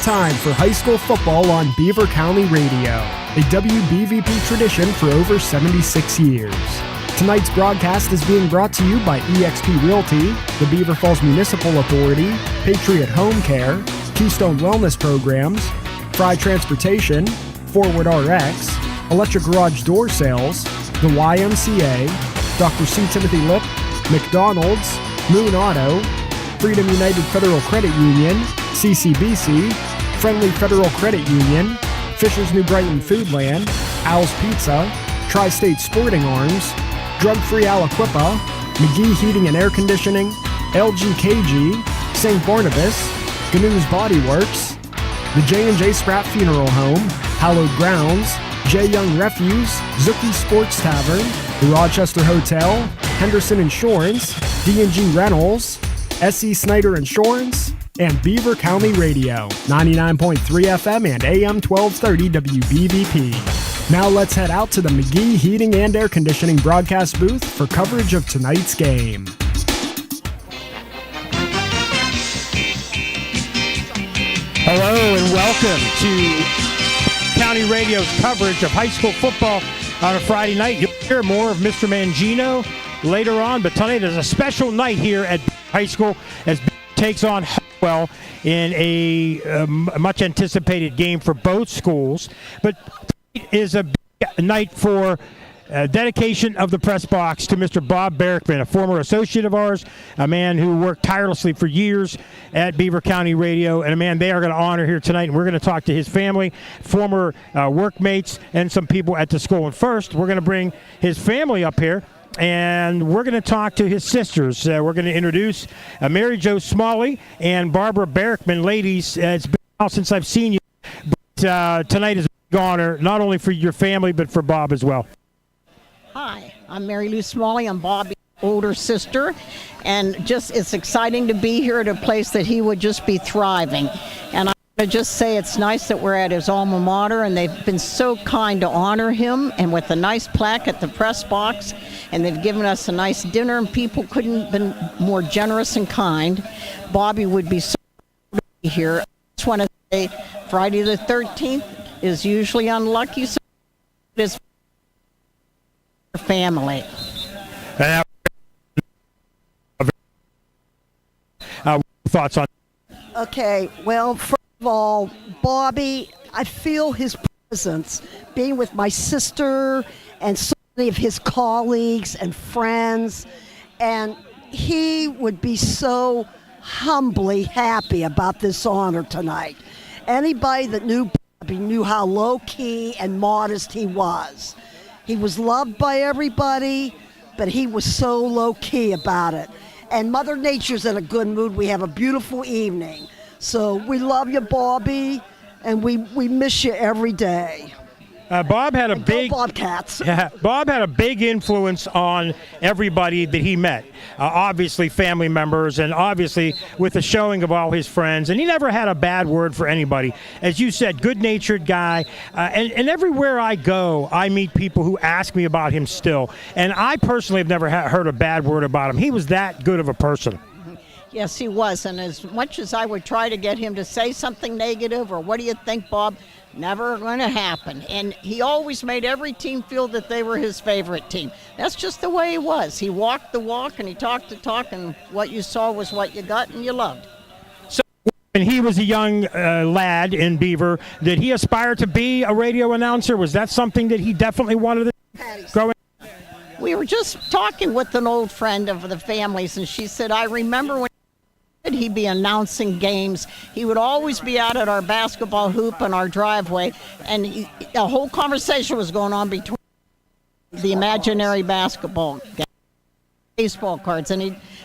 time for high school football on Beaver County Radio, a WBVP tradition for over 76 years. Tonight's broadcast is being brought to you by eXp Realty, the Beaver Falls Municipal Authority, Patriot Home Care, Keystone Wellness Programs, Fry Transportation, Forward RX, Electric Garage Door Sales, the YMCA, Dr. C. Timothy Lip, McDonald's, Moon Auto, Freedom United Federal Credit Union, CCBC, Friendly Federal Credit Union, Fisher's New Brighton Foodland, Al's Pizza, Tri-State Sporting Arms, Drug-Free Aliquippa, McGee Heating and Air Conditioning, LGKG, St. Barnabas, Gnu's Body Works, the J&J Spratt Funeral Home, Hallowed Grounds, J. Young Refuse, Zuki Sports Tavern, the Rochester Hotel, Henderson Insurance, D&G Rentals, S.E. Snyder Insurance, and Beaver County Radio, 99.3 FM and AM 1230 WBVP. Now let's head out to the McGee Heating and Air Conditioning broadcast booth for coverage of tonight's game. Hello and welcome to County Radio's coverage of high school football on a Friday night. You'll hear more of Mr. Mangino later on, but tonight is a special night here at High School as takes on Hopewell in a much-anticipated game for both schools. But tonight is a big night for dedication of the press box to Mr. Bob Barrickman, a former associate of ours, a man who worked tirelessly for years at Beaver County Radio, and a man they are going to honor here tonight. And we're going to talk to his family, former workmates, and some people at the school. And first, we're going to bring his family up here, and we're going to talk to his sisters. We're going to introduce Mary Jo Smalley and Barbara Barrickman. Ladies, it's been a while since I've seen you, but tonight is a big honor, not only for your family, but for Bob as well. Hi, I'm Mary Lou Smalley. I'm Bob's older sister, and it's exciting to be here at a place that he would just be thriving. And I want to just say it's nice that we're at his alma mater, and they've been so kind to honor him, and with a nice plaque at the press box, and they've given us a nice dinner, and people couldn't have been more generous and kind. Bobby would be so proud to be here. I just want to say Friday the 13th is usually unlucky, so it is family. Thoughts on? Okay, well, first of all, Bobby, I feel his presence being with my sister and so many of his colleagues and friends, and he would be so humbly happy about this honor tonight. Anybody that knew Bobby knew how low-key and modest he was. He was loved by everybody, but he was so low-key about it. And Mother Nature's in a good mood. We have a beautiful evening. So we love you, Bobby, and we miss you every day. Bob had a big Bobcats. Yeah, Bob had a big influence on everybody that he met. Obviously, family members, and obviously with the showing of all his friends. And he never had a bad word for anybody. As you said, good-natured guy. And everywhere I go, I meet people who ask me about him still. And I personally have never heard a bad word about him. He was that good of a person. Yes, he was. And as much as I would try to get him to say something negative or what do you think, Bob, never going to happen. And he always made every team feel that they were his favorite team. That's just the way he was. He walked the walk and he talked the talk, and what you saw was what you got and you loved. So when he was a young lad in Beaver, did he aspire to be a radio announcer? Was that something that he definitely wanted to grow in? We were just talking with an old friend of the family's, and she said, I remember when he'd be announcing games. He would always be out at our basketball hoop in our driveway, and a whole conversation was going on between the imaginary basketball game, baseball cards, and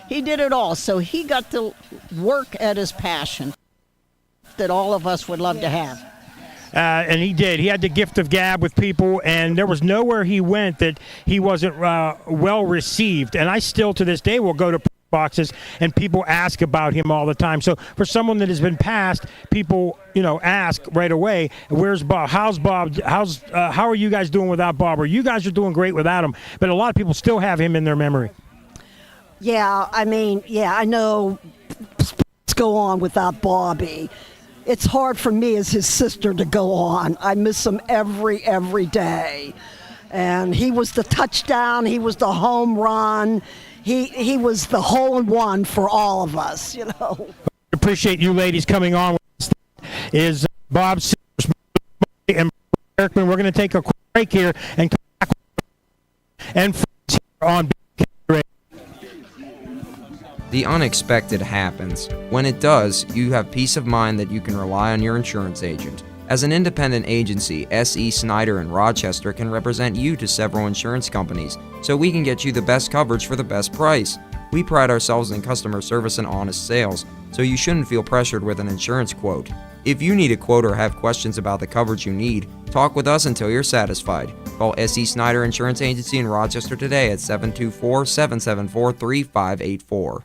he did it all. So he got to work at his passion that all of us would love to have. And he did. He had the gift of gab with people, and there was nowhere he went that he wasn't well received. And I still, to this day, will go to boxes and people ask about him all the time. So for someone that has been passed, people ask right away, where's Bob? How's Bob? How are you guys doing without Bob? Or you guys are doing great without him. But a lot of people still have him in their memory. Yeah, I know. Let's go on without Bobby. it's hard for me as his sister to go on. I miss him every day. And he was the touchdown, he was the home run, he was the hole-in-one for all of us, you know. Appreciate you ladies coming on with us. Is Bob and Barrickman. We're going to take a quick break here and come back and here on The unexpected happens. When it does, you have peace of mind that you can rely on your insurance agent. As an independent agency, S.E. Snyder in Rochester can represent you to several insurance companies, so we can get you the best coverage for the best price. We pride ourselves in customer service and honest sales, so you shouldn't feel pressured with an insurance quote. If you need a quote or have questions about the coverage you need, talk with us until you're satisfied. Call S.E. Snyder Insurance Agency in Rochester today at 724-774-3584.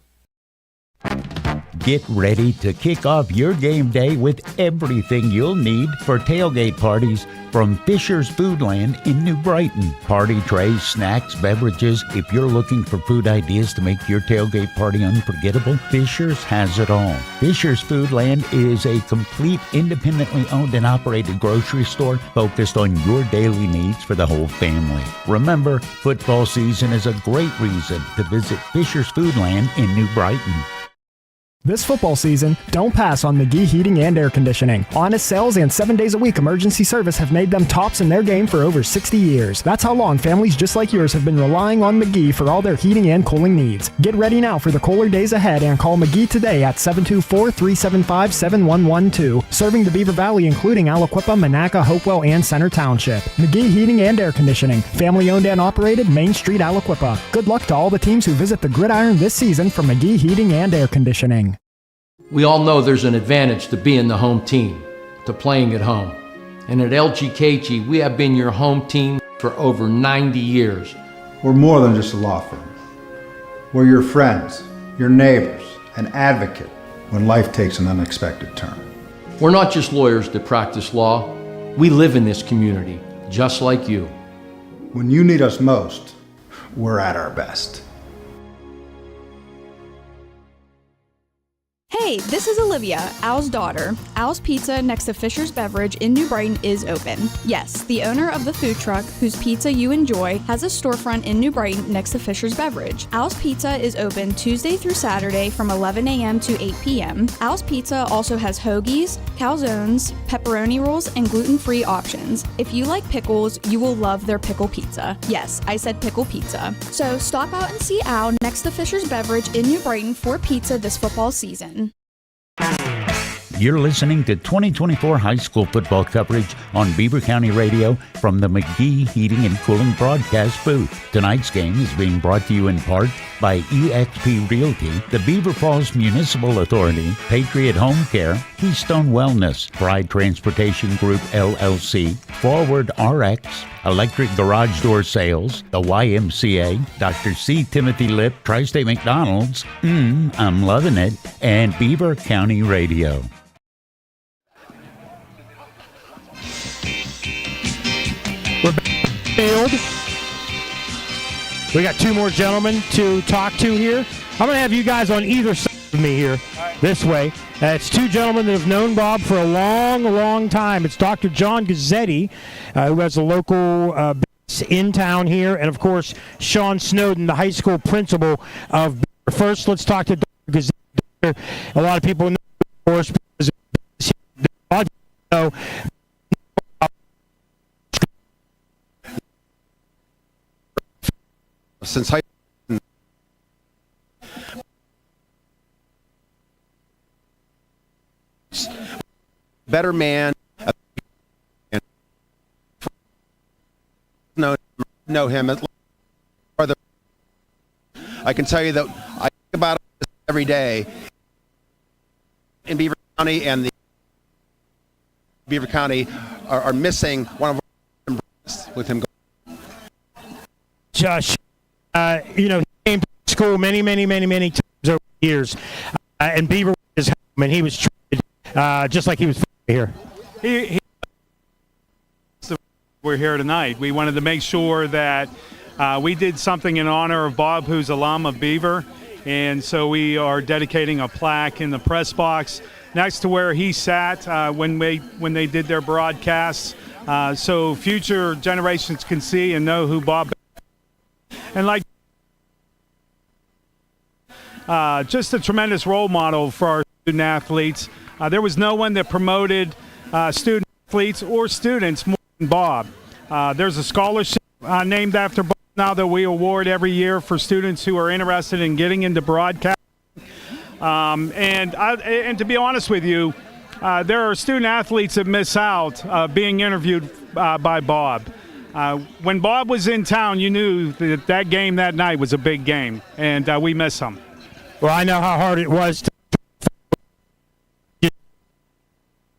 Get ready to kick off your game day with everything you'll need for tailgate parties from Fisher's Foodland in New Brighton. Party trays, snacks, beverages. If you're looking for food ideas to make your tailgate party unforgettable, Fisher's has it all. Fisher's Foodland is a complete independently owned and operated grocery store focused on your daily needs for the whole family. Remember, football season is a great reason to visit Fisher's Foodland in New Brighton. This football season, don't pass on McGee Heating and Air Conditioning. Honest sales and 7 days a week emergency service have made them tops in their game for over 60 years. That's how long families just like yours have been relying on McGee for all their heating and cooling needs. Get ready now for the cooler days ahead and call McGee today at 724-375-7112. Serving the Beaver Valley including Aliquippa, Monaca, Hopewell, and Center Township. McGee Heating and Air Conditioning. Family owned and operated, Main Street, Aliquippa. Good luck to all the teams who visit the Gridiron this season from McGee Heating and Air Conditioning. We all know there's an advantage to being the home team, to playing at home. And at LGKG, we have been your home team for over 90 years. We're more than just a law firm. We're your friends, your neighbors, an advocate when life takes an unexpected turn. We're not just lawyers that practice law. We live in this community, just like you. When you need us most, we're at our best. Hey, this is Olivia, Al's daughter. Al's Pizza next to Fisher's Beverage in New Brighton is open. Yes, the owner of the food truck whose pizza you enjoy has a storefront in New Brighton next to Fisher's Beverage. Al's Pizza is open Tuesday through Saturday from 11 a.m. to 8 p.m. Al's Pizza also has hoagies, calzones, pepperoni rolls, and gluten-free options. If you like pickles, you will love their pickle pizza. Yes, I said pickle pizza. So stop out and see Al next to Fisher's Beverage in New Brighton for pizza this football season. You're listening to 2024 high school football coverage on Beaver County Radio from the McGee Heating and Cooling broadcast booth. Tonight's game is being brought to you in part by eXp Realty, the Beaver Falls Municipal Authority, Patriot Home Care, Keystone Wellness, Pride Transportation Group LLC, Forward RX, Electric Garage Door Sales, the YMCA, Dr. C. Timothy Lip, Tri-State McDonald's, I'm loving it, and Beaver County Radio. We're back in the field. We got two more gentlemen to talk to here. I'm going to have you guys on either side of me here, this way. It's two gentlemen that have known Bob for a long, long time. It's Dr. John Gazzetti, who has a local base in town here, and, of course, Sean Snowden, the high school principal of Beaver. First, let's talk to Dr. Gazzetti. A lot of people know, of course, because a lot of people know since high better man, know him. I can tell you that I think about it every day in Beaver County, and the Beaver County are missing one of our with him. Josh, he came to school many times over the years, and Beaver was his home, and he was treated just like he was here. We're here tonight. We wanted to make sure that we did something in honor of Bob, who's alum of Beaver, and so we are dedicating a plaque in the press box next to where he sat when they did their broadcasts, so future generations can see and know who Bob. And like just a tremendous role model for our student athletes. There was no one that promoted student athletes or students more than Bob. There's a scholarship named after Bob now that we award every year for students who are interested in getting into broadcasting. And to be honest with you, there are student athletes that miss out being interviewed by Bob. When Bob was in town, you knew that game that night was a big game, and we miss him. Well, I know how hard it was to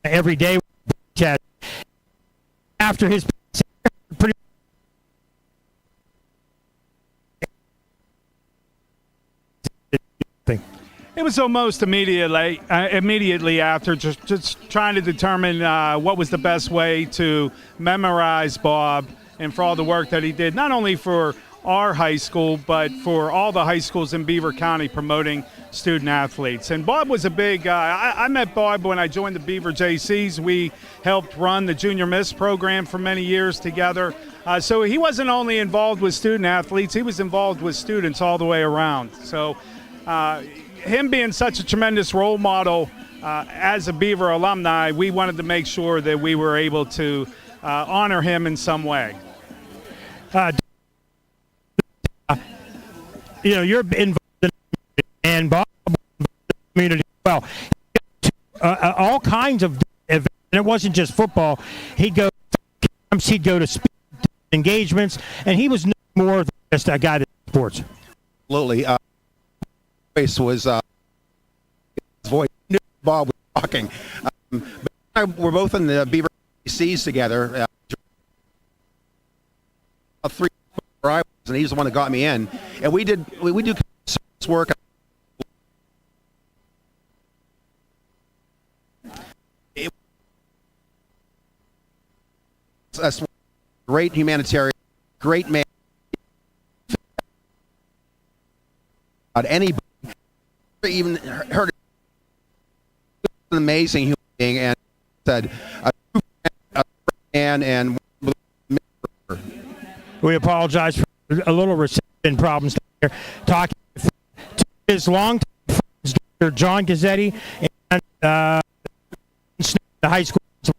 every day after his It was almost immediately after, just trying to determine what was the best way to memorize Bob and for all the work that he did, not only for our high school, but for all the high schools in Beaver County promoting student athletes. And Bob was a big, I met Bob when I joined the Beaver JCs. We helped run the Junior Miss program for many years together. So he wasn't only involved with student athletes, he was involved with students all the way around. So him being such a tremendous role model as a Beaver alumni, we wanted to make sure that we were able to honor him in some way. You're involved in and Bob community as well. All kinds of events, and it wasn't just football. He'd go to camps, he'd go to speed engagements, and he was no more than just a guy that sports. Absolutely. Voice was his voice. Knew Bob was talking. We're both in the Beaver C's together. 3 where I was, and he's the one that got me in. And we do service work. That's great humanitarian, great man. Anybody even heard an amazing human being and said a man and we apologize for a little reception problems here. Talking to his longtime friends, Dr. John Gazzetti and the high school. So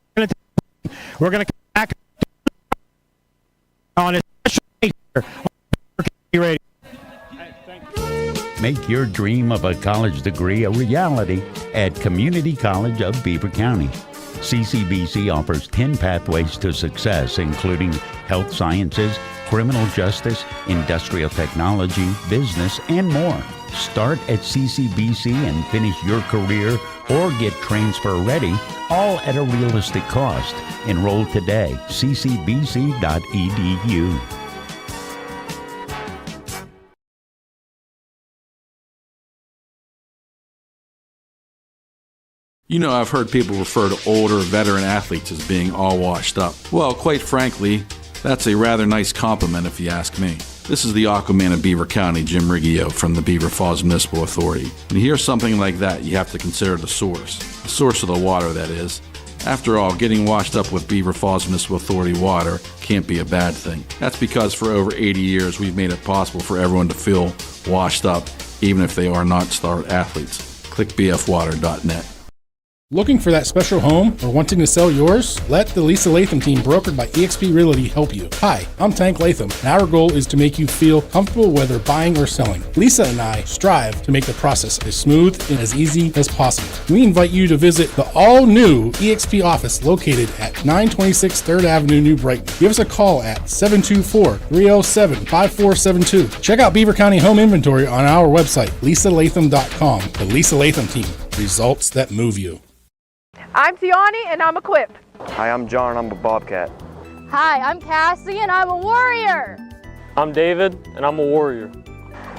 we're going to come back on a special night here on Radio. Make your dream of a college degree a reality at Community College of Beaver County. CCBC offers 10 pathways to success, including health sciences, criminal justice, industrial technology, business, and more. Start at CCBC and finish your career or get transfer ready, all at a realistic cost. Enroll today, ccbc.edu. You know, I've heard people refer to older veteran athletes as being all washed up. Well, quite frankly, that's a rather nice compliment if you ask me. This is the Aquaman of Beaver County, Jim Riggio from the Beaver Falls Municipal Authority. When you hear something like that, you have to consider the source of the water, that is. After all, getting washed up with Beaver Falls Municipal Authority water can't be a bad thing. That's because for over 80 years, we've made it possible for everyone to feel washed up, even if they are not star athletes. Click bfwater.net. Looking for that special home or wanting to sell yours? Let the Lisa Latham team, brokered by eXp Realty, help you. Hi, I'm Tank Latham, and our goal is to make you feel comfortable whether buying or selling. Lisa and I strive to make the process as smooth and as easy as possible. We invite you to visit the all-new eXp office located at 926 3rd Avenue, New Brighton. Give us a call at 724-307-5472. Check out Beaver County home inventory on our website, lisalatham.com. The Lisa Latham team, results that move you. I'm Tiani and I'm equipped. Hi, I'm John and I'm a Bobcat. Hi, I'm Cassie and I'm a warrior. I'm David and I'm a warrior.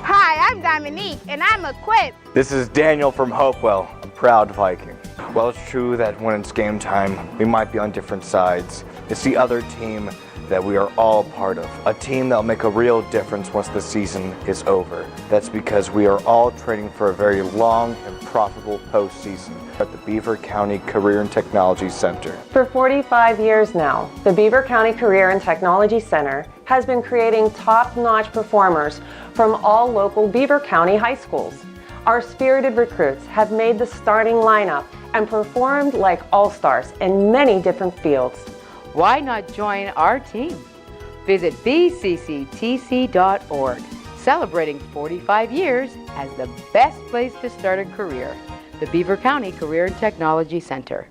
Hi, I'm Dominique and I'm equipped. This is Daniel from Hopewell, a proud Viking. While it's true that when it's game time, we might be on different sides, it's the other team that we are all part of. A team that will make a real difference once the season is over. That's because we are all training for a very long and profitable postseason at the Beaver County Career and Technology Center. For 45 years now, the Beaver County Career and Technology Center has been creating top-notch performers from all local Beaver County high schools. Our spirited recruits have made the starting lineup and performed like all-stars in many different fields. Why not join our team? Visit bcctc.org, celebrating 45 years as the best place to start a career. The Beaver County Career and Technology Center.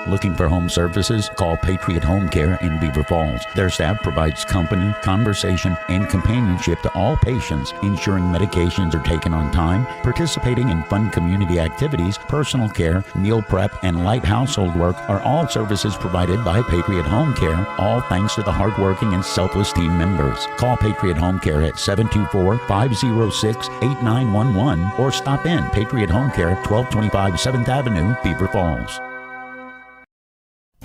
Looking for home services? Call Patriot Home Care in Beaver Falls. Their staff provides company, conversation, and companionship to all patients, ensuring medications are taken on time, participating in fun community activities, personal care, meal prep, and light household work are all services provided by Patriot Home Care, all thanks to the hardworking and selfless team members. Call Patriot Home Care at 724-506-8911 or stop in Patriot Home Care, 1225 7th Avenue, Beaver Falls.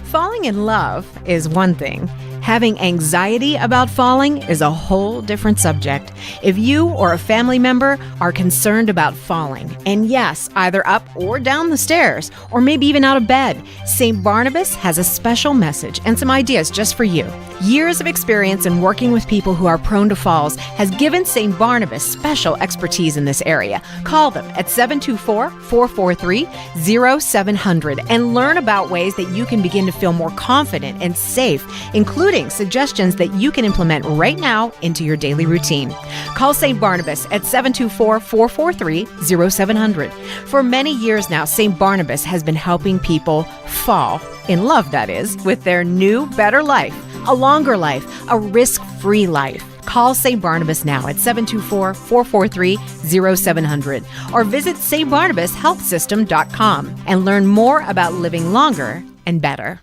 Falling in love is one thing. Having anxiety about falling is a whole different subject. If you or a family member are concerned about falling, and yes, either up or down the stairs, or maybe even out of bed, St. Barnabas has a special message and some ideas just for you. Years of experience in working with people who are prone to falls has given St. Barnabas special expertise in this area. Call them at 724-443-0700 and learn about ways that you can begin to feel more confident and safe, including suggestions that you can implement right now into your daily routine. Call St. Barnabas at 724-443-0700. For many years now, St. Barnabas has been helping people fall in love, that is, with their new, better life, a longer life, a risk-free life. Call St. Barnabas now at 724-443-0700 or visit stbarnabashealthsystem.com and learn more about living longer and better.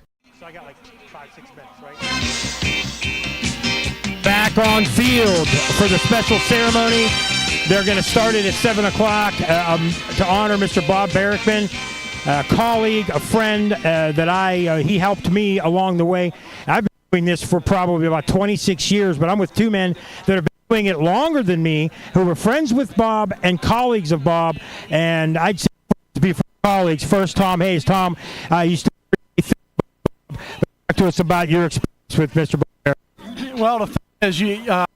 Back on field for the special ceremony. They're going to start it at 7 o'clock to honor Mr. Bob Barrickman, a colleague, a friend that he helped me along the way. I've been doing this for probably about 26 years, but I'm with two men that have been doing it longer than me, who were friends with Bob and colleagues of Bob, and I'd say to be colleagues. First, Tom Hayes. Tom, you still talk to us about your experience with Mr. Bob Barrickman. Well, the thing is, we were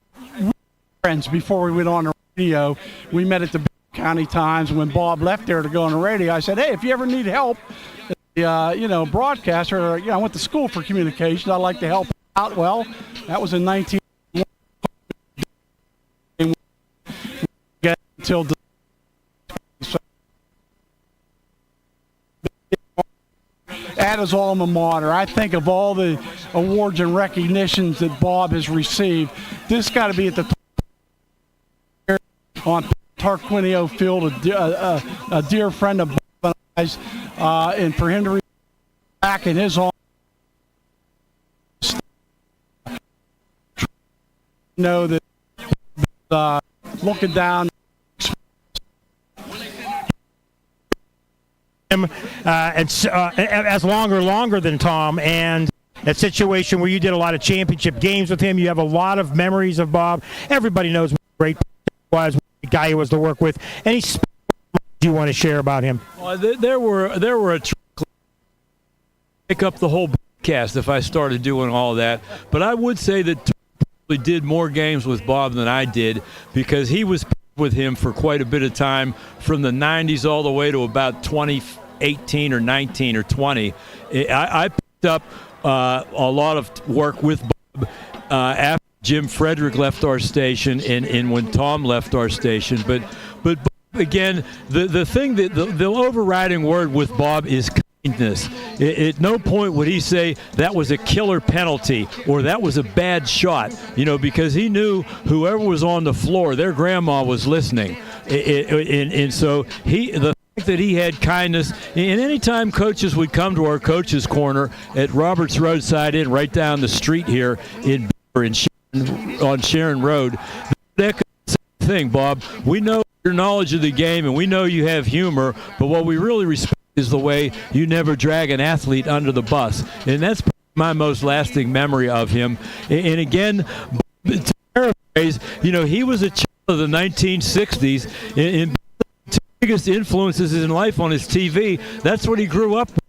friends before we went on the radio. We met at the County Times. When Bob left there to go on the radio, I said, hey, if you ever need help, broadcaster, I went to school for communications. I'd like to help out. Well, that was in 1991 until at his alma mater. I think of all the awards and recognitions that Bob has received, this got to be at the top on Tarquinio Field, a dear friend of Bob and I's, and for him to be back in his arms, know that looking down him as longer than Tom, and that situation where you did a lot of championship games with him. You have a lot of memories of Bob. Everybody knows what a great was, what a guy he was to work with. Any you want to share about him? Well, there were a pick up the whole broadcast if I started doing all that, but I would say that probably did more games with Bob than I did, because he was with him for quite a bit of time, from the 90s all the way to about 2018 or 19 or 20. I picked up a lot of work with Bob after Jim Frederick left our station and when Tom left our station. But again, the thing that the overriding word with Bob is kindness. At no point would he say that was a killer penalty or that was a bad shot, because he knew whoever was on the floor, their grandma was listening. And so the fact that he had kindness, and anytime coaches would come to our coaches' corner at Roberts Roadside Inn, right down the street here in Beaver, on Sharon Road, that same thing, Bob. We know your knowledge of the game and we know you have humor, but what we really respect is the way you never drag an athlete under the bus. And that's my most lasting memory of him. And again, to paraphrase, he was a child of the 1960s. And the biggest influences in life on his TV, that's what he grew up with.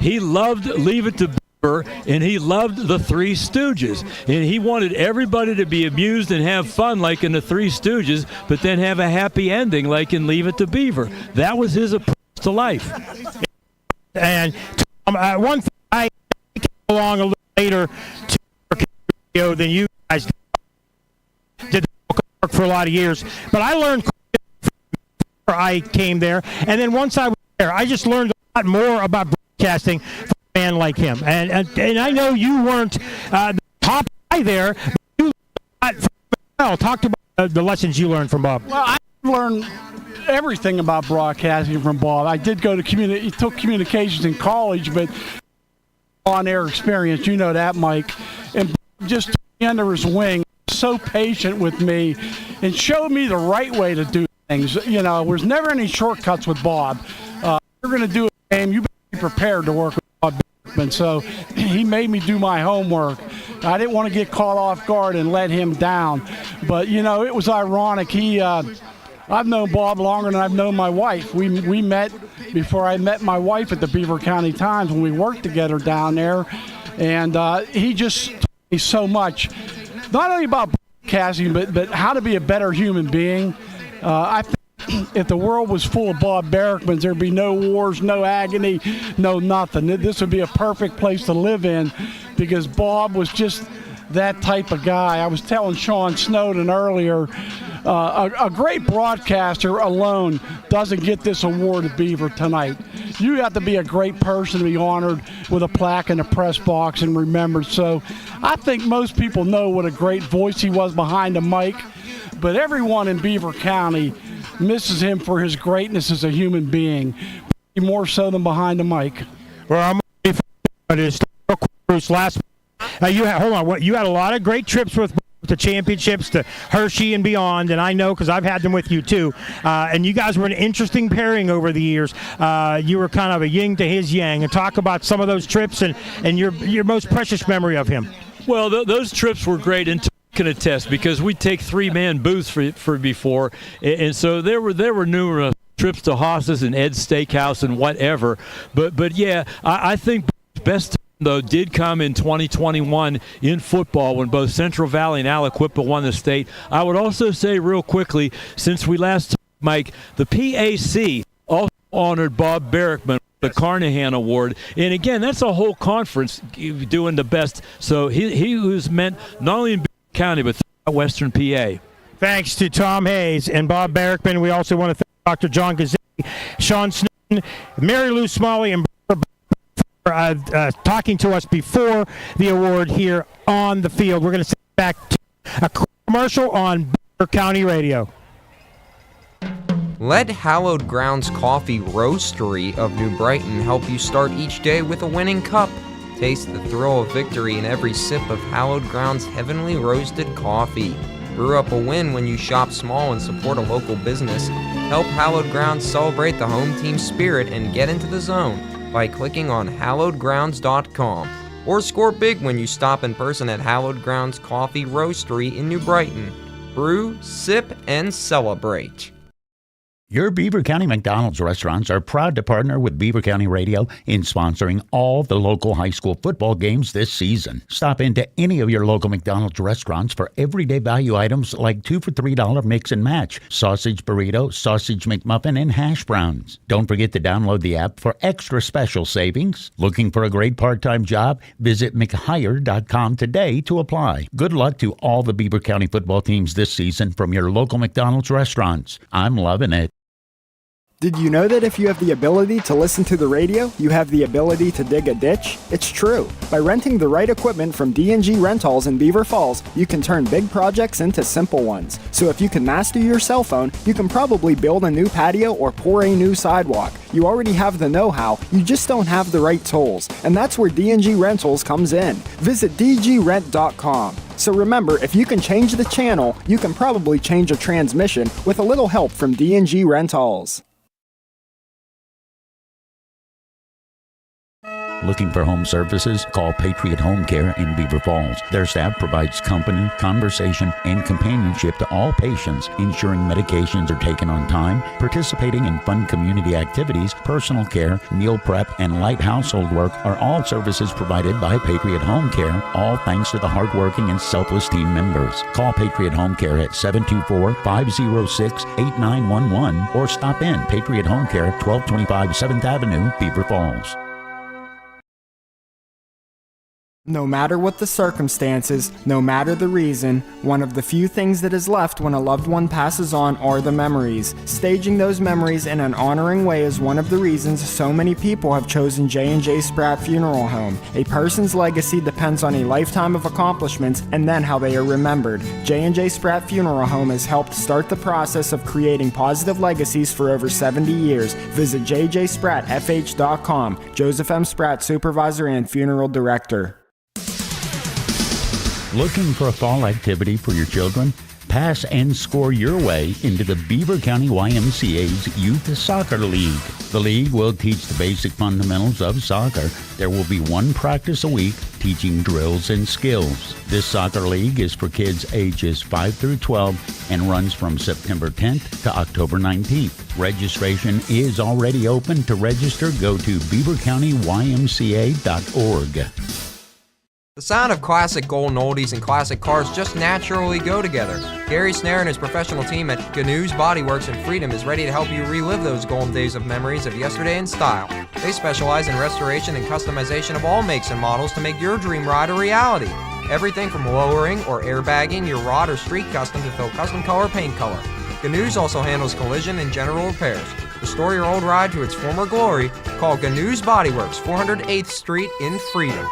He loved Leave It to Beaver, and he loved the Three Stooges. And he wanted everybody to be amused and have fun like in the Three Stooges, but then have a happy ending like in Leave It to Beaver. That was his approach to life. And one thing, I came along a little later to than you guys did work for a lot of years, but I learned before I came there, and then once I was there, I just learned a lot more about broadcasting from a man like him. And I know you weren't the top guy there, but you learned a lot from well. Talk about the lessons you learned from Bob. Well, I learned everything about broadcasting from Bob. I did go to he took communications in college, but on-air experience, you know that, Mike. And Bob just took me under his wing, so patient with me, and showed me the right way to do things. There's never any shortcuts with Bob. You're going to do a game, you better be prepared to work with Bob Barrickman. So he made me do my homework. I didn't want to get caught off guard and let him down. But, it was ironic. I've known Bob longer than I've known my wife. We met before I met my wife at the Beaver County Times when we worked together down there. And he just taught me so much, not only about broadcasting, but how to be a better human being. I think if the world was full of Bob Barrickmans, there'd be no wars, no agony, no nothing. This would be a perfect place to live in because Bob was just that type of guy. I was telling Sean Snowden earlier, a great broadcaster alone doesn't get this award at Beaver tonight. You have to be a great person to be honored with a plaque in the press box and remembered. So I think most people know what a great voice he was behind the mic, but everyone in Beaver County misses him for his greatness as a human being, more so than behind the mic. Well, I'm ready for this last. You had a lot of great trips with the championships to Hershey and beyond, and I know because I've had them with you too. And you guys were an interesting pairing over the years. You were kind of a yin to his yang. And talk about some of those trips and your most precious memory of him. Well, those trips were great, and can attest because we take three-man booths for before, and so there were numerous trips to Haas's and Ed's Steakhouse and whatever. But yeah, I think best time, though, did come in 2021 in football when both Central Valley and Aliquippa won the state. I would also say real quickly, since we last talked, Mike, the PAC also honored Bob Barrickman the Carnahan Award, and again, that's a whole conference doing the best. So he was meant not only in County, but throughout Western PA. Thanks to Tom Hayes and Bob Barrickman. We also want to thank Dr. John Gazzetti, Sean Snowden, Mary Lou Smalley, and for talking to us before the award here on the field. We're going to send back to a commercial on Beaver County Radio. Let Hallowed Grounds Coffee Roastery of New Brighton help you start each day with a winning cup. Taste the thrill of victory in every sip of Hallowed Grounds heavenly roasted coffee. Brew up a win when you shop small and support a local business. Help Hallowed Grounds celebrate the home team spirit and get into the zone by clicking on hallowedgrounds.com. Or score big when you stop in person at Hallowed Grounds Coffee Roastery in New Brighton. Brew, sip, and celebrate. Your Beaver County McDonald's restaurants are proud to partner with Beaver County Radio in sponsoring all the local high school football games this season. Stop into any of your local McDonald's restaurants for everyday value items like 2 for $3 mix and match, sausage burrito, sausage McMuffin, and hash browns. Don't forget to download the app for extra special savings. Looking for a great part-time job? Visit mchire.com today to apply. Good luck to all the Beaver County football teams this season from your local McDonald's restaurants. I'm loving it. Did you know that if you have the ability to listen to the radio, you have the ability to dig a ditch? It's true. By renting the right equipment from D&G Rentals in Beaver Falls, you can turn big projects into simple ones. So if you can master your cell phone, you can probably build a new patio or pour a new sidewalk. You already have the know-how, you just don't have the right tools. And that's where D&G Rentals comes in. Visit dgrent.com. So remember, if you can change the channel, you can probably change a transmission with a little help from D&G Rentals. Looking for home services? Call Patriot Home Care in Beaver Falls. Their staff provides company, conversation, and companionship to all patients, ensuring medications are taken on time, participating in fun community activities, personal care, meal prep, and light household work are all services provided by Patriot Home Care, all thanks to the hardworking and selfless team members. Call Patriot Home Care at 724-506-8911 or stop in Patriot Home Care, 1225 7th Avenue, Beaver Falls. No matter what the circumstances, no matter the reason, one of the few things that is left when a loved one passes on are the memories. Staging those memories in an honoring way is one of the reasons so many people have chosen J&J Spratt Funeral Home. A person's legacy depends on a lifetime of accomplishments and then how they are remembered. J&J Spratt Funeral Home has helped start the process of creating positive legacies for over 70 years. Visit jjsprattfh.com. Joseph M. Spratt, Supervisor and Funeral Director. Looking for a fall activity for your children? Pass and score your way into the Beaver County YMCA's Youth Soccer League. The league will teach the basic fundamentals of soccer. There will be one practice a week teaching drills and skills. This soccer league is for kids ages 5 through 12 and runs from September 10th to October 19th. Registration is already open. To register, go to beavercountyymca.org. The sound of classic golden oldies and classic cars just naturally go together. Gary Snare and his professional team at Gnu's Body Works in Freedom is ready to help you relive those golden days of memories of yesterday in style. They specialize in restoration and customization of all makes and models to make your dream ride a reality. Everything from lowering or airbagging your rod or street custom to fill custom color paint color. Gnu's also handles collision and general repairs. Restore your old ride to its former glory. Call Gnu's Body Works, 408th Street in Freedom.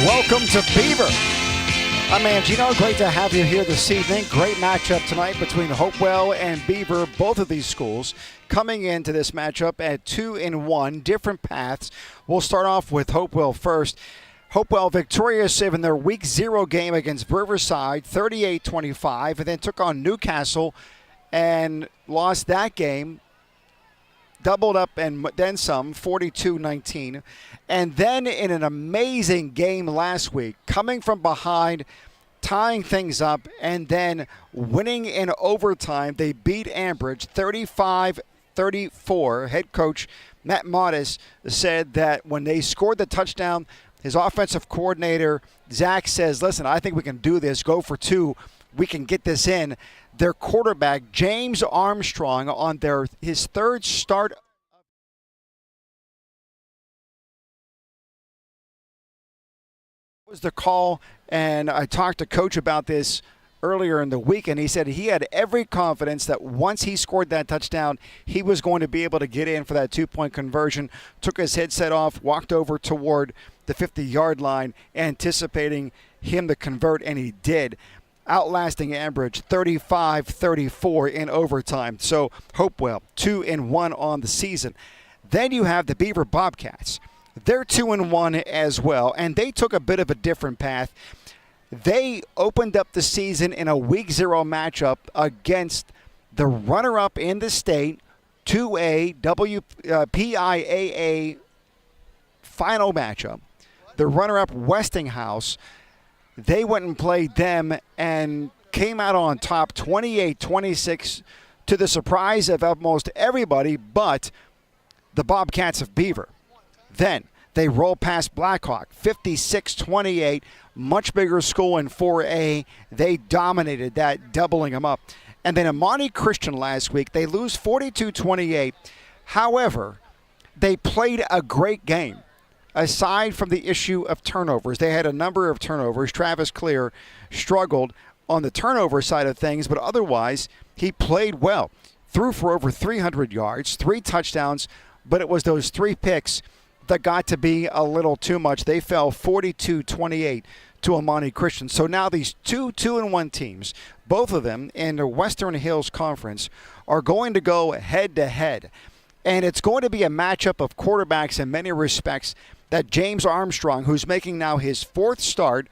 Welcome to Beaver. I'm Mangino. Great to have you here this evening. Great matchup tonight between Hopewell and Beaver. Both of these schools coming into this matchup at 2-1, different paths. We'll start off with Hopewell first. Hopewell victorious in their Week 0 game against Riverside, 38-25, and then took on Newcastle and lost that game. Doubled up and then some, 42-19. And then in an amazing game last week, coming from behind, tying things up, and then winning in overtime, they beat Ambridge 35-34. Head coach Matt Modis said that when they scored the touchdown, his offensive coordinator, Zach, says, listen, I think we can do this. Go for two. We can get this in. Their quarterback, James Armstrong, on his third start was the call, and I talked to Coach about this earlier in the week, and he said he had every confidence that once he scored that touchdown, he was going to be able to get in for that two-point conversion. Took his headset off, walked over toward the 50-yard line, anticipating him to convert, and he did, outlasting Ambridge 35-34 in overtime. So Hopewell 2-1 on the season. Then you have the Beaver Bobcats. They're 2-1 as well, and they took a bit of a different path. They opened up the season in a Week 0 matchup against the runner-up in the state, 2A PIAA final matchup. The runner-up Westinghouse. They went and played them and came out on top 28-26 to the surprise of almost everybody but the Bobcats of Beaver. Then they roll past Blackhawk 56-28, much bigger school in 4A. They dominated that, doubling them up. And then Amani Christian last week, they lose 42-28. However, they played a great game. Aside from the issue of turnovers, they had a number of turnovers. Travis Clear struggled on the turnover side of things, but otherwise he played well. Threw for over 300 yards, 3 touchdowns, but it was those 3 picks that got to be a little too much. They fell 42-28 to Amani Christian. So now these 2-1 teams, both of them in the Western Hills Conference, are going to go head-to-head. And it's going to be a matchup of quarterbacks in many respects that James Armstrong, who's making now his 4th start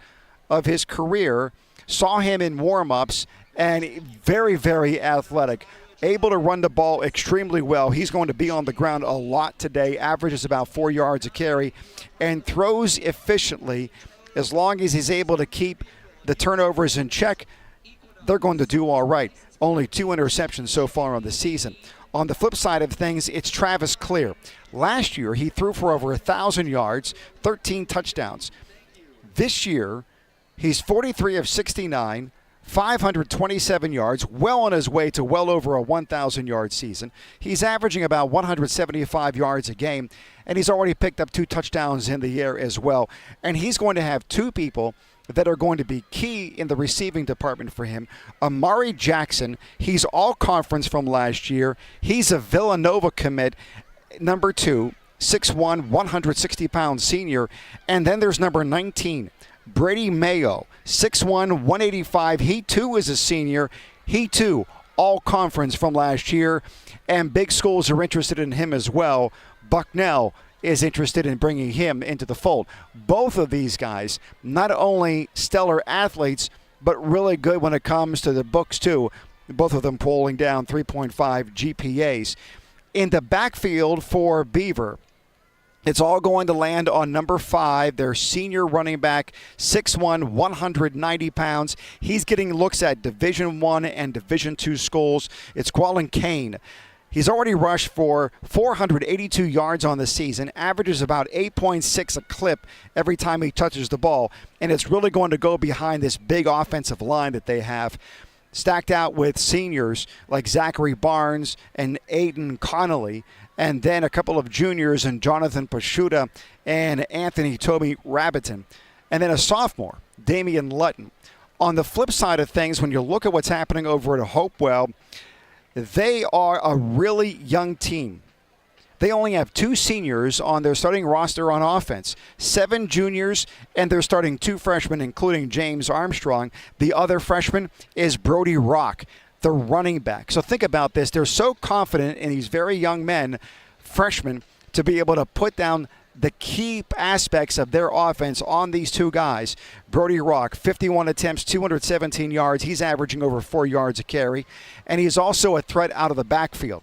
of his career, saw him in warm-ups and very, very athletic. Able to run the ball extremely well. He's going to be on the ground a lot today, averages about 4 yards a carry, and throws efficiently. As long as he's able to keep the turnovers in check, they're going to do all right. Only 2 interceptions so far on the season. On the flip side of things, it's Travis Clear. Last year, he threw for over 1,000 yards, 13 touchdowns. This year, he's 43 of 69, 527 yards, well on his way to well over a 1,000-yard season. He's averaging about 175 yards a game, and he's already picked up 2 touchdowns in the air as well. And he's going to have 2 people that are going to be key in the receiving department for him. Amari Jackson, he's all conference from last year. He's a Villanova commit, number 2, 6'1", 160-pound senior. And then there's number 19, Brady Mayo, 6'1", 185. He too is a senior. He too, all conference from last year. And big schools are interested in him as well. Bucknell is interested in bringing him into the fold. Both of these guys, not only stellar athletes, but really good when it comes to the books too. Both of them pulling down 3.5 GPAs. In the backfield for Beaver, it's all going to land on number 5, their senior running back, 6'1", 190 pounds. He's getting looks at Division I and Division II schools. It's Quallen Kane. He's already rushed for 482 yards on the season, averages about 8.6 a clip every time he touches the ball, and it's really going to go behind this big offensive line that they have, stacked out with seniors like Zachary Barnes and Aiden Connolly, and then a couple of juniors and Jonathan Pashuta and Anthony Toby Rabbiton, and then a sophomore, Damian Lutton. On the flip side of things, when you look at what's happening over at Hopewell, they are a really young team. They only have 2 seniors on their starting roster on offense, 7 juniors, and they're starting 2 freshmen, including James Armstrong. The other freshman is Brody Rock, the running back. So think about this. They're so confident in these very young men, freshmen, to be able to put down the key aspects of their offense on these 2 guys. Brody Rock, 51 attempts, 217 yards. He's averaging over 4 yards a carry. And he's also a threat out of the backfield.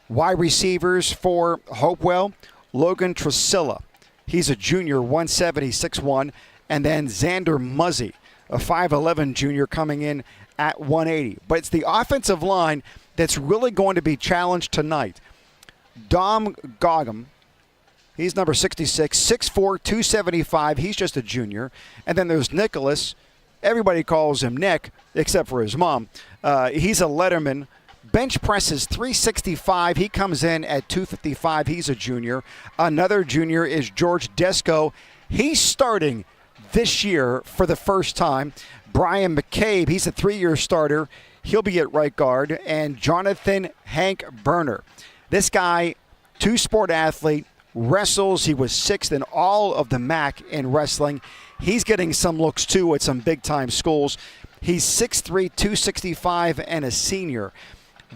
Wide receivers for Hopewell, Logan Tresilla. He's a junior, 170, 6'1". And then Xander Muzzy, a 5'11 junior coming in at 180. But it's the offensive line that's really going to be challenged tonight. Dom Goggum, he's number 66, 6'4", 275. He's just a junior. And then there's Nicholas. Everybody calls him Nick, except for his mom. He's a letterman. Bench presses 365. He comes in at 255. He's a junior. Another junior is George Desco. He's starting this year for the first time. Brian McCabe, he's a 3-year starter. He'll be at right guard. And Jonathan Hank Berner. This guy, 2-sport athlete, wrestles. He was 6th in all of the MAC in wrestling. He's getting some looks, too, at some big-time schools. He's 6'3", 265, and a senior.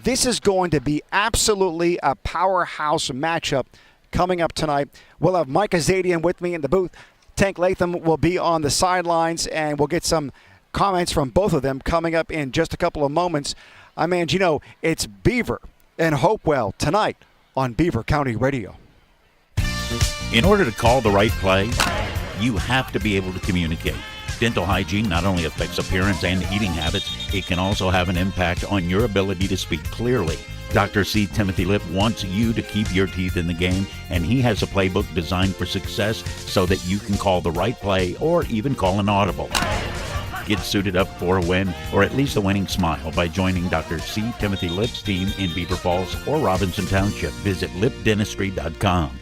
This is going to be absolutely a powerhouse matchup coming up tonight. We'll have Mike Azadian with me in the booth. Tank Latham will be on the sidelines, and we'll get some comments from both of them coming up in just a couple of moments. I'm Angino. It's Beaver and Hopewell tonight on Beaver County Radio. In order to call the right play, you have to be able to communicate. Dental hygiene not only affects appearance and eating habits, it can also have an impact on your ability to speak clearly. Dr. C. Timothy Lip wants you to keep your teeth in the game, and he has a playbook designed for success so that you can call the right play or even call an audible. Get suited up for a win, or at least a winning smile, by joining Dr. C. Timothy Lip's team in Beaver Falls or Robinson Township. Visit lipdentistry.com.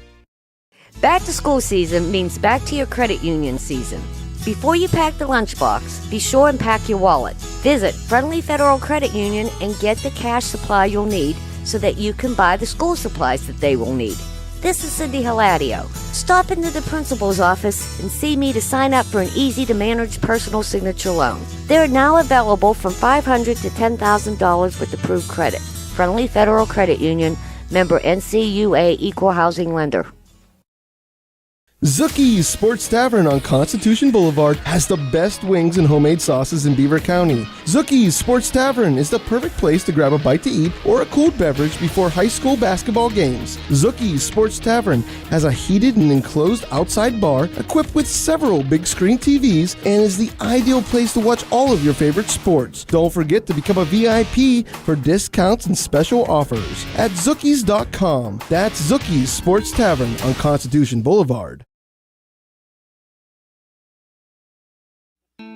Back to school season means back to your credit union season. Before you pack the lunchbox, be sure and pack your wallet. Visit Friendly Federal Credit Union and get the cash supply you'll need so that you can buy the school supplies that they will need. This is Cindy Hiladio. Stop into the principal's office and see me to sign up for an easy-to-manage personal signature loan. They're now available from $500 to $10,000 with approved credit. Friendly Federal Credit Union, member NCUA, Equal Housing Lender. Zookie's Sports Tavern on Constitution Boulevard has the best wings and homemade sauces in Beaver County. Zookie's Sports Tavern is the perfect place to grab a bite to eat or a cold beverage before high school basketball games. Zookie's Sports Tavern has a heated and enclosed outside bar equipped with several big screen TVs and is the ideal place to watch all of your favorite sports. Don't forget to become a VIP for discounts and special offers at Zookies.com. That's Zookie's Sports Tavern on Constitution Boulevard.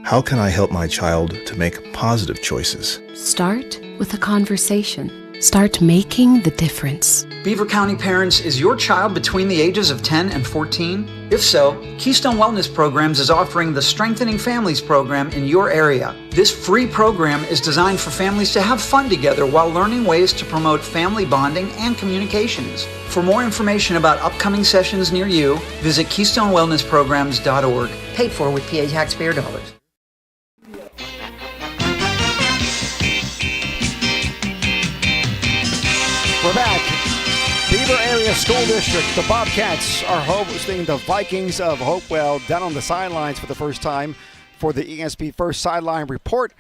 How can I help my child to make positive choices? Start with a conversation. Start making the difference. Beaver County Parents, is your child between the ages of 10 and 14? If so, Keystone Wellness Programs is offering the Strengthening Families program in your area. This free program is designed for families to have fun together while learning ways to promote family bonding and communications. For more information about upcoming sessions near you, visit KeystoneWellnessPrograms.org, paid for with PA taxpayer dollars. We're back. Beaver Area School District. The Bobcats are hosting the Vikings of Hopewell down on the sidelines for the first time for the ESP First Sideline Report.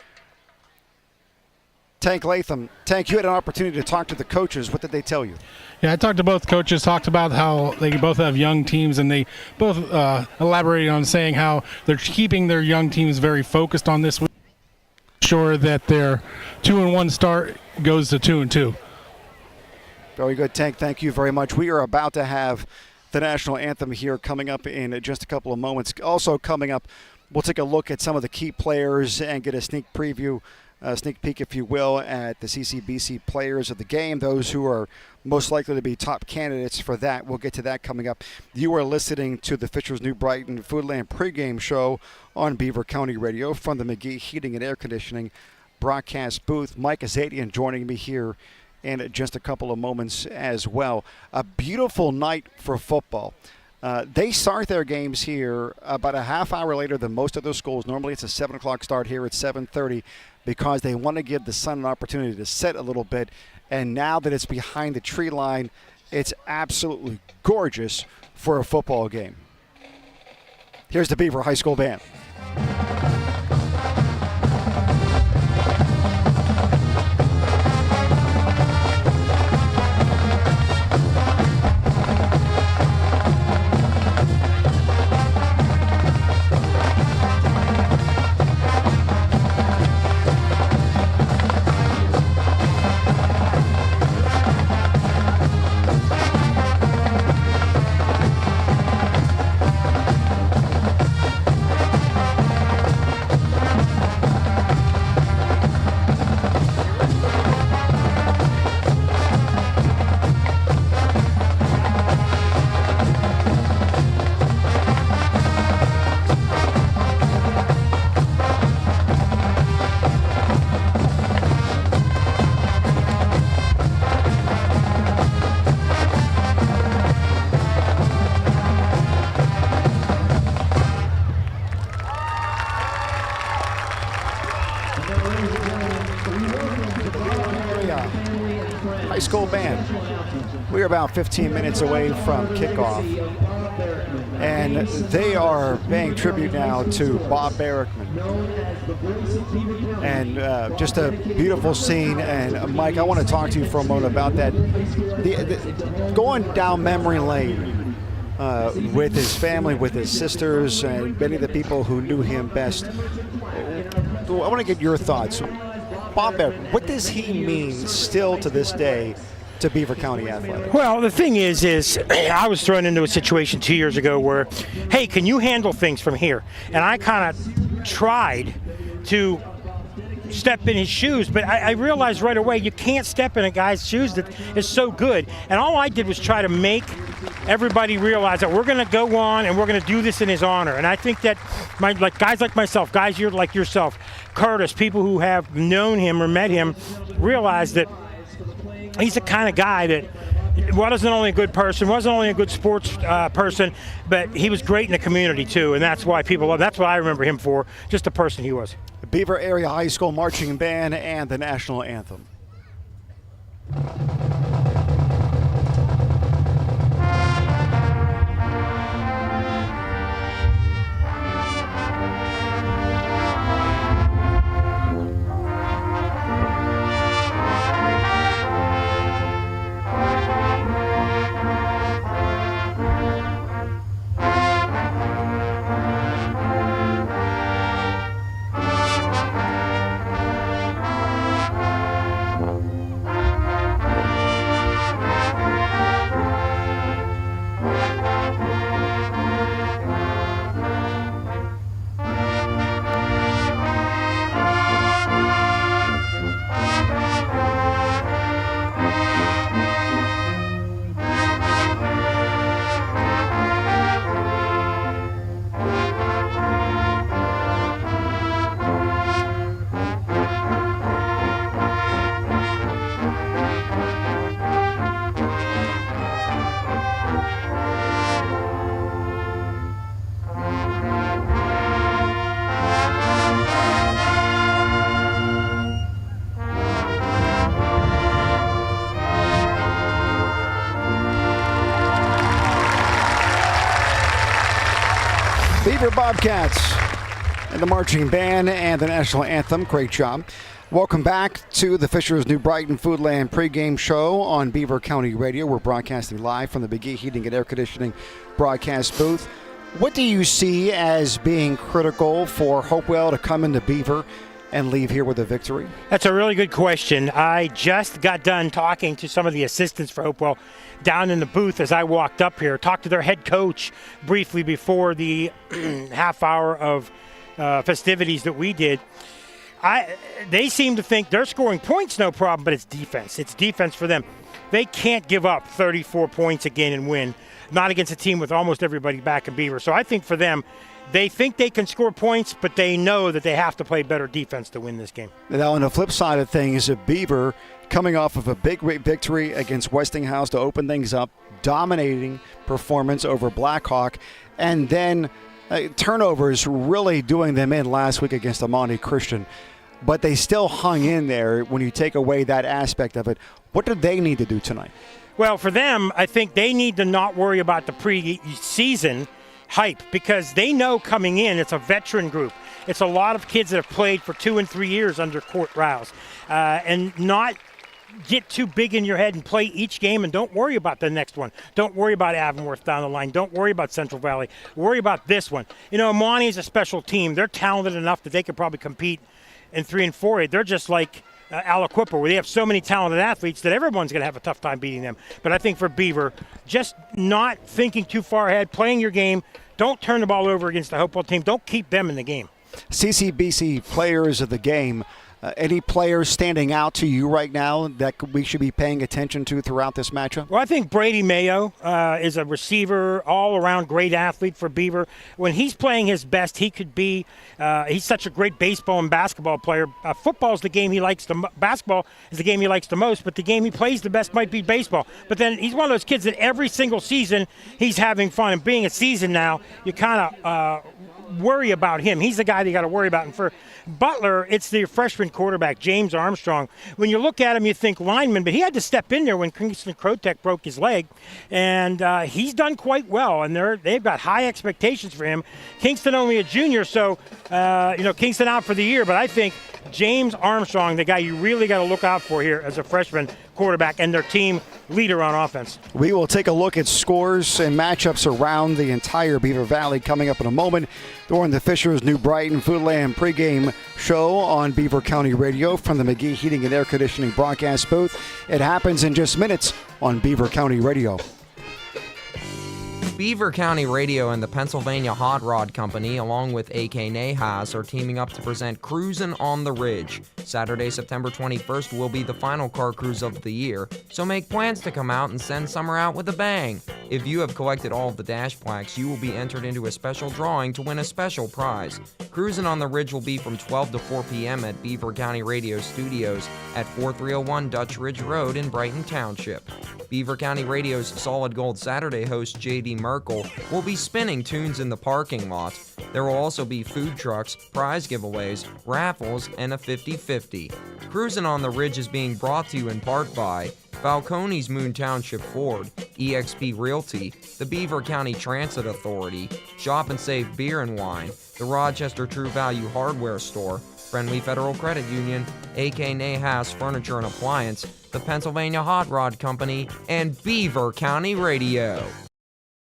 Tank Latham. Tank, you had an opportunity to talk to the coaches. What did they tell you? Yeah, I talked to both coaches, talked about how they both have young teams, and they both elaborated on saying how they're keeping their young teams very focused on this week. Sure that their 2-1 start goes to 2-2. Very good, Tank. Thank you very much. We are about to have the national anthem here coming up in just a couple of moments. Also coming up, we'll take a look at some of the key players and get a sneak preview, sneak peek, if you will, at the CCBC players of the game, those who are most likely to be top candidates for that. We'll get to that coming up. You are listening to the Fishers New Brighton Foodland pregame show on Beaver County Radio from the McGee Heating and Air Conditioning broadcast booth. Mike Azadian joining me here in just a couple of moments as well. A beautiful night for football. They start their games here about a half hour later than most of those schools. Normally it's a 7 o'clock start. Here it's 7:30 because they want to give the sun an opportunity to set a little bit. And now that it's behind the tree line, it's absolutely gorgeous for a football game. Here's the Beaver High School Band. School Band. We are about 15 minutes away from kickoff, and they are paying tribute now to Bob Barrickman. And just a beautiful scene. And Mike, I want to talk to you for a moment about that. Going down memory lane with his family, with his sisters, and many of the people who knew him best. I want to get your thoughts. Bob Berman, what does he mean still to this day to Beaver County Athletics? Well, the thing is I was thrown into a situation 2 years ago where, hey, can you handle things from here? And I kind of tried to step in his shoes, but I realized right away you can't step in a guy's shoes that is so good. And all I did was try to make everybody realize that we're going to go on and we're going to do this in his honor. And I think that guys like myself, guys like yourself, Curtis, people who have known him or met him, realize that he's the kind of guy that wasn't only a good person, wasn't only a good sports person, but he was great in the community too. And that's why people love. That's what I remember him for, just the person he was. The Beaver Area High School Marching Band and the National Anthem. Beaver Bobcats and the marching band and the national anthem. Great job. Welcome back to the Fisher's New Brighton Foodland pregame show on Beaver County Radio. We're broadcasting live from the McGee Heating and Air Conditioning broadcast booth. What do you see as being critical for Hopewell to come into Beaver and leave here with a victory? That's a really good question. I just got done talking to some of the assistants for Hopewell down in the booth as I walked up here, talked to their head coach briefly before the half hour of festivities that we did. They seem to think they're scoring points, no problem, but it's defense. It's defense for them. They can't give up 34 points again and win, not against a team with almost everybody back in Beaver. So I think for them, they think they can score points, but they know that they have to play better defense to win this game. Now, on the flip side of things, Beaver coming off of a big victory against Westinghouse to open things up, dominating performance over Blackhawk, and then turnovers really doing them in last week against Amani Christian. But they still hung in there when you take away that aspect of it. What do they need to do tonight? Well, for them, I think they need to not worry about the preseason hype because they know coming in it's a veteran group. It's a lot of kids that have played for 2 and 3 years under Court Rouse. And not get too big in your head and play each game and don't worry about the next one. Don't worry about Avonworth down the line. Don't worry about Central Valley. Worry about this one. You know, Amani is a special team. They're talented enough that they could probably compete in 3 and 4A. They're just like Aliquippa, where they have so many talented athletes that everyone's going to have a tough time beating them. But I think for Beaver, just not thinking too far ahead, playing your game. Don't turn the ball over against the Hopewell team. Don't keep them in the game. CCBC players of the game. Any players standing out to you right now that we should be paying attention to throughout this matchup? Well, I think Brady Mayo is a receiver, all-around great athlete for Beaver. When he's playing his best, he could be he's such a great baseball and basketball player. Football is the game he likes basketball is the game he likes the most, but the game he plays the best might be baseball. But then he's one of those kids that every single season he's having fun. And being a season now, you kind of worry about him. He's the guy that you got to worry about. And for Butler, it's the freshman quarterback, James Armstrong. When you look at him, you think lineman, but he had to step in there when Kingston Crotech broke his leg, and he's done quite well, and they've got high expectations for him. Kingston only a junior, so Kingston out for the year, but I think James Armstrong, the guy you really got to look out for here as a freshman quarterback and their team leader on offense. We will take a look at scores and matchups around the entire Beaver Valley coming up in a moment during the Fisher's New Brighton Foodland pregame show on Beaver County Radio from the McGee Heating and Air Conditioning broadcast booth. It happens in just minutes on Beaver County Radio. Beaver County Radio and the Pennsylvania Hot Rod Company, along with AK Nahas, are teaming up to present Cruisin' on the Ridge. Saturday, September 21st will be the final car cruise of the year, so make plans to come out and send summer out with a bang. If you have collected all of the dash plaques, you will be entered into a special drawing to win a special prize. Cruisin' on the Ridge will be from 12 to 4 p.m. at Beaver County Radio Studios at 4301 Dutch Ridge Road in Brighton Township. Beaver County Radio's Solid Gold Saturday host J.D. Merkel will be spinning tunes in the parking lot. There will also be food trucks, prize giveaways, raffles, and a 50-50. Cruisin' on the Ridge is being brought to you in part by Falcone's Moon Township Ford, eXp Realty, the Beaver County Transit Authority, Shop and Save Beer and Wine, the Rochester True Value Hardware Store, Friendly Federal Credit Union, AK Nahas Furniture and Appliance, the Pennsylvania Hot Rod Company, and Beaver County Radio.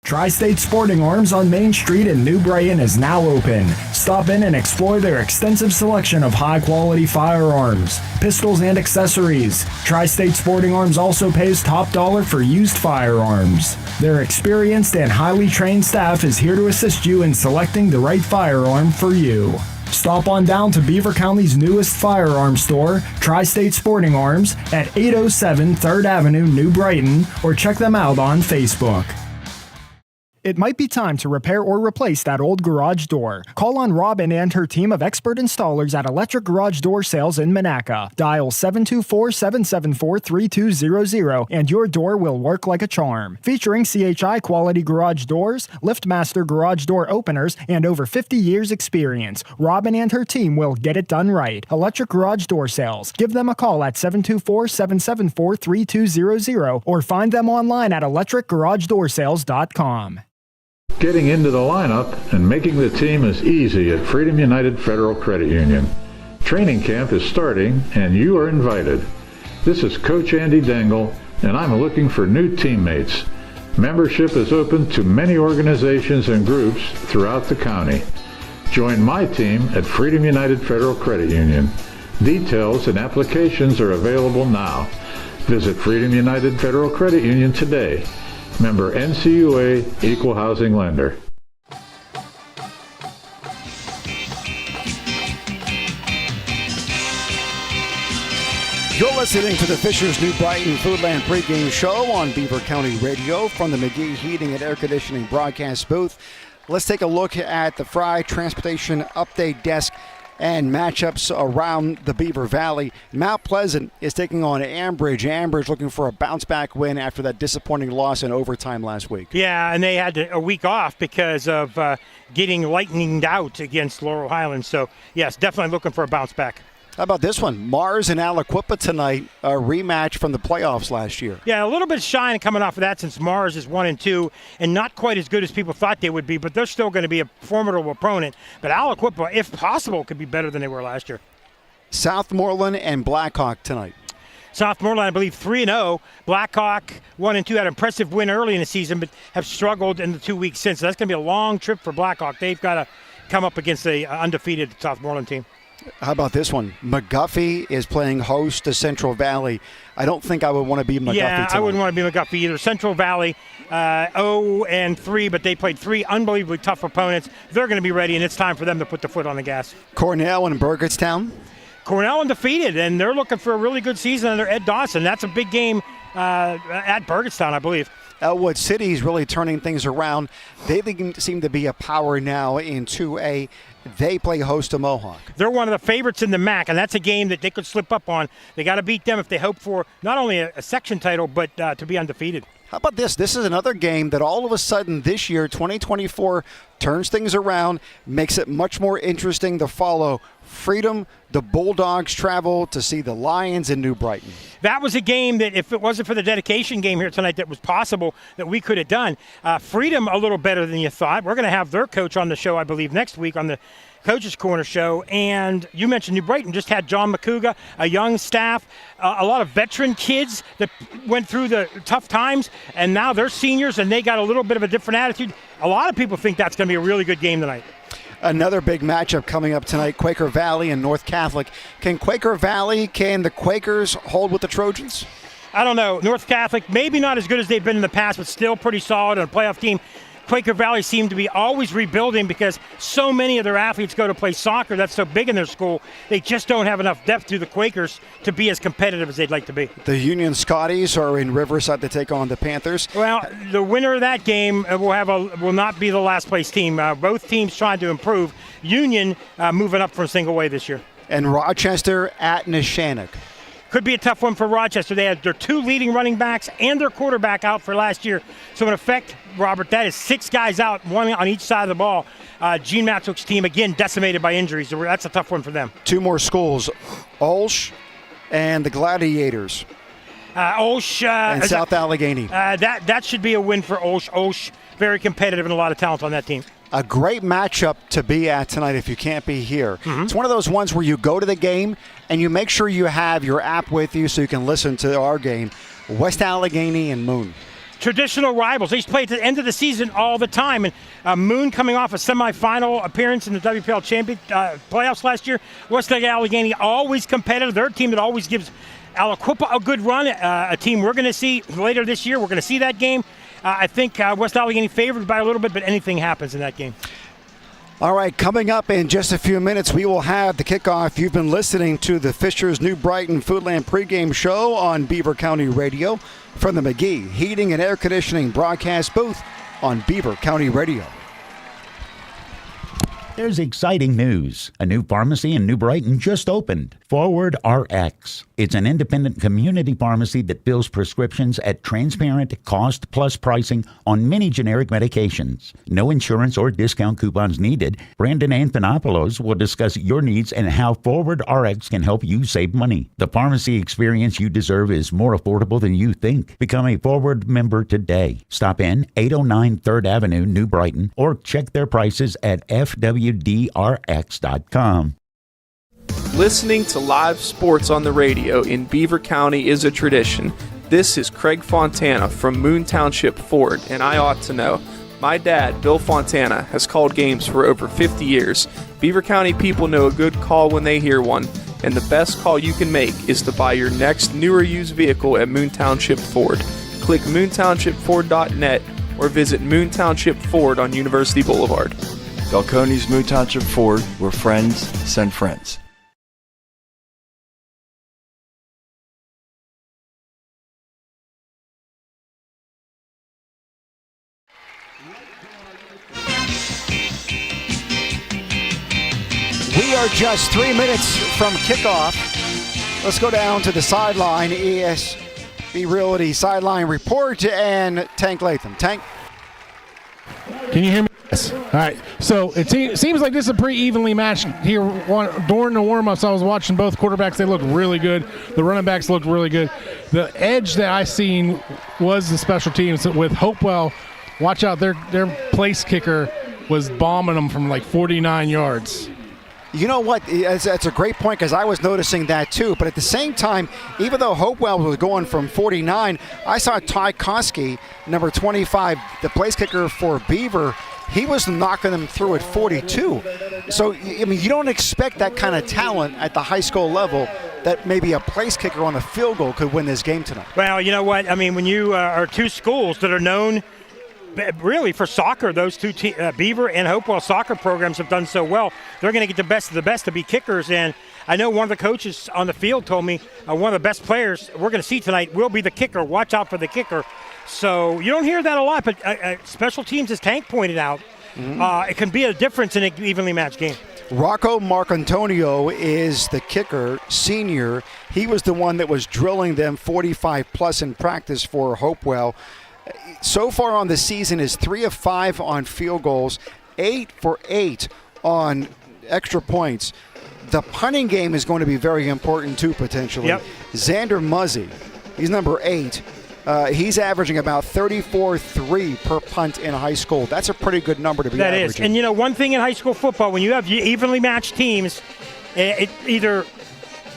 Tri-State Sporting Arms on Main Street in New Brighton is now open. Stop in and explore their extensive selection of high-quality firearms, pistols, and accessories. Tri-State Sporting Arms also pays top dollar for used firearms. Their experienced and highly trained staff is here to assist you in selecting the right firearm for you. Stop on down to Beaver County's newest firearms store, Tri-State Sporting Arms, at 807 3rd Avenue, New Brighton, or check them out on Facebook. It might be time to repair or replace that old garage door. Call on Robin and her team of expert installers at Electric Garage Door Sales in Monaca. Dial 724-774-3200 and your door will work like a charm. Featuring CHI quality garage doors, LiftMaster garage door openers, and over 50 years experience, Robin and her team will get it done right. Electric Garage Door Sales. Give them a call at 724-774-3200 or find them online at electricgaragedoorsales.com. Getting into the lineup and making the team is easy at Freedom United Federal Credit Union. Training camp is starting and you are invited. This is Coach Andy Dangle and I'm looking for new teammates. Membership is open to many organizations and groups throughout the county. Join my team at Freedom United Federal Credit Union. Details and applications are available now. Visit Freedom United Federal Credit Union today. Member NCUA, Equal Housing Lender. You're listening to the Fisher's New Brighton Foodland pregame show on Beaver County Radio from the McGee Heating and Air Conditioning broadcast booth. Let's take a look at the Fry Transportation Update Desk and matchups around the Beaver Valley. Mount Pleasant is taking on Ambridge. Ambridge looking for a bounce-back win after that disappointing loss in overtime last week. Yeah, and they had a week off because of getting lightninged out against Laurel Highlands. So, yes, definitely looking for a bounce-back. How about this one? Mars and Aliquippa tonight, a rematch from the playoffs last year. Yeah, a little bit of shine coming off of that since Mars is 1-2 and not quite as good as people thought they would be, but they're still going to be a formidable opponent. But Aliquippa, if possible, could be better than they were last year. Southmoreland and Blackhawk tonight. Southmoreland, I believe, 3-0. Blackhawk 1-2 had an impressive win early in the season, but have struggled in the 2 weeks since. So that's going to be a long trip for Blackhawk. They've got to come up against a undefeated Southmoreland team. How about this one? McGuffey is playing host to Central Valley. I don't think I would want to be McGuffey tonight. I wouldn't want to be McGuffey either. Central Valley 0-3, but they played 3 unbelievably tough opponents. They're going to be ready, and it's time for them to put the foot on the gas. Cornell and Burgettstown. Cornell undefeated, and they're looking for a really good season under Ed Dawson. That's a big game at Burgettstown, I believe. Elwood City is really turning things around. They seem to be a power now in 2A. They play host to Mohawk. They're one of the favorites in the MAC, and that's a game that they could slip up on. They got to beat them if they hope for not only a section title, but to be undefeated. How about this? This is another game that all of a sudden this year, 2024, turns things around, makes it much more interesting to follow. Freedom, the Bulldogs travel to see the Lions in New Brighton. That was a game that if it wasn't for the dedication game here tonight that was possible that we could have done. Freedom a little better than you thought. We're going to have their coach on the show, I believe, next week on the Coach's Corner show. And you mentioned New Brighton just had John McCouga, a young staff, a lot of veteran kids that went through the tough times, and now they're seniors and they got a little bit of a different attitude. A lot of people think that's going to be a really good game tonight. Another big matchup coming up tonight, Quaker Valley and North Catholic. Can the Quakers hold with the Trojans? I don't know. North Catholic, maybe not as good as they've been in the past, but still pretty solid and a playoff team. Quaker Valley seem to be always rebuilding because so many of their athletes go to play soccer. That's so big in their school. They just don't have enough depth through the Quakers to be as competitive as they'd like to be. The Union Scotties are in Riverside to take on the Panthers. Well, the winner of that game will not be the last place team. Both teams trying to improve. Union moving up from single way this year. And Rochester at Neshannock. Could be a tough one for Rochester. They had their 2 leading running backs and their quarterback out for last year. So in effect, Robert, that is 6 guys out, 1 on each side of the ball. Gene Matzook's team, again, decimated by injuries. So that's a tough one for them. 2 more schools, Olsh and the Gladiators. Olsh. And South Allegheny. That should be a win for Olsh. Olsh, very competitive and a lot of talent on that team. A great matchup to be at tonight if you can't be here. Mm-hmm. It's one of those ones where you go to the game and you make sure you have your app with you so you can listen to our game. West Allegheny and Moon. Traditional rivals. They play at the end of the season all the time. And Moon coming off a semifinal appearance in the WPL champion playoffs last year. West Allegheny always competitive. They're a team that always gives Aliquippa a good run. A team we're going to see later this year. We're going to see that game. I think West Allegheny favored by a little bit, but anything happens in that game. All right, coming up in just a few minutes, we will have the kickoff. You've been listening to the Fisher's New Brighton Foodland pregame show on Beaver County Radio from the McGee Heating and Air Conditioning broadcast booth on Beaver County Radio. There's exciting news. A new pharmacy in New Brighton just opened. For Forward RX. It's an independent community pharmacy that fills prescriptions at transparent cost-plus pricing on many generic medications. No insurance or discount coupons needed. Brandon Anthonopoulos will discuss your needs and how Forward RX can help you save money. The pharmacy experience you deserve is more affordable than you think. Become a Forward member today. Stop in 809 3rd Avenue, New Brighton, or check their prices at fwdrx.com. Listening to live sports on the radio in Beaver County is a tradition. This is Craig Fontana from Moon Township Ford, and I ought to know. My dad, Bill Fontana, has called games for over 50 years. Beaver County people know a good call when they hear one, and the best call you can make is to buy your next new or used vehicle at Moon Township Ford. Click moontownshipford.net or visit Moon Township Ford on University Boulevard. Falcone's Moon Township Ford, where friends send friends. We are just 3 minutes from kickoff. Let's go down to the sideline. ESB Realty sideline report and Tank Latham. Tank? Can you hear me? Yes. All right. So it seems like this is a pretty evenly matched here. During the warm-ups, I was watching both quarterbacks. They looked really good. The running backs looked really good. The edge that I seen was the special teams with Hopewell. Watch out. Their place kicker was bombing them from like 49 yards. You know what? That's a great point because I was noticing that too. But at the same time, even though Hopewell was going from 49, I saw Ty Koski, number 25, the place kicker for Beaver. He was knocking them through at 42. So, I mean, you don't expect that kind of talent at the high school level that maybe a place kicker on a field goal could win this game tonight. Well, you know what? I mean, when you are two schools that are known really for soccer, those two Beaver and Hopewell soccer programs have done so well. They're going to get the best of the best to be kickers. And I know one of the coaches on the field told me one of the best players we're going to see tonight will be the kicker. Watch out for the kicker. So you don't hear that a lot, but special teams, as Tank pointed out, it can be a difference in an evenly matched game. Rocco Marcantonio is the kicker, senior. He was the one that was drilling them 45-plus in practice for Hopewell. So far on the season is 3 of 5 on field goals, 8 for 8 on extra points. The punting game is going to be very important too, potentially. Yep. Xander Muzzy, he's number 8. He's averaging about 34-3 per punt in high school. That's a pretty good number to be averaging. That is. And, you know, one thing in high school football, when you have evenly matched teams, it either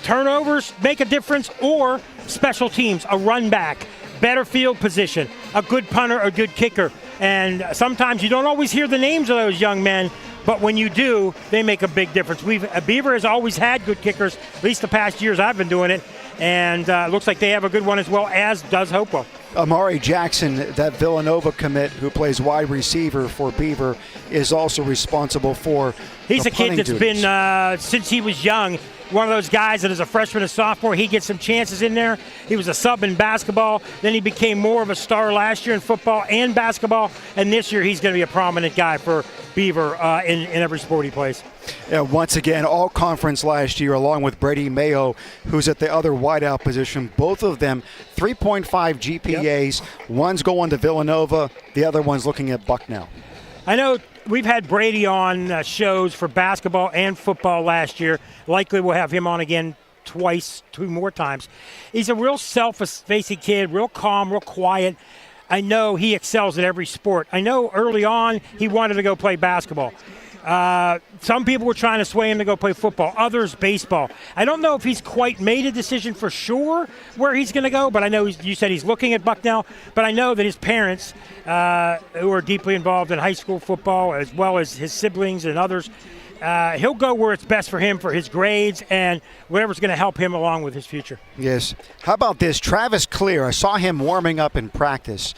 turnovers make a difference or special teams, a run back, better field position, a good punter, a good kicker. And sometimes you don't always hear the names of those young men, but when you do, they make a big difference. Beaver has always had good kickers, at least the past years I've been doing it, and it looks like they have a good one as well, as does Hopewell. Amari Jackson, that Villanova commit who plays wide receiver for Beaver, is also responsible for He's the a kid that's duties. been, since he was young, one of those guys that as a freshman and sophomore, he gets some chances in there. He was a sub in basketball. Then he became more of a star last year in football and basketball. And this year he's going to be a prominent guy for Beaver in every sport he plays. Yeah, once again, all conference last year, along with Brady Mayo, who's at the other wideout position. Both of them 3.5 GPAs. Yep. One's going to Villanova. The other one's looking at Bucknell. I know we've had Brady on shows for basketball and football last year. Likely we'll have him on again two more times. He's a real self-effacing kid, real calm, real quiet. I know he excels at every sport. I know early on he wanted to go play basketball. Some people were trying to sway him to go play football, others baseball. I don't know if he's quite made a decision for sure where he's going to go, but I know you said he's looking at Bucknell, but I know that his parents, who are deeply involved in high school football, as well as his siblings and others, he'll go where it's best for him for his grades and whatever's going to help him along with his future. Yes. How about this? Travis Clear, I saw him warming up in practice,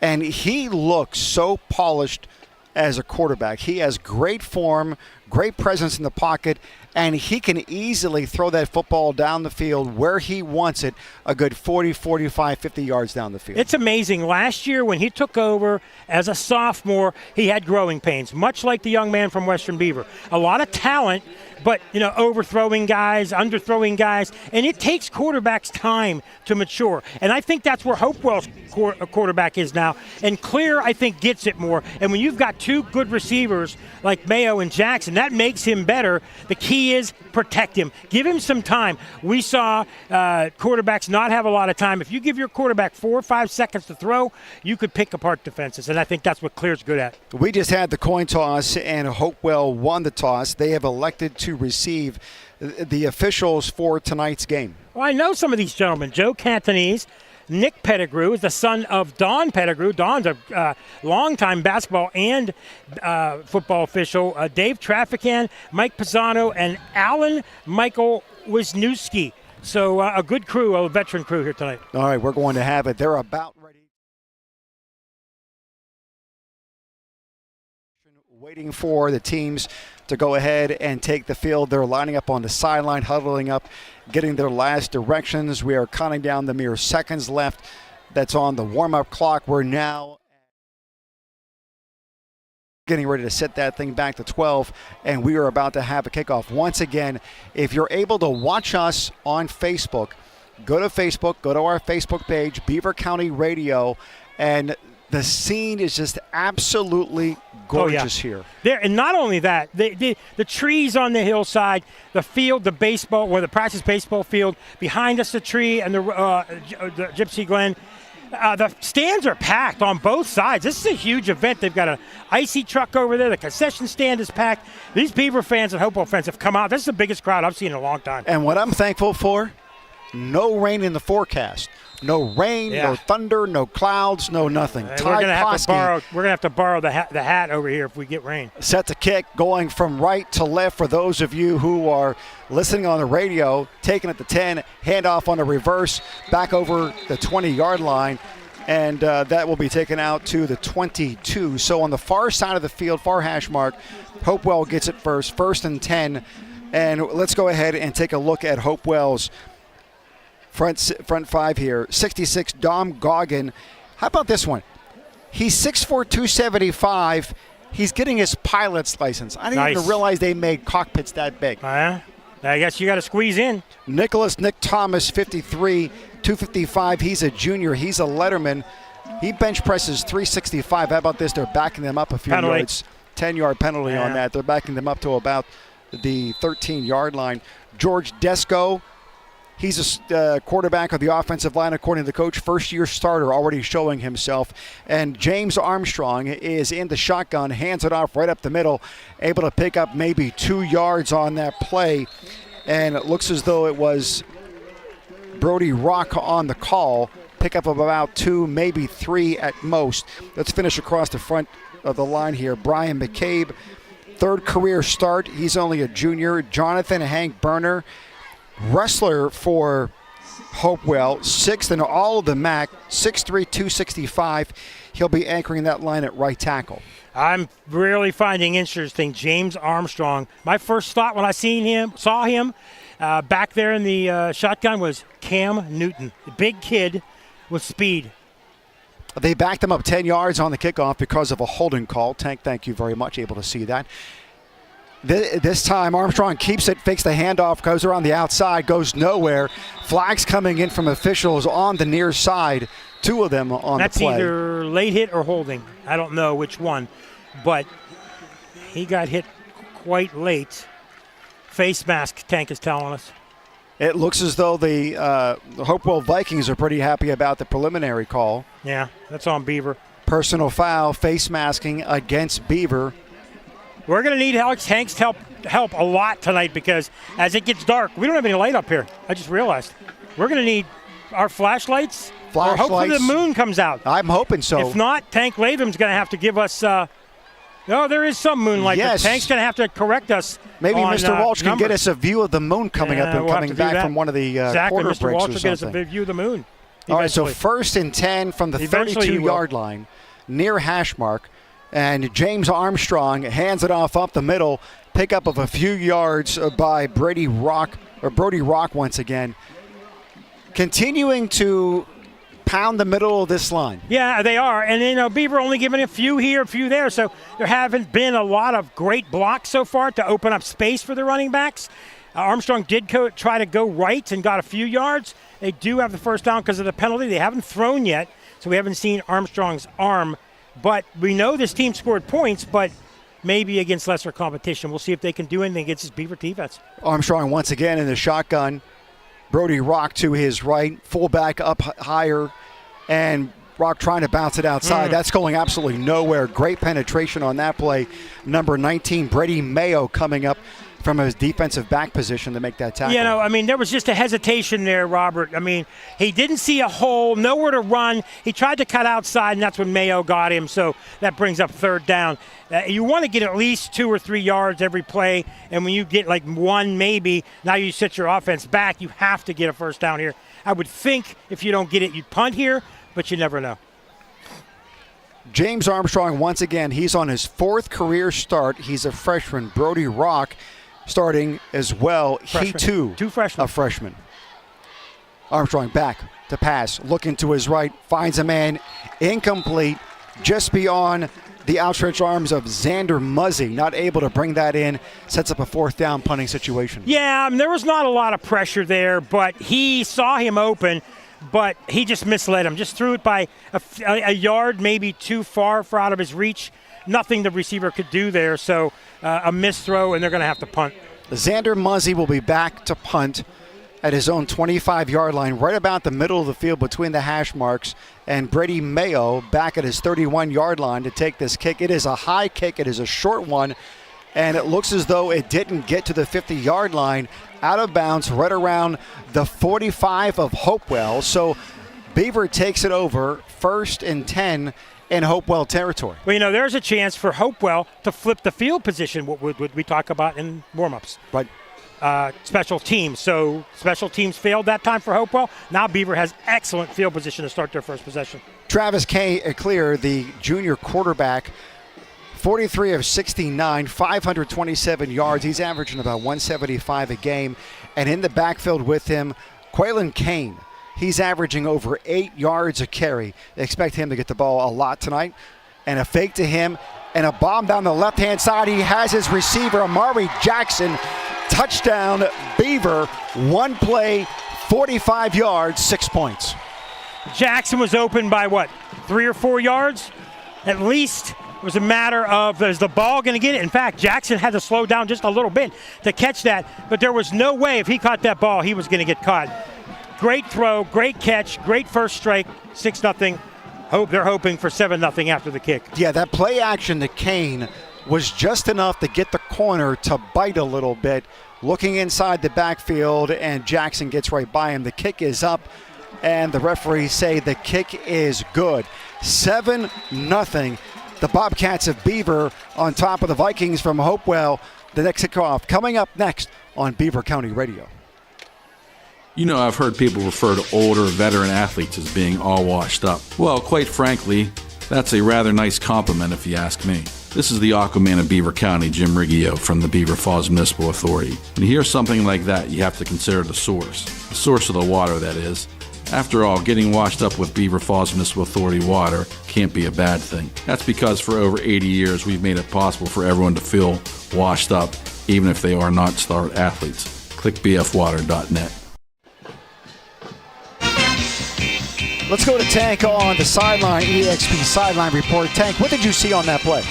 and he looks so polished as a quarterback. He has great form, great presence in the pocket, and he can easily throw that football down the field where he wants it, a good 40, 45, 50 yards down the field. It's amazing. Last year when he took over as a sophomore, he had growing pains, much like the young man from Western Beaver. A lot of talent, but, overthrowing guys, underthrowing guys, and it takes quarterbacks time to mature. And I think that's where Hopewell's quarterback is now. And Clear, I think, gets it more. And when you've got two good receivers like Mayo and Jackson, that makes him better. The key is protect him. Give him some time. We saw quarterbacks not have a lot of time. If you give your quarterback 4 or 5 seconds to throw, you could pick apart defenses. And I think that's what Clear's good at. We just had the coin toss, and Hopewell won the toss. They have elected to receive the officials for tonight's game. Well, I know some of these gentlemen. Joe Cantonese, Nick Pettigrew is the son of Don Pettigrew. Don's a longtime basketball and football official. Dave Traficant, Mike Pisano, and Alan Michael Wisniewski. So a good crew, a veteran crew here tonight. All right, we're going to have it. They're about ready. Waiting for the teams to go ahead and take the field. They're lining up on the sideline, huddling up, getting their last directions. We are counting down the mere seconds left. That's on the warm-up clock. We're now getting ready to set that thing back to 12, and we are about to have a kickoff. Once again, if you're able to watch us on Facebook, go to Facebook, go to our Facebook page, Beaver County Radio, and the scene is just absolutely gorgeous here. There, and not only that, the trees on the hillside, the field, the baseball, or the practice baseball field, behind us the tree and the Gypsy Glen. The stands are packed on both sides. This is a huge event. They've got an icy truck over there. The concession stand is packed. These Beaver fans and Hopewell fans have come out. This is the biggest crowd I've seen in a long time. And what I'm thankful for, no rain in the forecast. No rain, no thunder, no clouds, no nothing. We're going to have to borrow the hat over here if we get rain. Set to kick, going from right to left for those of you who are listening on the radio, taking it to 10, handoff on a reverse, back over the 20-yard line, and that will be taken out to the 22. So on the far side of the field, far hash mark, Hopewell gets it first and 10. And let's go ahead and take a look at Hopewell's front five here. 66, Dom Goggin. How about this one? He's 6'4", 275. He's getting his pilot's license. I didn't even realize they made cockpits that big. I guess you got to squeeze in. Nick Thomas, 53, 255. He's a junior. He's a letterman. He bench presses 365. How about this? They're backing them up a few yards. 10-yard penalty on that. They're backing them up to about the 13-yard line. George Desco. He's a quarterback of the offensive line, according to the coach. First-year starter, already showing himself. And James Armstrong is in the shotgun, hands it off right up the middle, able to pick up maybe 2 yards on that play. And it looks as though it was Brody Rock on the call. Pick up of about 2, maybe 3 at most. Let's finish across the front of the line here. Brian McCabe, third career start. He's only a junior. Jonathan Hank Berner, wrestler for Hopewell, 6th in all of the MAC, 6'3", 265. He'll be anchoring that line at right tackle. I'm really finding interesting James Armstrong. My first thought when I saw him back there in the shotgun was Cam Newton, the big kid with speed. They backed him up 10 yards on the kickoff because of a holding call. Tank, thank you very much, able to see that. This time, Armstrong keeps it, fakes the handoff, goes around the outside, goes nowhere. Flags coming in from officials on the near side, 2 of them on the play. That's either late hit or holding. I don't know which one, but he got hit quite late. Face mask, Tank is telling us. It looks as though the Hopewell Vikings are pretty happy about the preliminary call. Yeah, that's on Beaver. Personal foul, face masking against Beaver. We're going to need Hank's help a lot tonight because as it gets dark, we don't have any light up here. I just realized. We're going to need our flashlights. Or hopefully the moon comes out. I'm hoping so. If not, Tank Latham's going to have to give us there is some moonlight. Yes. But Tank's going to have to correct us. Maybe on, Mr. Walsh can numbers. get us a view of the moon coming up and coming back from one of the exactly. quarter Mr. breaks Walsh or will get us a something. view of the moon. All right, so 1st and 10 from the Eventually 32-yard line, near hash mark. And James Armstrong hands it off up the middle. Pickup of a few yards by Brody Rock once again. Continuing to pound the middle of this line. Yeah, they are. And, Beaver only giving a few here, a few there. So there haven't been a lot of great blocks so far to open up space for the running backs. Armstrong did try to go right and got a few yards. They do have the first down because of the penalty. They haven't thrown yet, so we haven't seen Armstrong's arm. But we know this team scored points, but maybe against lesser competition. We'll see if they can do anything against this Beaver defense. Armstrong once again in the shotgun. Brody Rock to his right, fullback up higher, and Rock trying to bounce it outside. That's going absolutely nowhere. Great penetration on that play. Number 19, Brady Mayo, coming up from his defensive back position to make that tackle. There was just a hesitation there, Robert. He didn't see a hole, nowhere to run. He tried to cut outside, and that's when Mayo got him, so that brings up third down. You want to get at least 2 or 3 yards every play, and when you get like one maybe, now you set your offense back. You have to get a first down here. I would think if you don't get it, you'd punt here, but you never know. James Armstrong, once again, he's on his 4th career start. He's a freshman. Brody Rock starting as well. Freshman. He too, Two freshmen. a freshman. Armstrong back to pass, looking to his right, finds a man, incomplete, just beyond the outstretched arms of Xander Muzzy, not able to bring that in, sets up a 4th down punting situation. Yeah, there was not a lot of pressure there, but he saw him open, but he just misled him. Just threw it by a yard, maybe too far for out of his reach. Nothing the receiver could do there, so a missed throw, and they're going to have to punt. Xander Muzzy will be back to punt at his own 25-yard line, right about the middle of the field between the hash marks, and Brady Mayo back at his 31-yard line to take this kick. It is a high kick. It is a short one, and it looks as though it didn't get to the 50-yard line, out of bounds right around the 45 of Hopewell. So Beaver takes it over, 1st and 10 in Hopewell territory. Well, there's a chance for Hopewell to flip the field position, what we talk about in warm-ups. Right. Special teams. So special teams failed that time for Hopewell. Now Beaver has excellent field position to start their first possession. Travis Clear, the junior quarterback, 43 of 69, 527 yards. He's averaging about 175 a game. And in the backfield with him, Quaylen Kane. He's averaging over 8 yards a carry. They expect him to get the ball a lot tonight. And a fake to him and a bomb down the left-hand side. He has his receiver, Amari Jackson. Touchdown, Beaver. One play, 45 yards, 6 points. Jackson was open by 3 or 4 yards? At least it was a matter of, is the ball going to get it? In fact, Jackson had to slow down just a little bit to catch that, but there was no way if he caught that ball, he was going to get caught. Great throw, great catch, great first strike, 6-0. They're hoping for 7-0 after the kick. Yeah, that play action to Kane was just enough to get the corner to bite a little bit. Looking inside the backfield, and Jackson gets right by him. The kick is up, and the referees say the kick is good. 7-0. The Bobcats of Beaver on top of the Vikings from Hopewell. The next kickoff coming up next on Beaver County Radio. I've heard people refer to older veteran athletes as being all washed up. Well, quite frankly, that's a rather nice compliment if you ask me. This is the Aquaman of Beaver County, Jim Riggio from the Beaver Falls Municipal Authority. When you hear something like that, you have to consider the source of the water, that is. After all, getting washed up with Beaver Falls Municipal Authority water can't be a bad thing. That's because for over 80 years, we've made it possible for everyone to feel washed up, even if they are not star athletes. Click bfwater.net. Let's go to Tank on the sideline, EXP sideline report. Tank, what did you see on that play?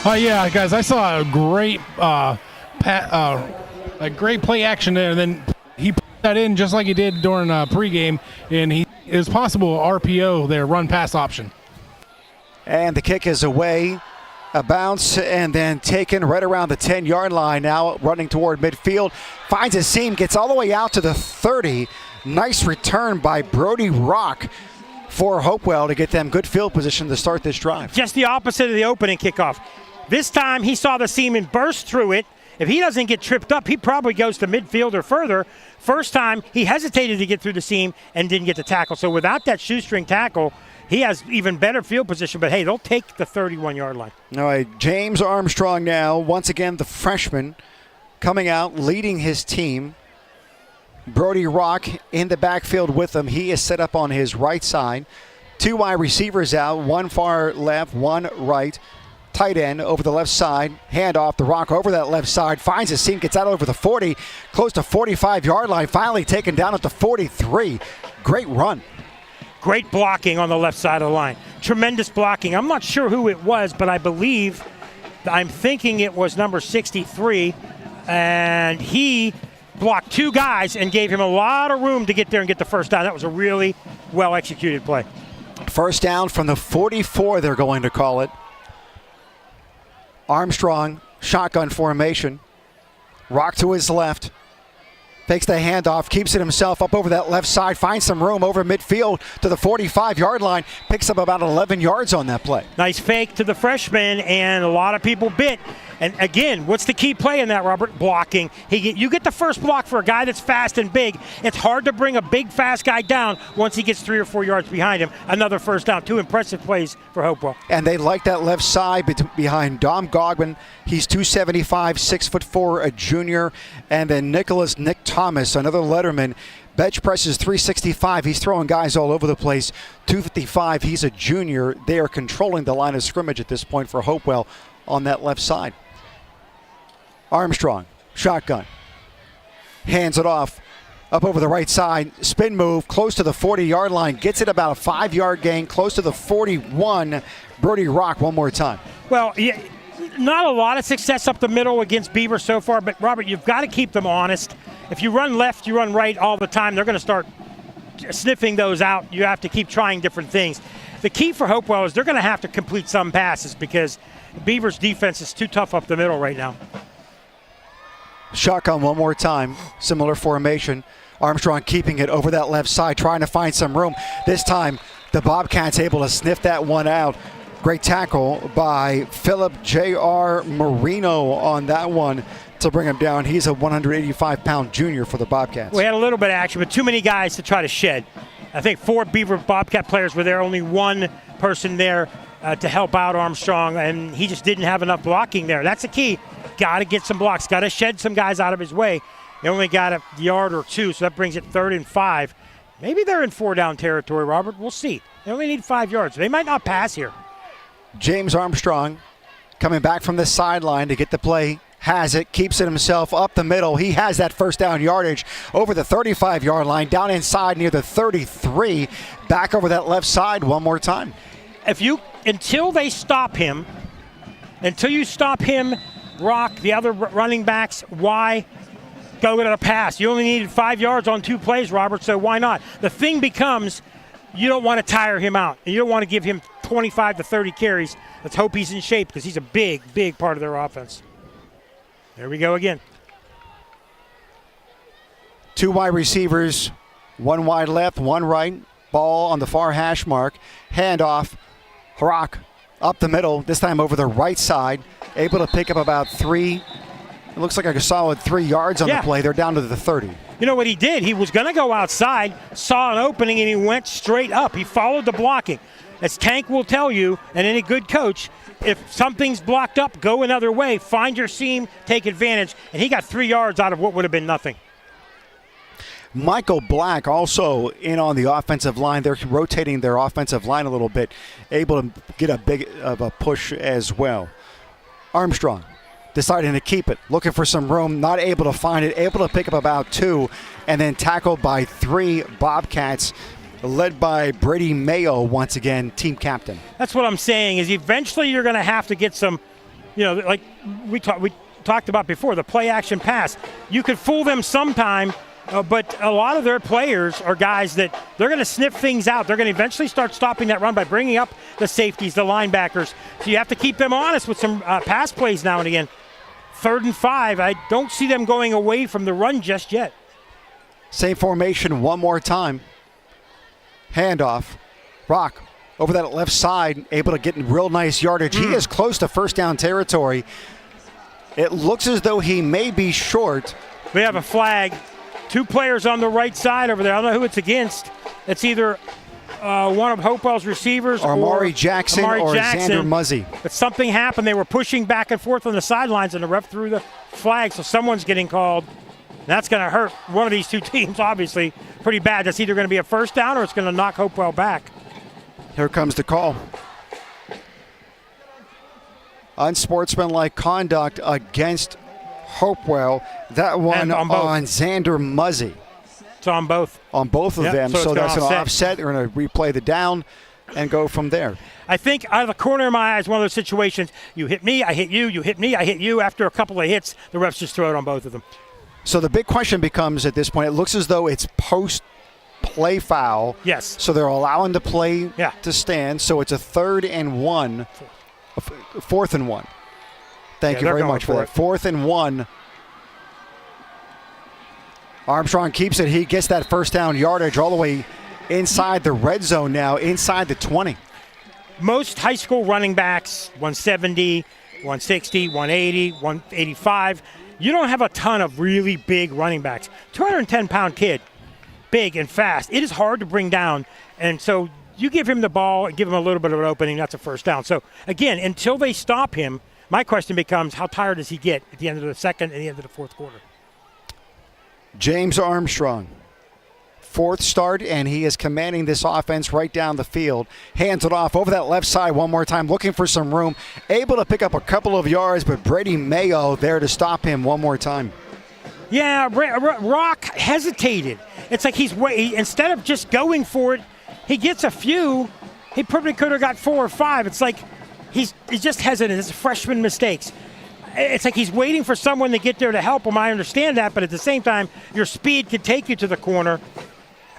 Yeah, guys, I saw a great great play action there, and then he put that in just like he did during pregame, and it was possible RPO there, run pass option. And the kick is away, a bounce, and then taken right around the 10-yard line. Now running toward midfield, finds a seam, gets all the way out to the 30. Nice return by Brody Rock for Hopewell to get them good field position to start this drive. Just the opposite of the opening kickoff. This time he saw the seam and burst through it. If he doesn't get tripped up, he probably goes to midfield or further. First time, he hesitated to get through the seam and didn't get the tackle. So without that shoestring tackle, he has even better field position, but hey, they'll take the 31-yard line. All right, James Armstrong now, once again the freshman, coming out, leading his team. Brody Rock in the backfield with him. He is set up on his right side. 2 wide receivers out, one far left, one right. Tight end over the left side, handoff the Rock over that left side, finds a seam, gets out over the 40, close to 45-yard line, finally taken down at the 43. Great run. Great blocking on the left side of the line. Tremendous blocking. I'm not sure who it was, but I'm thinking it was number 63, and he blocked 2 guys and gave him a lot of room to get there and get the first down. That was a really well-executed play. First down from the 44, they're going to call it. Armstrong, shotgun formation. Rock to his left. Takes the handoff, keeps it himself up over that left side, finds some room over midfield to the 45-yard line, picks up about 11 yards on that play. Nice fake to the freshman, and a lot of people bit. And again, what's the key play in that, Robert? Blocking. You get the first block for a guy that's fast and big. It's hard to bring a big, fast guy down once he gets 3 or 4 yards behind him. Another first down. 2 impressive plays for Hopewell. And they like that left side behind Dom Gogman. He's 275, 6'4", a junior. And then Nick Thomas, another letterman. Bench presses 365. He's throwing guys all over the place. 255. He's a junior. They are controlling the line of scrimmage at this point for Hopewell on that left side. Armstrong, shotgun, hands it off, up over the right side, spin move, close to the 40-yard line, gets it about a 5-yard gain, close to the 41. Brody Rock one more time. Well, yeah, not a lot of success up the middle against Beaver so far, but Robert, you've got to keep them honest. If you run left, you run right all the time, they're going to start sniffing those out. You have to keep trying different things. The key for Hopewell is they're going to have to complete some passes because Beaver's defense is too tough up the middle right now. Shotgun one more time, similar formation. Armstrong keeping it over that left side, trying to find some room. This time, the Bobcats able to sniff that one out. Great tackle by Philip J.R. Marino on that one to bring him down. He's a 185-pound junior for the Bobcats. We had a little bit of action, but too many guys to try to shed. I think 4 Beaver Bobcat players were there, only 1 person there to help out Armstrong, and he just didn't have enough blocking there. That's the key. Got to get some blocks. Got to shed some guys out of his way. He only got a yard or 2, so that brings it 3rd and 5. Maybe they're in 4-down territory, Robert. We'll see. They only need 5 yards. They might not pass here. James Armstrong coming back from the sideline to get the play. Has it, keeps it himself up the middle. He has that first down yardage over the 35-yard line, down inside near the 33. Back over that left side one more time. Until they stop him, Rock, the other running backs, why go to the pass? You only needed 5 yards on 2 plays, Robert, so why not? The thing becomes you don't want to tire him out, and you don't want to give him 25 to 30 carries. Let's hope he's in shape because he's a big, big part of their offense. There we go again. 2 wide receivers, 1 wide left, 1 right. Ball on the far hash mark. Handoff. Rock up the middle, this time over the right side. Able to pick up about 3. It looks like a solid 3 yards on the play. They're down to the 30. You know what he did? He was going to go outside, saw an opening, and he went straight up. He followed the blocking. As Tank will tell you, and any good coach, if something's blocked up, go another way, find your seam, take advantage. And he got 3 yards out of what would have been nothing. Michael Black also in on the offensive line. They're rotating their offensive line a little bit, able to get a big of a push as well. Armstrong deciding to keep it, looking for some room, not able to find it, able to pick up about 2, and then tackled by 3 Bobcats, led by Brady Mayo, once again, team captain. That's what I'm saying, is eventually you're going to have to get some, like we talked about before, the play action pass. You could fool them sometime, but a lot of their players are guys that they're going to sniff things out. They're going to eventually start stopping that run by bringing up the safeties, the linebackers. So you have to keep them honest with some pass plays now and again. 3rd and 5. I don't see them going away from the run just yet. Same formation one more time. Handoff. Rock over that left side, able to get real nice yardage. He is close to first down territory. It looks as though he may be short. We have a flag. 2 players on the right side over there. I don't know who it's against. It's either one of Hopewell's receivers, Amari Jackson or Xander Muzzy. But something happened. They were pushing back and forth on the sidelines, and the ref threw the flag, so someone's getting called. That's going to hurt one of these two teams, obviously, pretty bad. That's either going to be a first down or it's going to knock Hopewell back. Here comes the call. Unsportsmanlike conduct against Hopewell. That one on Xander Muzzy. It's on both. On both of them. So that's going to offset. They're going to replay the down and go from there. I think out of the corner of my eye, it's one of those situations, you hit me, I hit you, you hit me, I hit you. After a couple of hits, the refs just throw it on both of them. So the big question becomes at this point, it looks as though it's post-play foul. Yes. So they're allowing the play to stand. So it's a 3rd and 1. 4th and 1. Thank you very much for that. 4th and 1. Armstrong keeps it. He gets that first down yardage all the way inside the red zone now, inside the 20. Most high school running backs, 170, 160, 180, 185. You don't have a ton of really big running backs. 210-pound kid, big and fast. It is hard to bring down. And so you give him the ball and give him a little bit of an opening, that's a first down. So, again, until they stop him, my question becomes, how tired does he get at the end of the second and the end of the fourth quarter? James Armstrong, 4th start, and he is commanding this offense right down the field. Hands it off over that left side one more time, looking for some room. Able to pick up a couple of yards, but Brady Mayo there to stop him one more time. Yeah, Rock hesitated. It's like instead of just going for it, he gets a few. He probably could have got 4 or 5. It's like he's just hesitant. It's freshman mistakes. It's like he's waiting for someone to get there to help him. I understand that, but at the same time, your speed could take you to the corner.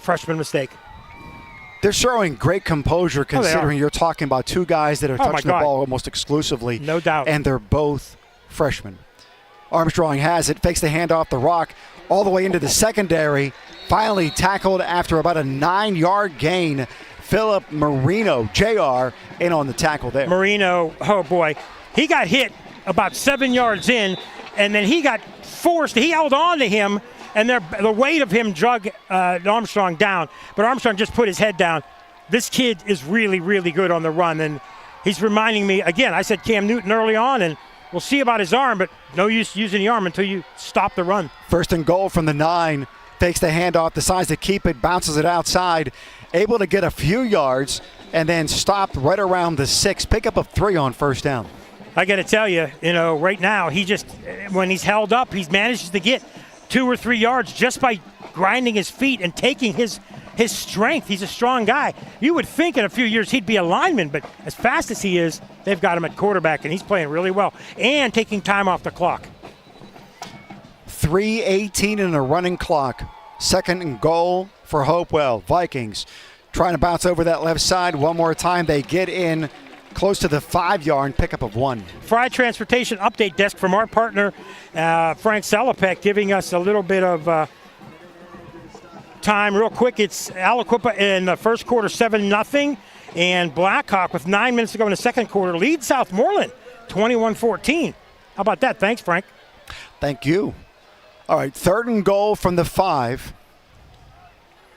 Freshman mistake. They're showing great composure considering you're talking about two guys that are touching the ball almost exclusively. No doubt. And they're both freshmen. Armstrong has it, fakes the handoff to Rock all the way into the secondary. Finally tackled after about a 9-yard gain. Philip Marino, JR, in on the tackle there. Marino, oh boy, he got hit about 7 yards in, and then he got forced. He held on to him, and the weight of him drug Armstrong down. But Armstrong just put his head down. This kid is really, really good on the run, and he's reminding me, again, I said Cam Newton early on, and we'll see about his arm, but no use using the arm until you stop the run. 1st and goal from the 9. Fakes the handoff, decides to keep it, bounces it outside. Able to get a few yards, and then stopped right around the 6. Pickup of 3 on 1st down. I got to tell you, right now, when he's held up, he's managed to get 2 or 3 yards just by grinding his feet and taking his strength. He's a strong guy. You would think in a few years he'd be a lineman, but as fast as he is, they've got him at quarterback, and he's playing really well and taking time off the clock. 3:18 in a running clock. 2nd and goal for Hopewell. Vikings trying to bounce over that left side one more time. They get in close to the 5-yard pickup of 1. Fry Transportation update desk from our partner, Frank Salopek, giving us a little bit of time real quick. It's Aliquippa in the first quarter 7-0, and Blackhawk with 9 minutes to go in the second quarter leads Southmoreland 21-14. How about that? Thanks, Frank. Thank you. All right, 3rd and goal from the 5.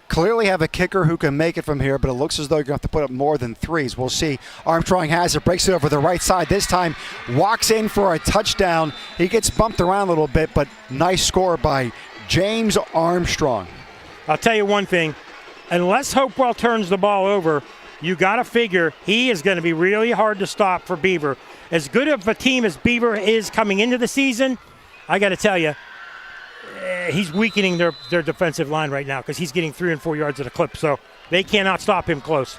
Clearly have a kicker who can make it from here, but it looks as though you're going to have to put up more than 3s. We'll see. Armstrong has it, breaks it over the right side. This time walks in for a touchdown. He gets bumped around a little bit, but nice score by James Armstrong. I'll tell you one thing. Unless Hopewell turns the ball over, you got to figure he is going to be really hard to stop for Beaver. As good of a team as Beaver is coming into the season, I got to tell you, he's weakening their defensive line right now because he's getting 3 and 4 yards at a clip, so they cannot stop him close.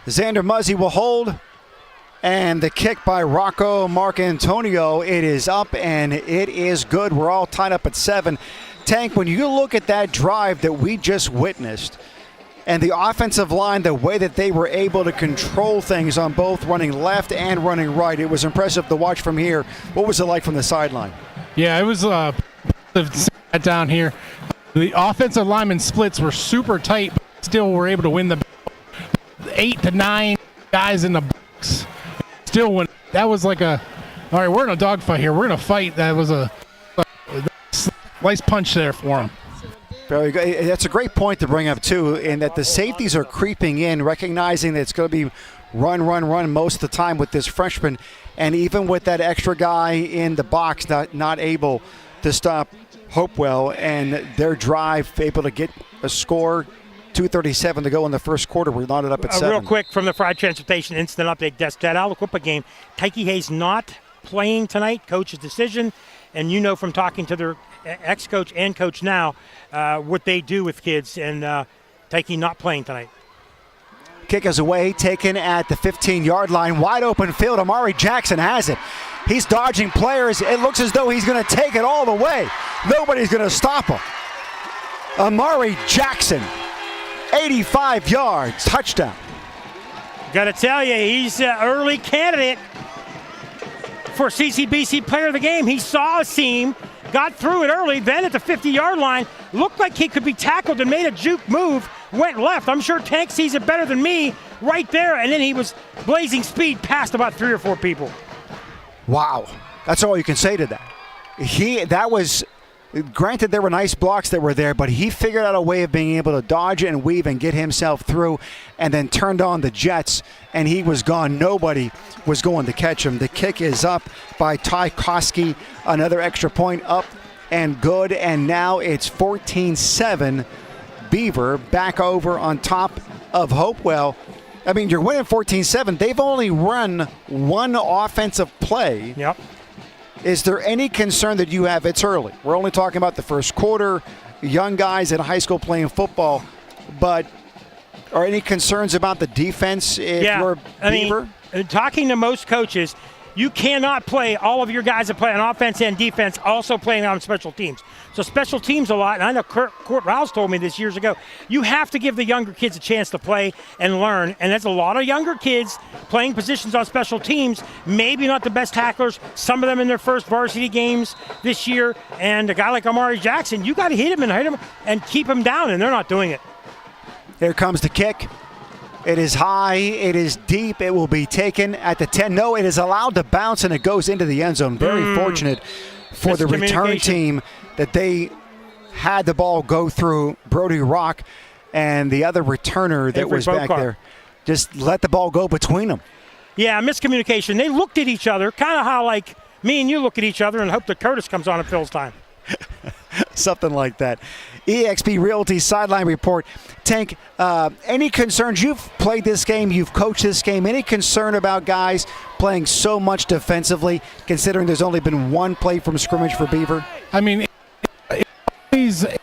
Xander Muzzy will hold, and the kick by Rocco Marcantonio, it is up, and it is good. We're all tied up at 7. Tank, when you look at that drive that we just witnessed, and the offensive line, the way that they were able to control things on both running left and running right, it was impressive to watch from here. What was it like from the sideline? Yeah, it was down here. The offensive lineman splits were super tight, but still were able to win the 8 to 9 guys in the box. Still win. That was like all right, we're in a dogfight here. We're going to fight. That was a nice punch there for him. Very good. That's a great point to bring up, too, in that the safeties are creeping in, recognizing that it's going to be run most of the time with this freshman. And even with that extra guy in the box, not able to stop Hopewell, and their drive able to get a score, 2:37 to go in the first quarter. We're knotted up at 7. Real quick from the Fried Transportation Instant Update desk, that Aliquippa game, Tyke Hayes not playing tonight, coach's decision. And you know from talking to their ex-coach and coach now what they do with kids, and Tyke not playing tonight. Kick is away, taken at the 15-yard line. Wide open field. Amari Jackson has it. He's dodging players. It looks as though he's going to take it all the way. Nobody's going to stop him. Amari Jackson, 85 yards, touchdown. Got to tell you, he's an early candidate for CCBC Player of the Game. He saw a seam, got through it early, then at the 50-yard line, looked like he could be tackled and made a juke move, went left. I'm sure Tank sees it better than me right there, and then he was blazing speed past about 3 or 4 people. Wow. That's all you can say to that. That was, granted there were nice blocks that were there, but he figured out a way of being able to dodge and weave and get himself through, and then turned on the jets, and he was gone. Nobody was going to catch him. The kick is up by Ty Koski. Another extra point up and good, and now it's 14-7. Beaver back over on top of Hopewell. I mean, you're winning 14-7. They've only run one offensive play. Yep. Is there any concern that you have? It's early. We're only talking about the first quarter, young guys in high school playing football, but are any concerns about the defense if you're Beaver? I mean, talking to most coaches, you cannot play all of your guys that play on offense and defense also playing on special teams. So special teams a lot, and I know Court Rouse told me this years ago, you have to give the younger kids a chance to play and learn, and that's a lot of younger kids playing positions on special teams, maybe not the best tacklers, some of them in their first varsity games this year, and a guy like Amari Jackson, you got to hit him and keep him down, and they're not doing it. Here comes the kick. It is high, it is deep, it will be taken at the 10. No, it is allowed to bounce, and it goes into the end zone. Very fortunate for the return team that they had the ball go through Brody Rock, and the other returner that was back there just let the ball go between them. Yeah, miscommunication. They looked at each other, kind of how like me and you look at each other and hope that Curtis comes on and fills time. Something like that. eXp Realty sideline report. Tank, any concerns? You've played this game, you've coached this game. Any concern about guys playing so much defensively, considering there's only been one play from scrimmage for Beaver? I mean, it's always a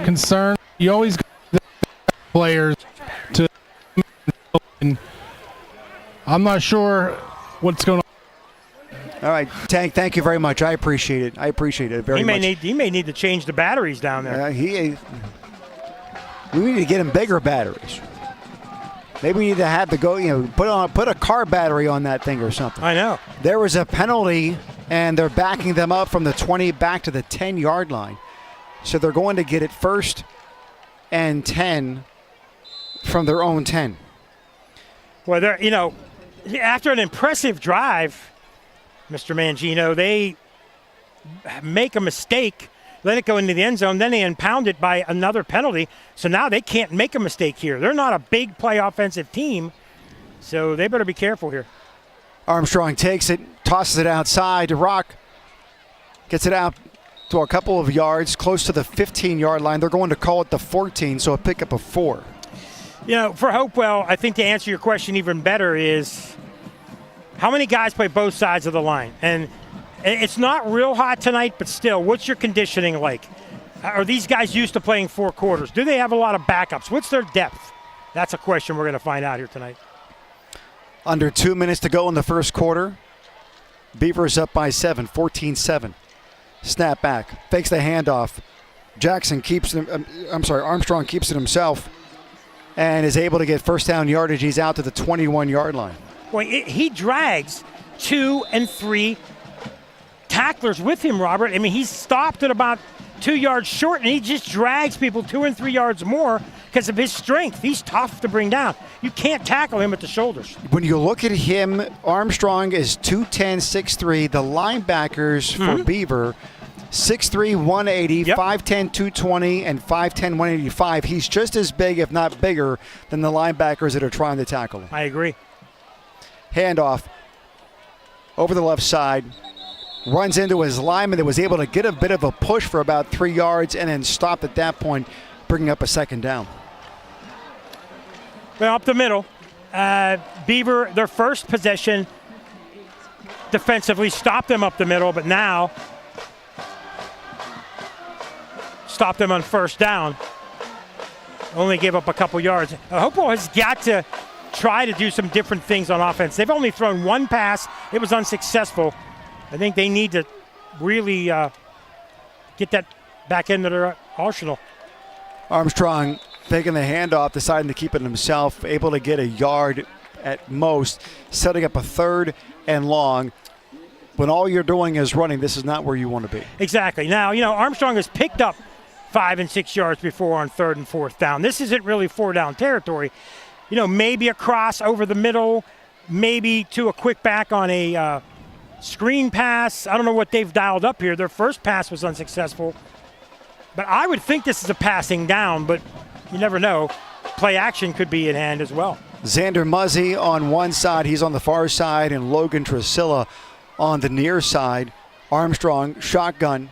concern. You always get the players to. And I'm not sure what's going on. All right, Tank, thank you very much. I appreciate it. Very much. He may need to change the batteries down there. We need to get him bigger batteries. Maybe we need to have to go, put a car battery on that thing or something. I know. There was a penalty, and they're backing them up from the 20 back to the 10-yard line. So they're going to get it 1st and 10 from their own 10. Well, after an impressive drive, Mr. Mangino, they make a mistake, let it go into the end zone, then they impound it by another penalty. So now they can't make a mistake here. They're not a big play offensive team, so they better be careful here. Armstrong takes it, tosses it outside to Rock, gets it out to a couple of yards, close to the 15-yard line. They're going to call it the 14, so a pickup of 4. For Hopewell, I think to answer your question even better is how many guys play both sides of the line? And it's not real hot tonight, but still, what's your conditioning like? Are these guys used to playing 4 quarters? Do they have a lot of backups? What's their depth? That's a question we're going to find out here tonight. Under 2 minutes to go in the first quarter. Beavers up by 7, 14-7. Snap back, fakes the handoff. Armstrong keeps it himself and is able to get first down yardage. He's out to the 21-yard line. Well, he drags 2 and 3 tacklers with him, Robert. I mean, he's stopped at about 2 yards short, and he just drags people 2 and 3 yards more because of his strength. He's tough to bring down. You can't tackle him at the shoulders. When you look at him, Armstrong is 210, 6'3". The linebackers for Beaver, 6'3", 180, 5'10", 220, and 5'10", 185. He's just as big, if not bigger, than the linebackers that are trying to tackle him. I agree. Handoff over the left side. Runs into his lineman that was able to get a bit of a push for about 3 yards and then stopped at that point, bringing up a second down. Well, up the middle. Beaver, their first possession defensively stopped them up the middle, but now stopped them on first down. Only gave up a couple yards. Hopewell has got to try to do some different things on offense. They've only thrown one pass. It was unsuccessful. I think they need to really get that back into their arsenal. Armstrong taking the handoff, deciding to keep it himself, able to get a yard at most, setting up a 3rd and long. When all you're doing is running, this is not where you want to be. Exactly. Now, Armstrong has picked up 5 and 6 yards before on 3rd and 4th down. This isn't really 4-down territory. Maybe a cross over the middle, maybe to a quick back on a screen pass. I don't know what they've dialed up here. Their first pass was unsuccessful. But I would think this is a passing down, but you never know. Play action could be in hand as well. Xander Muzzy on one side. He's on the far side, and Logan Tresilla on the near side. Armstrong, shotgun,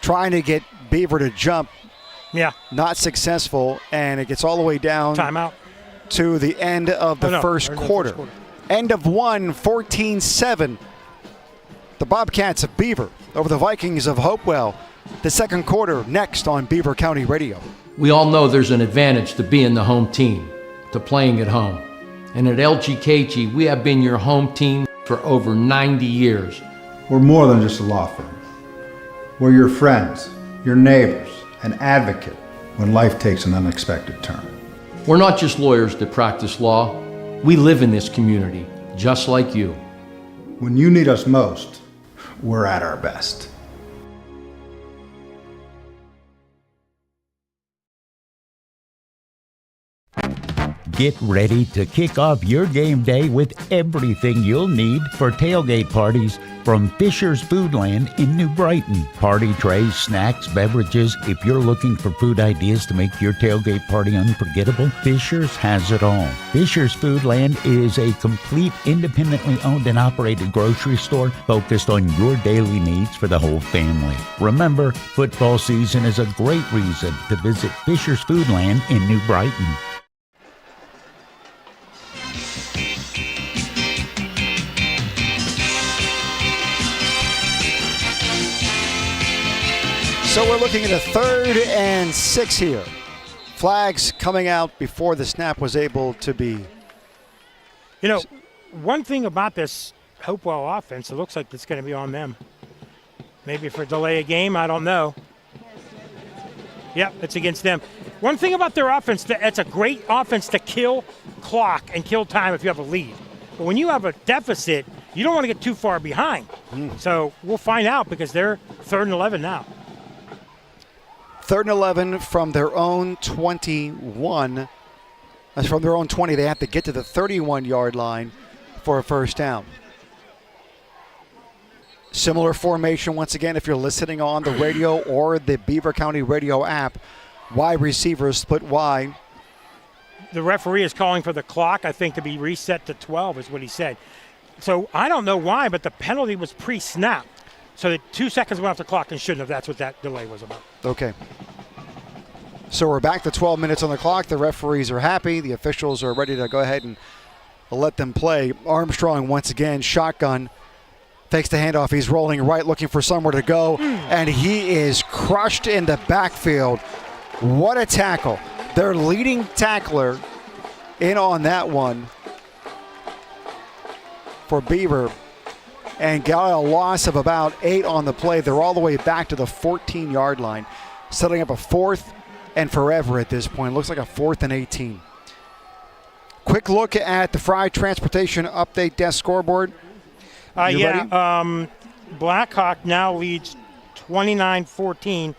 trying to get Beaver to jump. Yeah. Not successful, and it gets all the way down. Timeout. To the end of the first quarter. End of 1, 14-7. The Bobcats of Beaver over the Vikings of Hopewell. The second quarter next on Beaver County Radio. We all know there's an advantage to being the home team, to playing at home. And at LGKG, we have been your home team for over 90 years. We're more than just a law firm. We're your friends, your neighbors, an advocate when life takes an unexpected turn. We're not just lawyers that practice law. We live in this community, just like you. When you need us most, we're at our best. Get ready to kick off your game day with everything you'll need for tailgate parties from Fisher's Foodland in New Brighton. Party trays, snacks, beverages. If you're looking for food ideas to make your tailgate party unforgettable, Fisher's has it all. Fisher's Foodland is a complete independently owned and operated grocery store focused on your daily needs for the whole family. Remember, football season is a great reason to visit Fisher's Foodland in New Brighton. So we're looking at a 3rd and 6 here. Flags coming out before the snap was able to be. One thing about this Hopewell offense, it looks like it's going to be on them. Maybe for delay a game, I don't know. Yep, it's against them. One thing about their offense, it's a great offense to kill clock and kill time if you have a lead. But when you have a deficit, you don't want to get too far behind. So we'll find out because they're 3rd and 11 now. 3rd and 11 from their own 21. That's from their own 20. They have to get to the 31-yard line for a first down. Similar formation, once again, if you're listening on the radio or the Beaver County Radio app. Wide receivers split wide. The referee is calling for the clock, I think, to be reset to 12 is what he said. So I don't know why, but the penalty was pre-snap. So the 2 seconds went off the clock and shouldn't have. That's what that delay was about. Okay. So we're back to 12 minutes on the clock. The referees are happy. The officials are ready to go ahead and let them play. Armstrong once again, shotgun. Takes the handoff. He's rolling right, looking for somewhere to go. And he is crushed in the backfield. What a tackle. Their leading tackler in on that one for Beaver. And got a loss of about 8 on the play. They're all the way back to the 14-yard line, setting up a 4th and forever at this point. Looks like a 4th and 18. Quick look at the Fry Transportation Update Desk scoreboard. Blackhawk now leads 29-14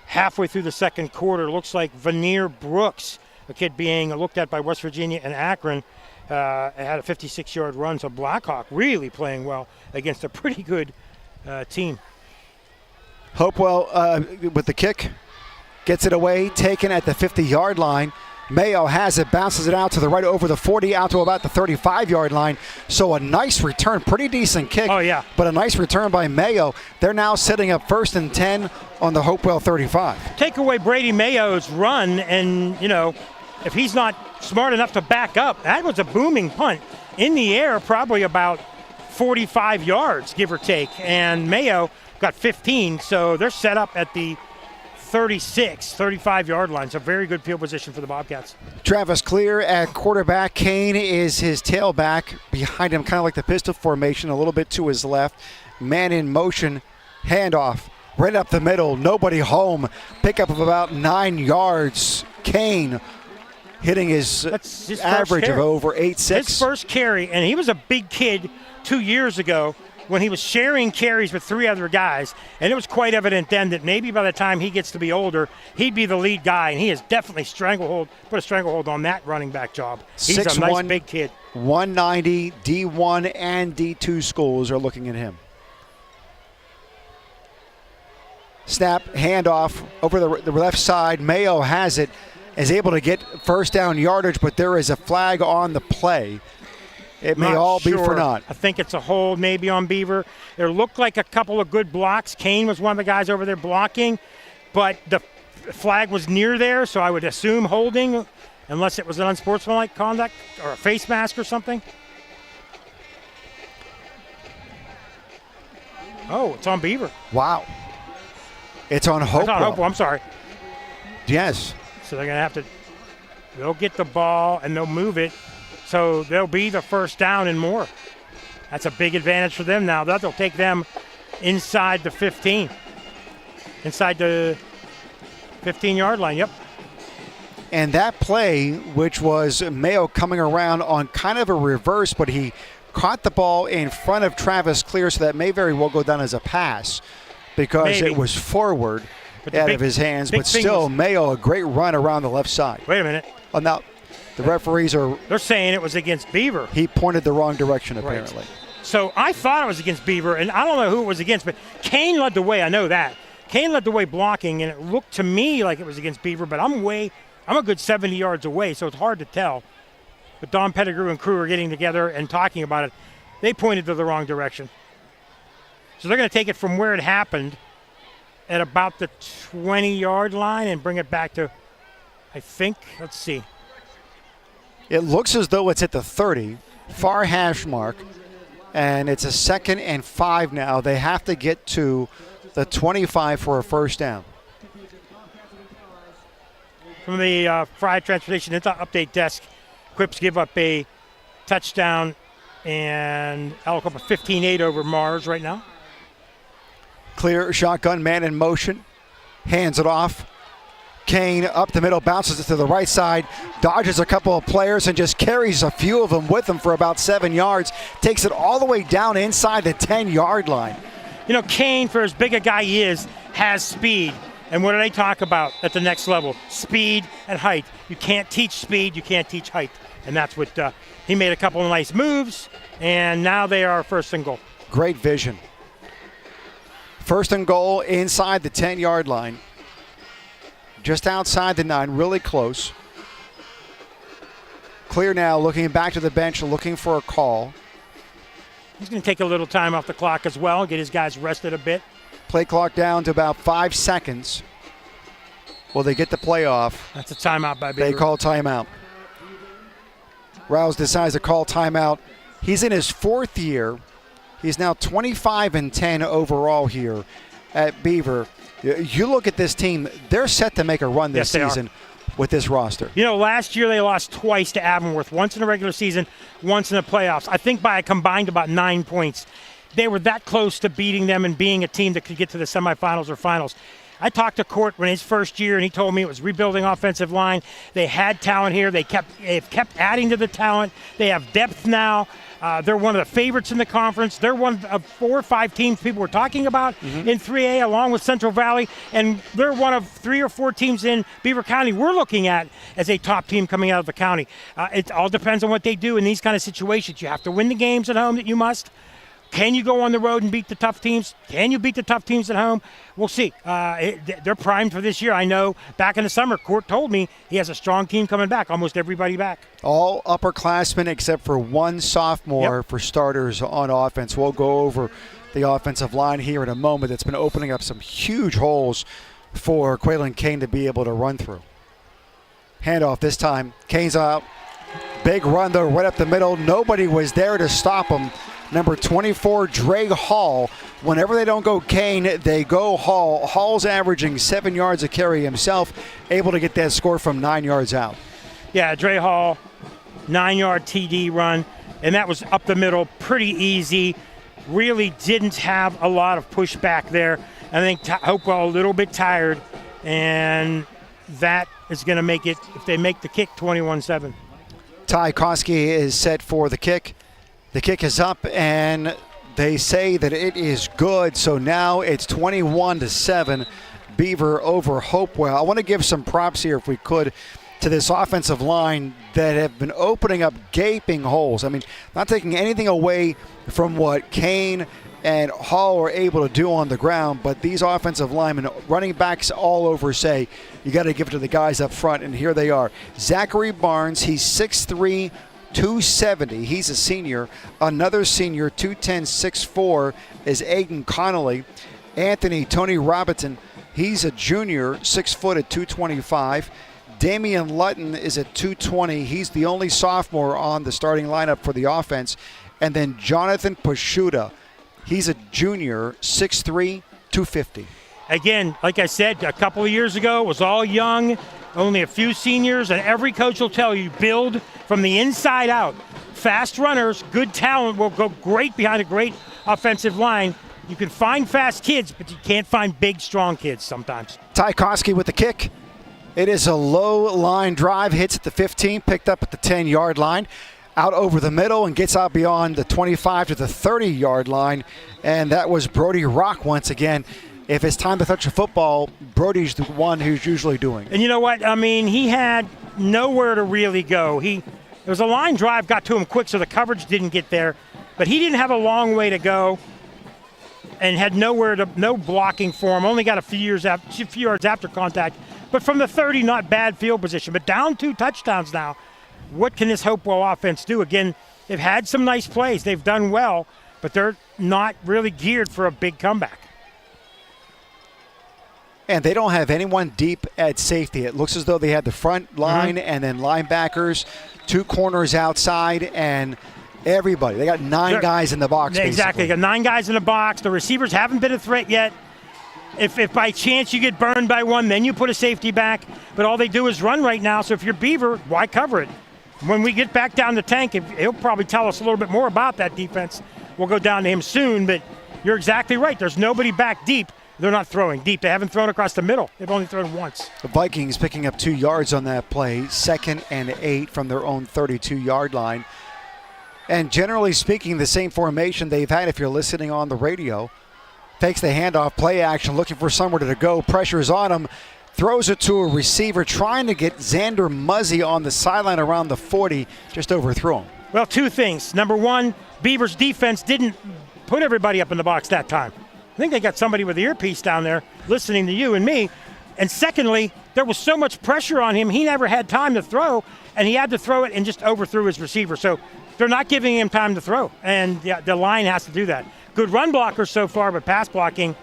halfway through the second quarter. Looks like Veneer Brooks, a kid being looked at by West Virginia and Akron, had a 56-yard run. So Blackhawk really playing well against a pretty good team. Hopewell with the kick, gets it away, taken at the 50-yard line. Mayo has it, bounces it out to the right over the 40, out to about the 35-yard line. So a nice return, pretty decent kick. Oh, yeah. But a nice return by Mayo. They're now sitting up 1st and 10 on the Hopewell 35. Take away Brady Mayo's run, and, if he's not smart enough to back up, that was a booming punt. In the air, probably about 45 yards, give or take. And Mayo got 15, so they're set up at the 35-yard line. So very good field position for the Bobcats. Travis Clear at quarterback. Kane is his tailback. Behind him, kind of like the pistol formation, a little bit to his left. Man in motion, handoff, right up the middle, nobody home. Pickup of about 9 yards. Kane hitting his average of over 8.6. His first carry, and he was a big kid 2 years ago when he was sharing carries with 3 other guys, and it was quite evident then that maybe by the time he gets to be older, he'd be the lead guy, and he has definitely put a stranglehold on that running back job. He's 6'1", a nice big kid. 190, D1 and D2 schools are looking at him. Snap, handoff over the left side. Mayo has it, is able to get first down yardage, but there is a flag on the play. It may all be for naught. I think it's a hold maybe on Beaver. There looked like a couple of good blocks. Kane was one of the guys over there blocking, but the flag was near there, so I would assume holding, unless it was an unsportsmanlike conduct or a face mask or something. Oh, it's on Beaver. Wow. It's on Hopewell. It's on Hopewell, I'm sorry. Yes. So they're going to they'll get the ball and they'll move it. So they'll be the first down and more. That's a big advantage for them now. That'll take them inside the 15. Inside the 15-yard line, yep. And that play, which was Mayo coming around on kind of a reverse, but he caught the ball in front of Travis Clear, so that may very well go down as a pass because it was forward out of his hands. But still, Mayo, a great run around the left side. Wait a minute. Oh, now, the referees are... They're saying it was against Beaver. He pointed the wrong direction, apparently. Right. So I thought it was against Beaver, and I don't know who it was against, but Kane led the way. I know that. Kane led the way blocking, and it looked to me like it was against Beaver, but I'm a good 70 yards away, so it's hard to tell. But Don Pettigrew and crew are getting together and talking about it. They pointed to the wrong direction. So they're going to take it from where it happened at about the 20-yard line and bring it back to, I think, let's see. It looks as though it's at the 30, far hash mark, and it's a 2nd and 5 now. They have to get to the 25 for a first down. From the Fried Transportation Update Desk, Quips give up a touchdown and Aliquippa 15-8 over Mars right now. Clear shotgun, man in motion, hands it off. Kane up the middle, bounces it to the right side, dodges a couple of players and just carries a few of them with him for about 7 yards, takes it all the way down inside the 10-yard line. You know, Kane, for as big a guy he is, has speed. And what do they talk about at the next level? Speed and height. You can't teach speed, you can't teach height. And that's what he made a couple of nice moves, and now they are 1st and goal. Great vision. 1st and goal inside the 10-yard line. Just outside the 9, really close. Clear now, looking back to the bench, looking for a call. He's going to take a little time off the clock as well, get his guys rested a bit. Play clock down to about 5 seconds. Will they get the play off? That's a timeout by Beaver. They call timeout. Rouse decides to call timeout. He's in his 4th year. He's now 25-10 overall here at Beaver. You look at this team, they're set to make a run this season with this roster. You know, last year they lost twice to Avonworth, once in the regular season, once in the playoffs. I think by a combined about 9 points. They were that close to beating them and being a team that could get to the semifinals or finals. I talked to Court when his first year, and he told me it was rebuilding offensive line. They had talent here. They've kept adding to the talent. They have depth now. They're one of the favorites in the conference. They're one of 4 or 5 teams people were talking about in 3A, along with Central Valley, and they're one of 3 or 4 teams in Beaver County we're looking at as a top team coming out of the county. It all depends on what they do in these kind of situations. You have to win the games at home that you must, Can you go on the road and beat the tough teams? Can you beat the tough teams at home? We'll see. They're primed for this year. I know back in the summer, Court told me he has a strong team coming back, almost everybody back. All upperclassmen except for one sophomore for starters on offense. We'll go over the offensive line here in a moment. That's been opening up some huge holes for Quaylen Kane to be able to run through. Handoff this time. Kane's out. Big run, though, right up the middle. Nobody was there to stop him. Number 24, Dre Hall. Whenever they don't go Kane, they go Hall. Hall's averaging 7 yards a carry himself, able to get that score from 9 yards out. Yeah, Dre Hall, 9-yard TD run, and that was up the middle, pretty easy. Really didn't have a lot of pushback there. I think Hopewell a little bit tired, and that is going to make it, if they make the kick, 21-7. Ty Koski is set for the kick. The kick is up, and they say that it is good. So now it's 21-7, Beaver over Hopewell. I want to give some props here, if we could, to this offensive line that have been opening up gaping holes. I mean, not taking anything away from what Kane and Hall are able to do on the ground, but these offensive linemen, running backs all over, say, you got to give it to the guys up front, and here they are. Zachary Barnes, he's 6'3", 270. He's a senior. Another senior, 210, 6'4", is Aiden Connolly. Anthony Tony Robinson, he's a junior, 6 foot at 225. Damian Lutton is at 220. He's the only sophomore on the starting lineup for the offense. And then Jonathan Pashuta, he's a junior, 6'3", 250. Again, like I said, a couple of years ago, it was all young, only a few seniors, and every coach will tell you, build from the inside out. Fast runners, good talent will go great behind a great offensive line. You can find fast kids, but you can't find big, strong kids sometimes. Ty Koski with the kick. It is a low line drive, hits at the 15, picked up at the 10-yard line, out over the middle and gets out beyond the 25 to the 30-yard line. And that was Brody Rock once again. If it's time to touch a football, Brody's the one who's usually doing it. And you know what? I mean, he had nowhere to really go. There was a line drive, got to him quick, so the coverage didn't get there. But he didn't have a long way to go and had no blocking for him. Only got a few yards after contact. But from the 30, not bad field position. But down 2 touchdowns now. What can this Hopewell offense do? Again, they've had some nice plays. They've done well, but they're not really geared for a big comeback. And they don't have anyone deep at safety. It looks as though they had the front line and then linebackers, 2 corners outside, and everybody. They got 9 guys in the box, Exactly. They got 9 guys in the box. The receivers haven't been a threat yet. If by chance you get burned by one, then you put a safety back. But all they do is run right now. So if you're Beaver, why cover it? When we get back down the tank, he'll probably tell us a little bit more about that defense. We'll go down to him soon, but you're exactly right. There's nobody back deep. They're not throwing deep. They haven't thrown across the middle. They've only thrown once. The Vikings picking up 2 yards on that play, 2nd and 8 from their own 32-yard line. And generally speaking, the same formation they've had if you're listening on the radio. Takes the handoff, play action, looking for somewhere to go. Pressure's on him. Throws it to a receiver, trying to get Xander Muzzy on the sideline around the 40. Just overthrew him. Well, 2 things. Number one, Beaver's defense didn't put everybody up in the box that time. I think they got somebody with the earpiece down there listening to you and me. And secondly, there was so much pressure on him, he never had time to throw, and he had to throw it and just overthrew his receiver. So they're not giving him time to throw, and the line has to do that. Good run blockers so far, but pass blocking,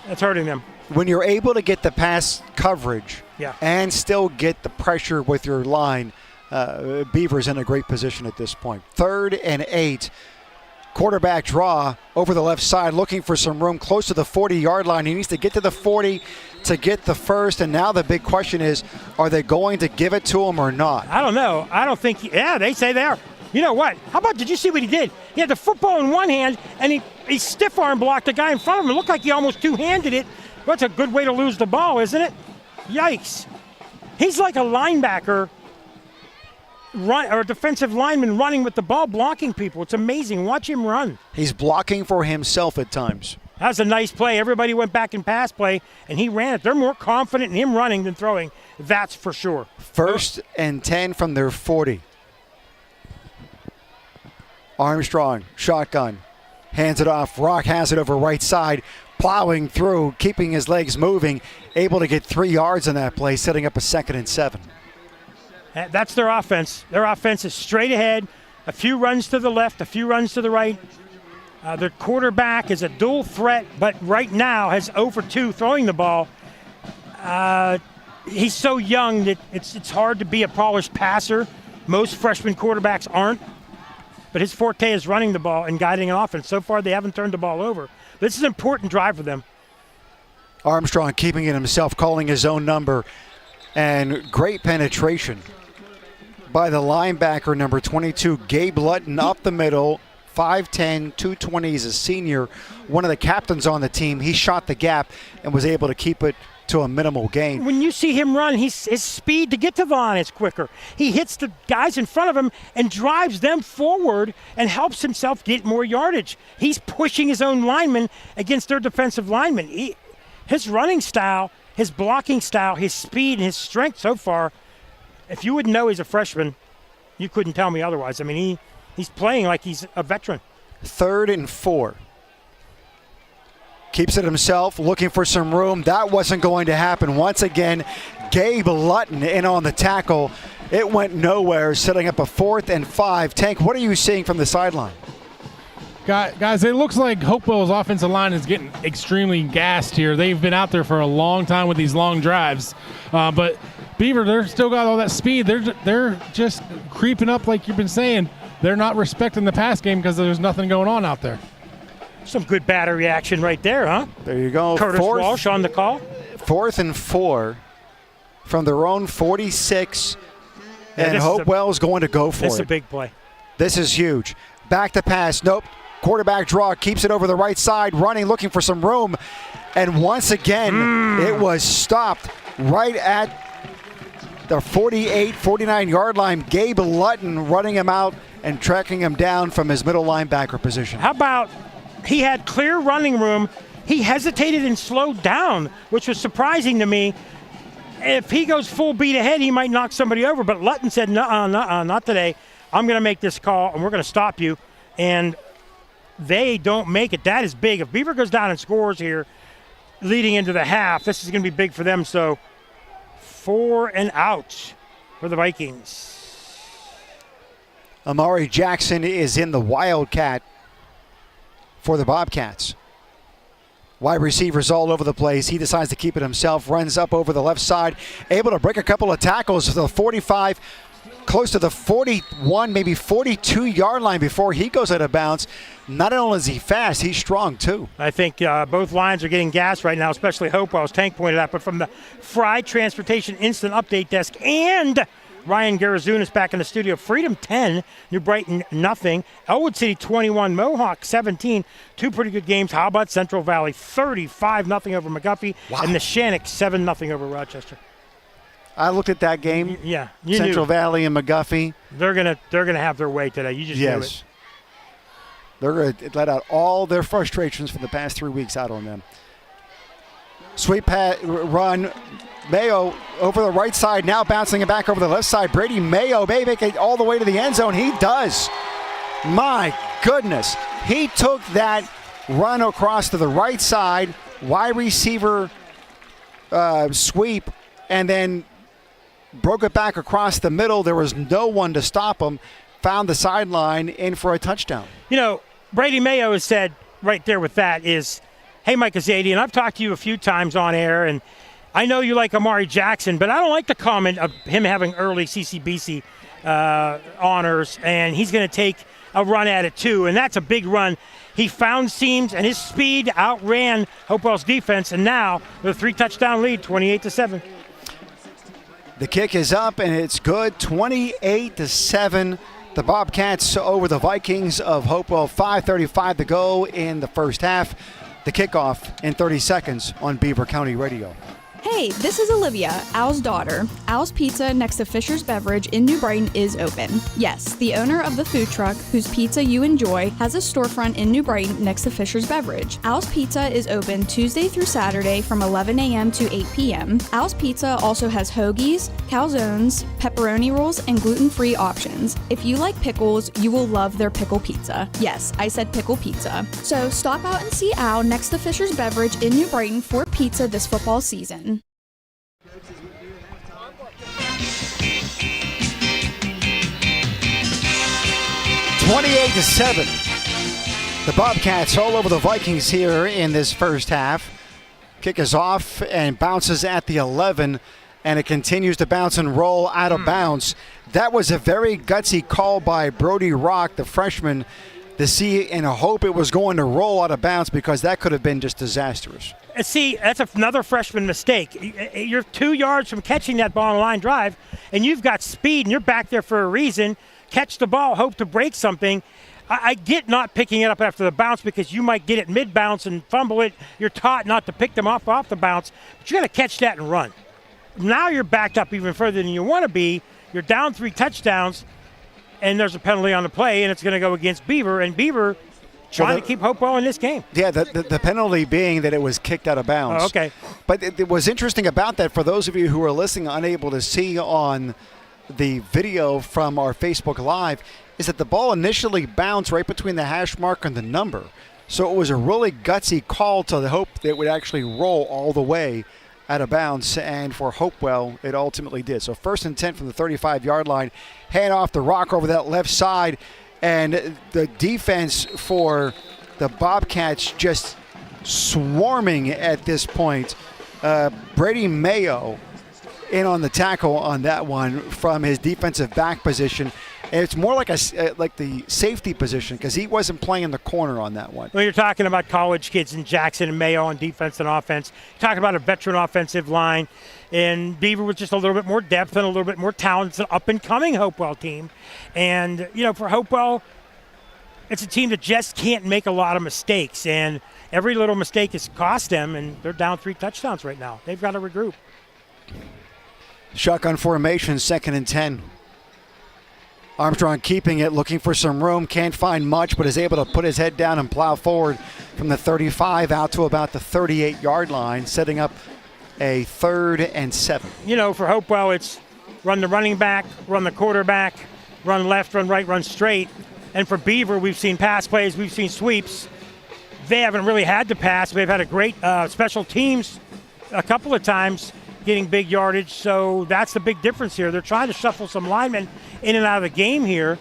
that's hurting them. When you're able to get the pass coverage and still get the pressure with your line, Beaver's in a great position at this point. 3rd and 8. Quarterback draw over the left side, looking for some room close to the 40-yard line. He needs to get to the 40 to get the first, and now the big question is, are they going to give it to him or not? I don't know. I don't think they say they are. You know what? How about, did you see what he did? He had the football in one hand, and he stiff-arm blocked the guy in front of him. It looked like he almost two-handed it. That's a good way to lose the ball, isn't it? Yikes. He's like a linebacker or a defensive lineman running with the ball, blocking people. It's amazing. Watch him run. He's blocking for himself at times. That was a nice play. Everybody went back in pass play, and he ran it. They're more confident in him running than throwing. That's for sure. 1st and 10 from their 40. Armstrong, shotgun. hands it off. Rock has it over right side, plowing through, keeping his legs moving, able to get 3 yards on that play, setting up a 2nd and 7. That's their offense. Their offense is straight ahead, a few runs to the left, a few runs to the right. Their quarterback is a dual threat, but right now has 0 for 2 throwing the ball. He's so young that it's hard to be a polished passer. Most freshman quarterbacks aren't. But his forte is running the ball and guiding an offense. So far, they haven't turned the ball over. This is an important drive for them. Armstrong keeping it himself, calling his own number, and great penetration by the linebacker, number 22, Gabe Lutton, up the middle, 5'10", 220. He's a senior, one of the captains on the team. He shot the gap and was able to keep it to a minimal gain. When you see him run, his speed to get to the line is quicker. He hits the guys in front of him and drives them forward and helps himself get more yardage. He's pushing his own linemen against their defensive linemen. His running style, his blocking style, his speed, and his strength so far, if you wouldn't know he's a freshman, you couldn't tell me otherwise. I mean, he's playing like he's a veteran. 3rd and 4. Keeps it himself, looking for some room. That wasn't going to happen. Once again, Gabe Lutton in on the tackle. It went nowhere, setting up a 4th and 5. Tank, what are you seeing from the sideline? Guys, it looks like Hopewell's offensive line is getting extremely gassed here. They've been out there for a long time with these long drives. But Beaver, they're still got all that speed. They're just creeping up like you've been saying. They're not respecting the pass game because there's nothing going on out there. Some good battery action right there, huh? There you go. Curtis Walsh on the call. 4th and 4 from their own 46, and Hopewell's going to go for it. This is a big play. This is huge. Back to pass. Nope. Quarterback draw, keeps it over the right side, running, looking for some room. And once again, it was stopped right at the 48, 49-yard line. Gabe Lutton running him out and tracking him down from his middle linebacker position. How about he had clear running room. He hesitated and slowed down, which was surprising to me. If he goes full beat ahead, he might knock somebody over. But Lutton said, nuh-uh, not today. I'm going to make this call, and we're going to stop you. And they don't make it. That is big. If Beaver goes down and scores here leading into the half, this is going to be big for them. So 4 and out for the Vikings. Amari Jackson is in the Wildcat for the Bobcats. Wide receivers all over the place. He decides to keep it himself, runs up over the left side, able to break a couple of tackles to the 45, close to the 41, maybe 42-yard line before he goes out of bounds. Not only is he fast, he's strong too. I think both lines are getting gas right now, especially Hopewell, as Tank pointed out. But from the Fry Transportation Instant Update Desk and Ryan Garazunas back in the studio. Freedom 10, New Brighton nothing. Elwood City 21, Mohawk 17. 2 pretty good games. How about Central Valley 35-0 over McGuffey, and the Shannock 7-0 over Rochester. I looked at that game. Yeah, Central Valley and McGuffey. They're gonna have their way today. You just knew it. They're going to let out all their frustrations from the past 3 weeks out on them. Sweep run. Mayo over the right side, now bouncing it back over the left side. Brady Mayo may make it all the way to the end zone. He does. My goodness. He took that run across to the right side, wide receiver sweep, and then broke it back across the middle. There was no one to stop him. Found the sideline in for a touchdown. You know, Brady Mayo has said right there with that is, hey, Mike Azadi, and I've talked to you a few times on air, and I know you like Amari Jackson, but I don't like the comment of him having early CCBC honors, and he's going to take a run at it too, and that's a big run. He found seams, and his speed outran Hopewell's defense, and now with a 3-touchdown lead, 28-7. The kick is up, and it's good, 28-7. The Bobcats over the Vikings of Hopewell, 5:35 to go in the first half. The kickoff in 30 seconds on Beaver County Radio. Hey, this is Olivia, Al's daughter. Al's Pizza next to Fisher's Beverage in New Brighton is open. Yes, the owner of the food truck whose pizza you enjoy has a storefront in New Brighton next to Fisher's Beverage. Al's Pizza is open Tuesday through Saturday from 11 a.m. to 8 p.m. Al's Pizza also has hoagies, calzones, pepperoni rolls, and gluten-free options. If you like pickles, you will love their pickle pizza. Yes, I said pickle pizza. So stop out and see Al next to Fisher's Beverage in New Brighton for pizza this football season. 28-7. The Bobcats all over the Vikings here in this first half. Kick is off and bounces at the 11, and it continues to bounce and roll out of bounds. That was a very gutsy call by Brody Rock, the freshman, to see and hope it was going to roll out of bounds, because that could have been just disastrous. See, that's another freshman mistake. You're 2 yards from catching that ball on a line drive, and you've got speed, and you're back there for a reason. Catch the ball, hope to break something. I get not picking it up after the bounce, because you might get it mid-bounce and fumble it. You're taught not to pick them off the bounce, but you got to catch that and run. Now you're backed up even further than you want to be. You're down 3 touchdowns, and there's a penalty on the play, and it's going to go against Beaver, and Beaver trying to keep Hopewell in this game. Yeah, the penalty being that it was kicked out of bounds. Oh, okay. But it was interesting about that, for those of you who are listening, unable to see on the video from our Facebook Live, is that the ball initially bounced right between the hash mark and the number. So it was a really gutsy call to hope that it would actually roll all the way out of bounds, and for Hopewell, it ultimately did. So 1st and 10 from the 35-yard line, hand off the Rock over that left side, and the defense for the Bobcats just swarming at this point. Brady Mayo in on the tackle on that one from his defensive back position. And it's more like like the safety position, because he wasn't playing in the corner on that one. Well, you're talking about college kids in Jackson and Mayo on defense and offense. You're talking about a veteran offensive line. And Beaver with just a little bit more depth and a little bit more talent. It's an up-and-coming Hopewell team. And, for Hopewell, it's a team that just can't make a lot of mistakes. And every little mistake has cost them, and they're down 3 touchdowns right now. They've got to regroup. Shotgun formation, 2nd and 10. Armstrong keeping it, looking for some room. Can't find much, but is able to put his head down and plow forward from the 35 out to about the 38-yard line, setting up a 3rd and 7. For Hopewell, it's run the running back, run the quarterback, run left, run right, run straight. And for Beaver, we've seen pass plays, we've seen sweeps. They haven't really had to pass. They've had a great special teams a couple of times, getting big yardage, so that's the big difference here. They're trying to shuffle some linemen in and out of the game here,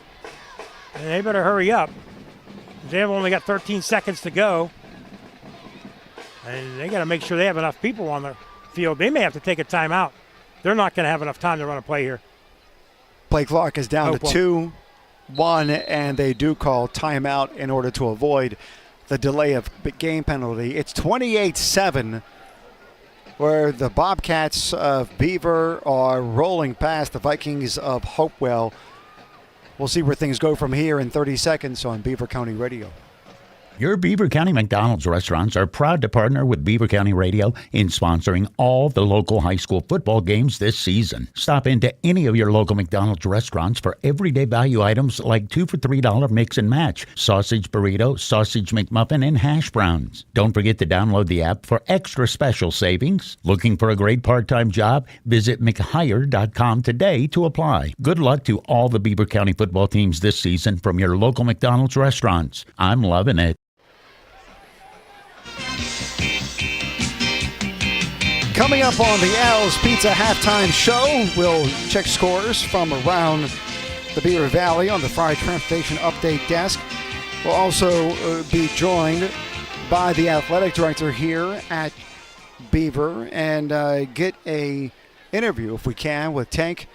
and they better hurry up. They've only got 13 seconds to go, and they got to make sure they have enough people on the field. They may have to take a timeout. They're not going to have enough time to run a play here. Play clock is down to 2-1, and they do call timeout in order to avoid the delay of game penalty. It's 28-7. Where the Bobcats of Beaver are rolling past the Vikings of Hopewell. We'll see where things go from here in 30 seconds on Beaver County Radio. Your Beaver County McDonald's restaurants are proud to partner with Beaver County Radio in sponsoring all the local high school football games this season. Stop into any of your local McDonald's restaurants for everyday value items like 2 for $3 mix and match, sausage burrito, sausage McMuffin, and hash browns. Don't forget to download the app for extra special savings. Looking for a great part-time job? Visit mchire.com today to apply. Good luck to all the Beaver County football teams this season from your local McDonald's restaurants. I'm loving it. Coming up on the Al's Pizza halftime show, we'll check scores from around the Beaver Valley on the Friday Transportation Update Desk. We'll also be joined by the athletic director here at Beaver and get a interview, if we can, with Tank,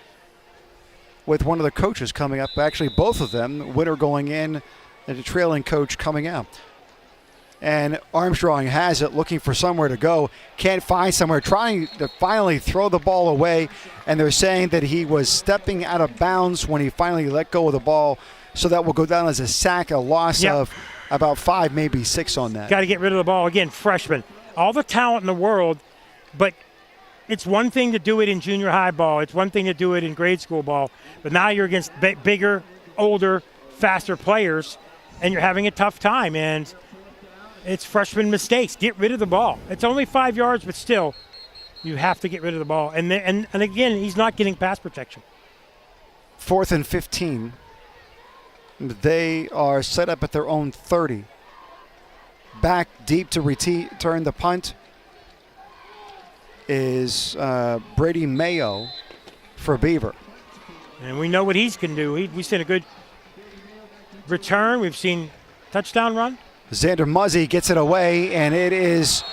with one of the coaches coming up. Actually, both of them, winner going in and the trailing coach coming out. And Armstrong has it, looking for somewhere to go. Can't find somewhere, trying to finally throw the ball away. And they're saying that he was stepping out of bounds when he finally let go of the ball. So that will go down as a sack, a loss of about 5, maybe 6 on that. Got to get rid of the ball. Again, freshman. All the talent in the world, but it's one thing to do it in junior high ball. It's one thing to do it in grade school ball. But now you're against bigger, older, faster players, and you're having a tough time. And it's freshman mistakes. Get rid of the ball. It's only 5 yards, but still, you have to get rid of the ball. And again, he's not getting pass protection. 4th and 15. They are set up at their own 30. Back deep to return the punt is Brady Mayo for Beaver. And we know what he can do. We've seen a good return. We've seen touchdown run. Xander Muzzy gets it away, and it is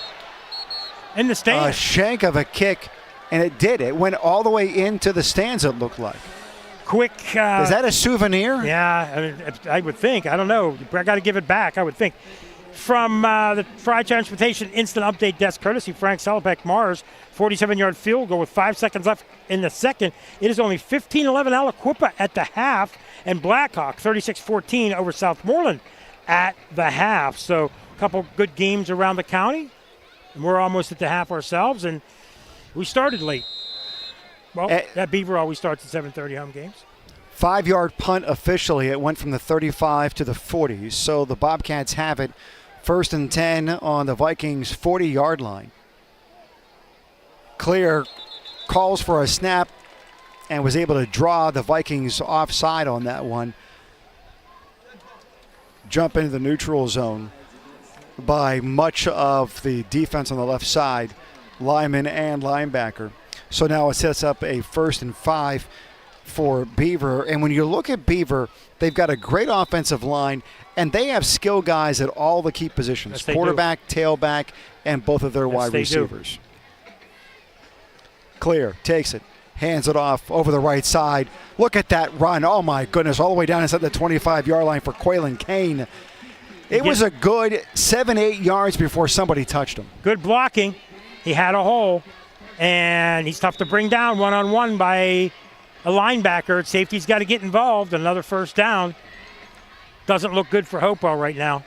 in the stands. A shank of a kick, and it did. It went all the way into the stands, it looked like. Quick. Is that a souvenir? Yeah, I would think. I don't know. I got to give it back, I would think. From the Fried Transportation Instant Update Desk, courtesy Frank Selbeck Mars, 47-yard field goal with 5 seconds left in the second. It is only 15-11 Aliquippa at the half, and Blackhawk 36-14 over Southmoreland at the half. So a couple good games around the county, and we're almost at the half ourselves, and we started late. Well, that Beaver always starts at 7:30 home games. 5-yard punt officially. It went from the 35 to the 40. So the Bobcats have it. 1st and 10 on the Vikings' 40-yard line. Clear calls for a snap and was able to draw the Vikings offside on that one. Jump into the neutral zone by much of the defense on the left side, lineman and linebacker. So now it sets up a 1st and 5 for Beaver. And when you look at Beaver, they've got a great offensive line, and they have skill guys at all the key positions, yes, quarterback, tailback, and both of their wide receivers. Clear, takes it, hands it off over the right side. Look at that run. Oh, my goodness, all the way down inside the 25-yard line for Quaylen Kane. It was a good 7-8 yards before somebody touched him. Good blocking. He had a hole, and he's tough to bring down one-on-one by a linebacker. Safety's got to get involved. Another 1st down. Doesn't look good for Hopewell right now.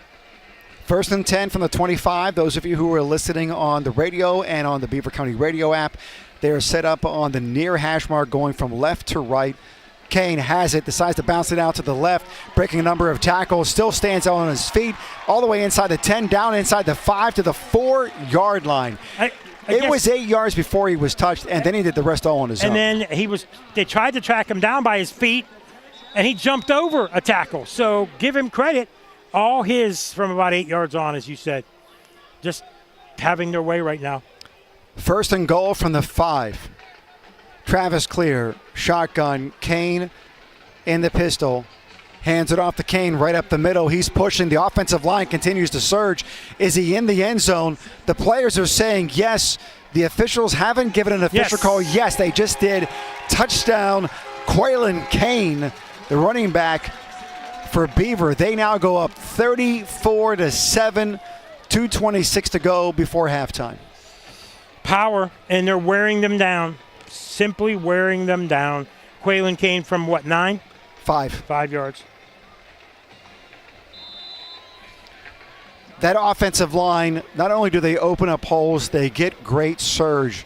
1st and 10 from the 25. Those of you who are listening on the radio and on the Beaver County radio app, they are set up on the near hash mark going from left to right. Kane has it, decides to bounce it out to the left, breaking a number of tackles, still stands out on his feet, all the way inside the 10, down inside the 5 to the 4-yard line. It was 8 yards before he was touched, and then he did the rest all on his own. And then they tried to track him down by his feet, and he jumped over a tackle. So give him credit. All his from about 8 yards on, as you said. Just having their way right now. 1st and goal from the 5. Travis Clear, shotgun, Kane in the pistol. Hands it off to Kane right up the middle. He's pushing. The offensive line continues to surge. Is he in the end zone? The players are saying yes. The officials haven't given an official call. Yes, they just did. Touchdown, Quaylen Kane, the running back for Beaver. They now go up 34-7, 2:26 to go before halftime. Power, and they're wearing them down. Simply wearing them down. Quaylen Kane from what, 9? 5. 5 yards. That offensive line, not only do they open up holes, they get great surge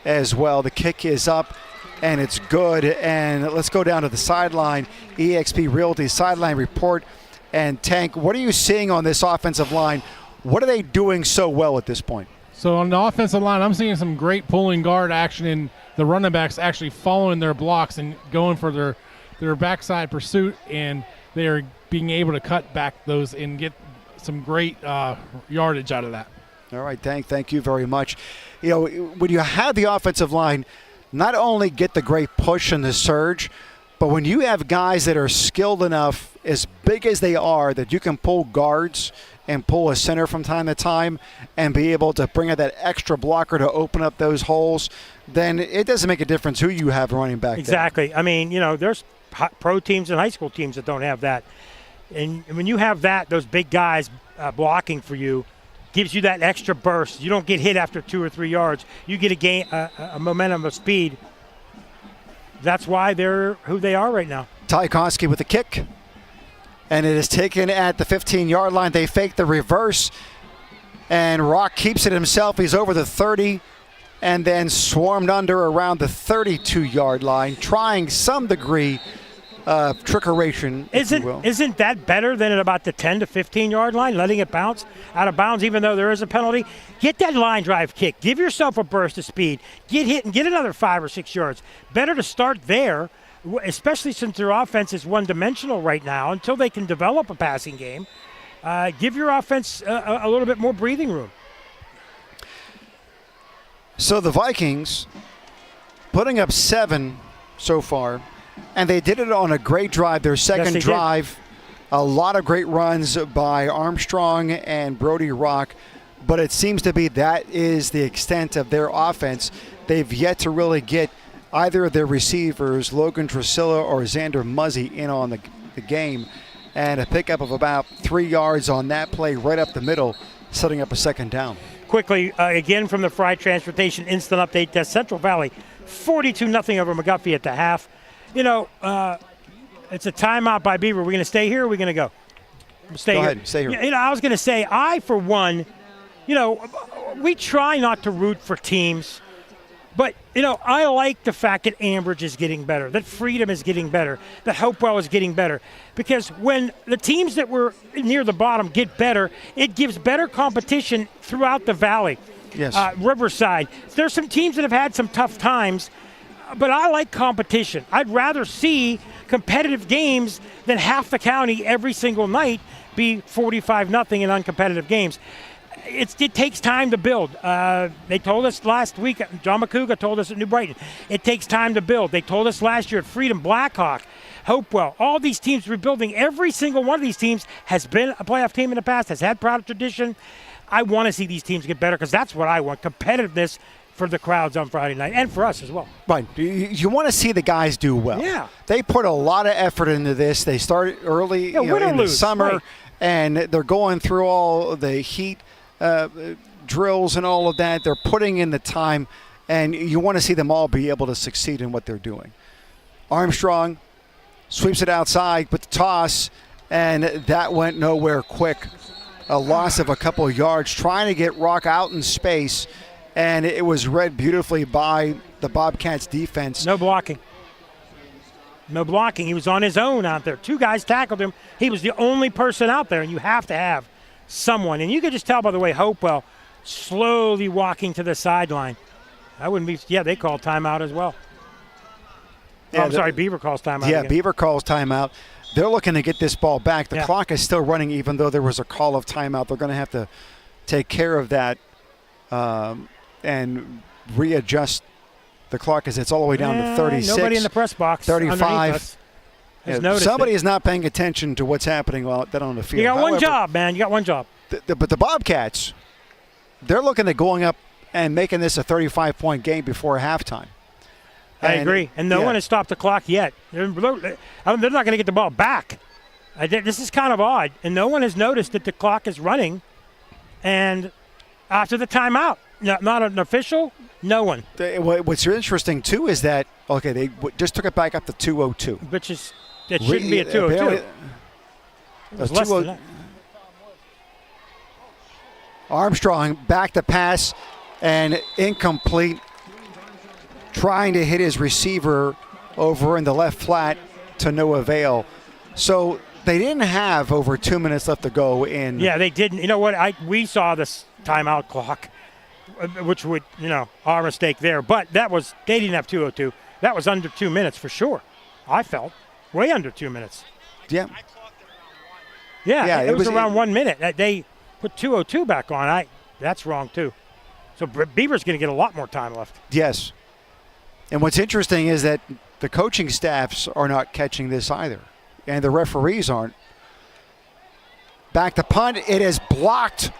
as well. The kick is up, and it's good. And let's go down to the sideline. eXp Realty sideline report. And Tank, what are you seeing on this offensive line? What are they doing so well at this point? So on the offensive line, I'm seeing some great pulling guard action, and the running backs actually following their blocks and going for their backside pursuit, and they are being able to cut back those and get some great yardage out of that. All right, thank you very much. You know, when you have the offensive line, not only get the great push and the surge, but when you have guys that are skilled enough, as big as they are, that you can pull guards and pull a center from time to time and be able to bring out that extra blocker to open up those holes, then it doesn't make a difference who you have running back Exactly. there. I mean, you know, there's pro teams and high school teams that don't have that. And when you have that, those big guys blocking for you, gives you that extra burst. You don't get hit after 2 or 3 yards. You get a momentum of speed. That's why they're who they are right now. Tarquinio with the kick. And it is taken at the 15-yard line. They fake the reverse. And Rock keeps it himself. He's over the 30. and then swarmed under around the 32-yard line, trying some degree of trickeration, if you will. Isn't that better than at about the 10 to 15-yard line, letting it bounce out of bounds even though there is a penalty? Get that line drive kick. Give yourself a burst of speed. Get hit and get another 5 or 6 yards. Better to start there, especially since their offense is one-dimensional right now, until they can develop a passing game. Give your offense a little bit more breathing room. So the Vikings putting up 7 so far, and they did it on a great drive. Their second drive, a lot of great runs by Armstrong and Brody Rock, but it seems to be that is the extent of their offense. They've yet to really get either of their receivers, Logan Drusilla or Xander Muzzy, in on the game, and a pickup of about 3 yards on that play right up the middle, setting up a second down. Quickly, again from the Fry Transportation Instant Update Desk, Central Valley 42-0 over McGuffey at the half. It's a timeout by Beaver. We're going to stay here or are we going to go? Go ahead, stay here. I was going to say, for one, we try not to root for teams, but, I like the fact that Ambridge is getting better, that Freedom is getting better, that Hopewell is getting better. Because when the teams that were near the bottom get better, it gives better competition throughout the valley. Yes. Riverside. There's some teams that have had some tough times, but I like competition. I'd rather see competitive games than half the county every single night be 45-0 in uncompetitive games. It takes time to build. They told us last week, John McCouga told us at New Brighton, it takes time to build. They told us last year at Freedom, Blackhawk, Hopewell, all these teams rebuilding. Every single one of these teams has been a playoff team in the past, has had proud tradition. I want to see these teams get better because that's what I want, competitiveness for the crowds on Friday night and for us as well. Right. You want to see the guys do well. Yeah. They put a lot of effort into this. They started early in the summer, right, and they're going through all the heat drills and all of that. They're putting in the time, and you want to see them all be able to succeed in what they're doing. Armstrong sweeps it outside, but the toss, and that went nowhere quick. A loss of a couple of yards, trying to get Rock out in space, and it was read beautifully by the Bobcats defense. No blocking. He was on his own out there. 2 guys tackled him. He was the only person out there, and you have to have someone. And you could just tell by the way Hopewell slowly walking to the sideline. I wouldn't be. Yeah, they called timeout as well. Yeah, I'm sorry, Beaver calls timeout. Yeah, again. Beaver calls timeout. They're looking to get this ball back. The clock is still running, even though there was a call of timeout. They're going to have to take care of that and readjust the clock as it's all the way down to 36. Nobody in the press box. 35. Somebody it. is not paying attention to what's happening out on the field. You got one job, man. You got one job. But the Bobcats, they're looking at going up and making this a 35-point game before halftime. I agree. And no one has stopped the clock yet. They're not going to get the ball back. This is kind of odd. And no one has noticed that the clock is running. And after the timeout, not an official, no one. What's interesting, too, is that, they just took it back up to 2:02. Which is, it shouldn't be a 2:02. It was less than that. Armstrong back to pass and incomplete. Trying to hit his receiver over in the left flat to no avail. So they didn't have over 2 minutes left to go in. Yeah, they didn't. You know what? We saw this timeout clock, which would, our mistake there. But they didn't have 2:02. That was under 2 minutes for sure. I felt way under 2 minutes. Yeah. Yeah, it was around 1 minute. They put 2:02 back on. That's wrong too. So Beaver's going to get a lot more time left. Yes. And what's interesting is that the coaching staffs are not catching this either, and the referees aren't. Back to punt. It is blocked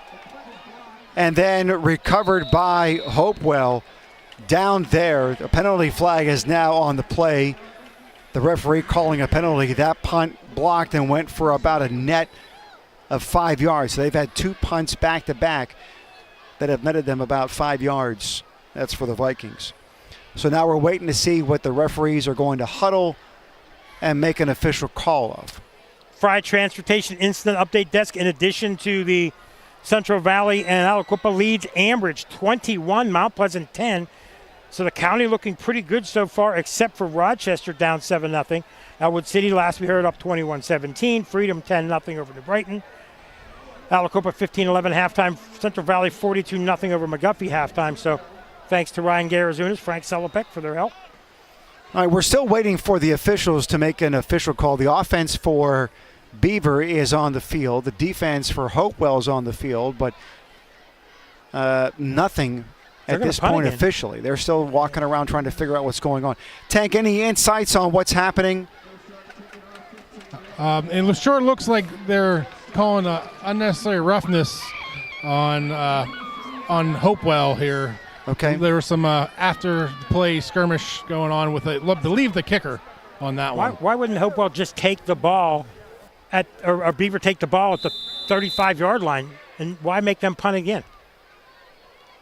and then recovered by Hopewell down there. The penalty flag is now on the play. The referee calling a penalty. That punt blocked and went for about a net of 5 yards. So they've had 2 punts back-to-back that have netted them about 5 yards. That's for the Vikings. So now we're waiting to see what the referees are going to huddle and make an official call of. Fry Transportation Instant Update Desk, in addition to the Central Valley and Aliquippa leads Ambridge 21, Mount Pleasant 10. So the county looking pretty good so far, except for Rochester down 7-0. Elwood City, last we heard, up 21-17. Freedom 10-0 over New Brighton. Aliquippa 15-11 halftime. Central Valley 42-0 over McGuffey halftime. So thanks to Ryan Garazunas, Frank Selipek for their help. All right, we're still waiting for the officials to make an official call. The offense for Beaver is on the field. The defense for Hopewell is on the field, but nothing at this point again. Officially. They're still walking around trying to figure out what's going on. Tank, any insights on what's happening? It sure looks like they're calling unnecessary roughness on Hopewell here. Okay. There was some after-play skirmish going on with I believe the kicker on that one. Why wouldn't Hopewell just take the ball or Beaver take the ball at the 35-yard line, and why make them punt again?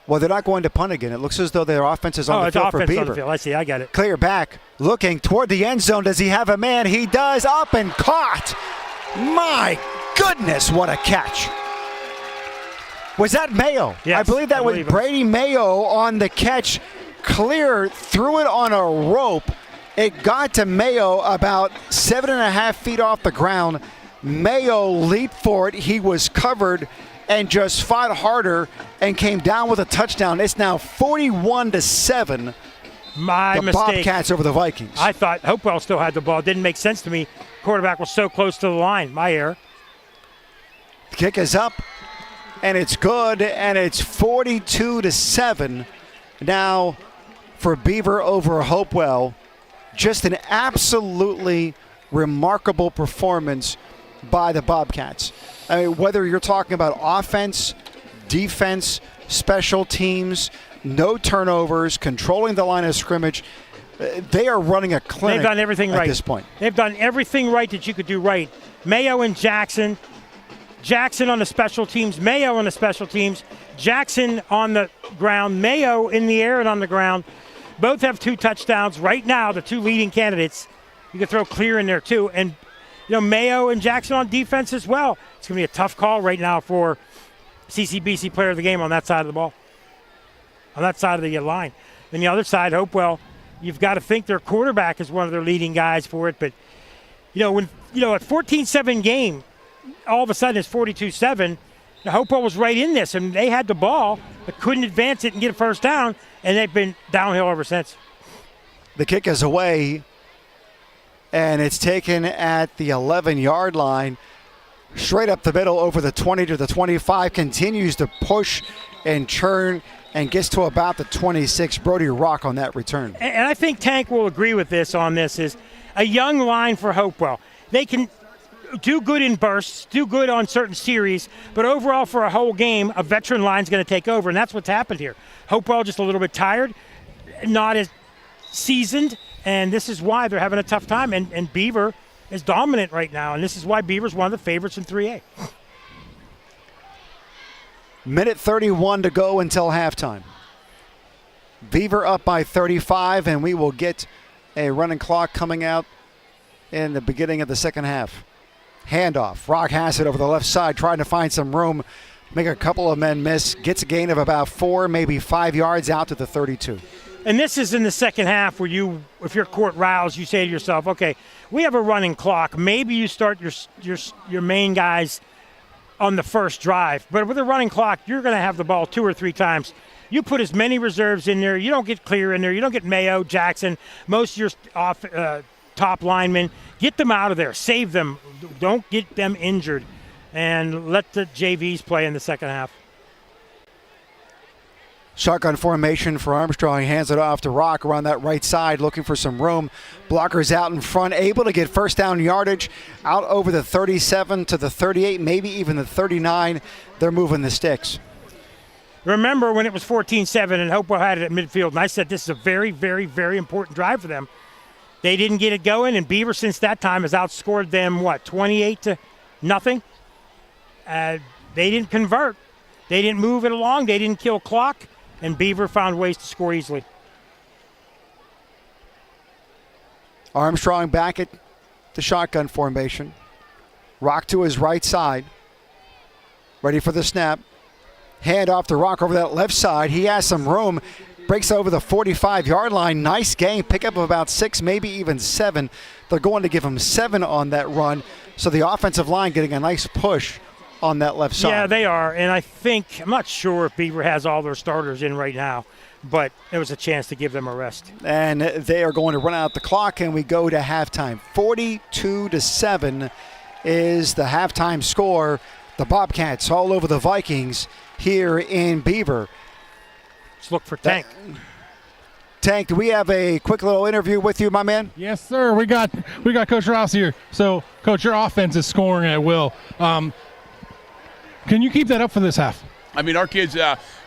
Well, they're not going to punt again. It looks as though their offense is on the field for Beaver. On the field. I see. I got it. Clear back, looking toward the end zone. Does he have a man? He does. Up and caught. My goodness, what a catch. Was that Mayo? Yes, I believe that was Brady Mayo on the catch. Clear, threw it on a rope. It got to Mayo about 7.5 feet off the ground. Mayo leaped for it. He was covered and just fought harder and came down with a touchdown. It's now 41-7. My the mistake. Bobcats over the Vikings. I thought Hopewell still had the ball. It didn't make sense to me. Quarterback was so close to the line. My error. The kick is up, and it's good, and it's 42-7 now for Beaver over Hopewell. Just an absolutely remarkable performance by the Bobcats. I mean, whether you're talking about offense, defense, special teams, no turnovers, controlling the line of scrimmage, they are running a clinic. They've done everything right at this point. They've done everything right that you could do right. Mayo and Jackson on the special teams, Mayo on the special teams, Jackson on the ground, Mayo in the air and on the ground. Both have 2 touchdowns right now, the 2 leading candidates. You could throw Clear in there too. And Mayo and Jackson on defense as well. It's going to be a tough call right now for CCBC player of the game on that side of the ball, on that side of the line. And the other side, Hopewell, you've got to think their quarterback is one of their leading guys for it. But, when at 14-7 game, all of a sudden it's 42-7. Hopewell was right in this, and they had the ball, but couldn't advance it and get a first down, and they've been downhill ever since. The kick is away, and it's taken at the 11-yard line, straight up the middle over the 20 to the 25, continues to push and churn and gets to about the 26. Brody Rock on that return. And I think Tank will agree with this on this, is a young line for Hopewell. They can do good in bursts, do good on certain series, but overall for a whole game, a veteran line's going to take over, and that's what's happened here. Hopewell just a little bit tired, not as seasoned, and this is why they're having a tough time, and Beaver is dominant right now, and this is why Beaver's one of the favorites in 3A. Minute 31 to go until halftime. Beaver up by 35, and we will get a running clock coming out in the beginning of the second half. Handoff. Rock has it over the left side, trying to find some room, make a couple of men miss, gets a gain of about 4, maybe 5 yards out to the 32. And this is in the second half where if you're Court Rouse, you say to yourself, okay, we have a running clock. Maybe you start your main guys on the first drive. But with a running clock, you're going to have the ball 2 or 3 times. You put as many reserves in there. You don't get Clear in there. You don't get Mayo, Jackson, most of your top linemen. Get them out of there. Save them. Don't get them injured. And let the JVs play in the second half. Shotgun formation for Armstrong. He hands it off to Rock around that right side, looking for some room. Blockers out in front, able to get first down yardage out over the 37 to the 38, maybe even the 39. They're moving the sticks. Remember when it was 14-7 and Hopewell had it at midfield, and I said this is a very, very, very important drive for them. They didn't get it going, and Beaver since that time has outscored them, 28-0? They didn't convert. They didn't move it along. They didn't kill clock, and Beaver found ways to score easily. Armstrong back at the shotgun formation. Rock to his right side. ready for the snap. Hand off to Rock over that left side. He has some room. Breaks over the 45-yard line. Nice game. Pick up of about 6, maybe even 7. They're going to give him 7 on that run. So the offensive line getting a nice push on that left side. Yeah, they are. And I'm not sure if Beaver has all their starters in right now, but it was a chance to give them a rest. And they are going to run out the clock, and we go to halftime. 42-7 is the halftime score. The Bobcats all over the Vikings here in Beaver. Let's look for Tank. Tank, do we have a quick little interview with you, my man? Yes, sir. We got Coach Rouse here. So, Coach, your offense is scoring at will. Can you keep that up for this half? I mean, our kids,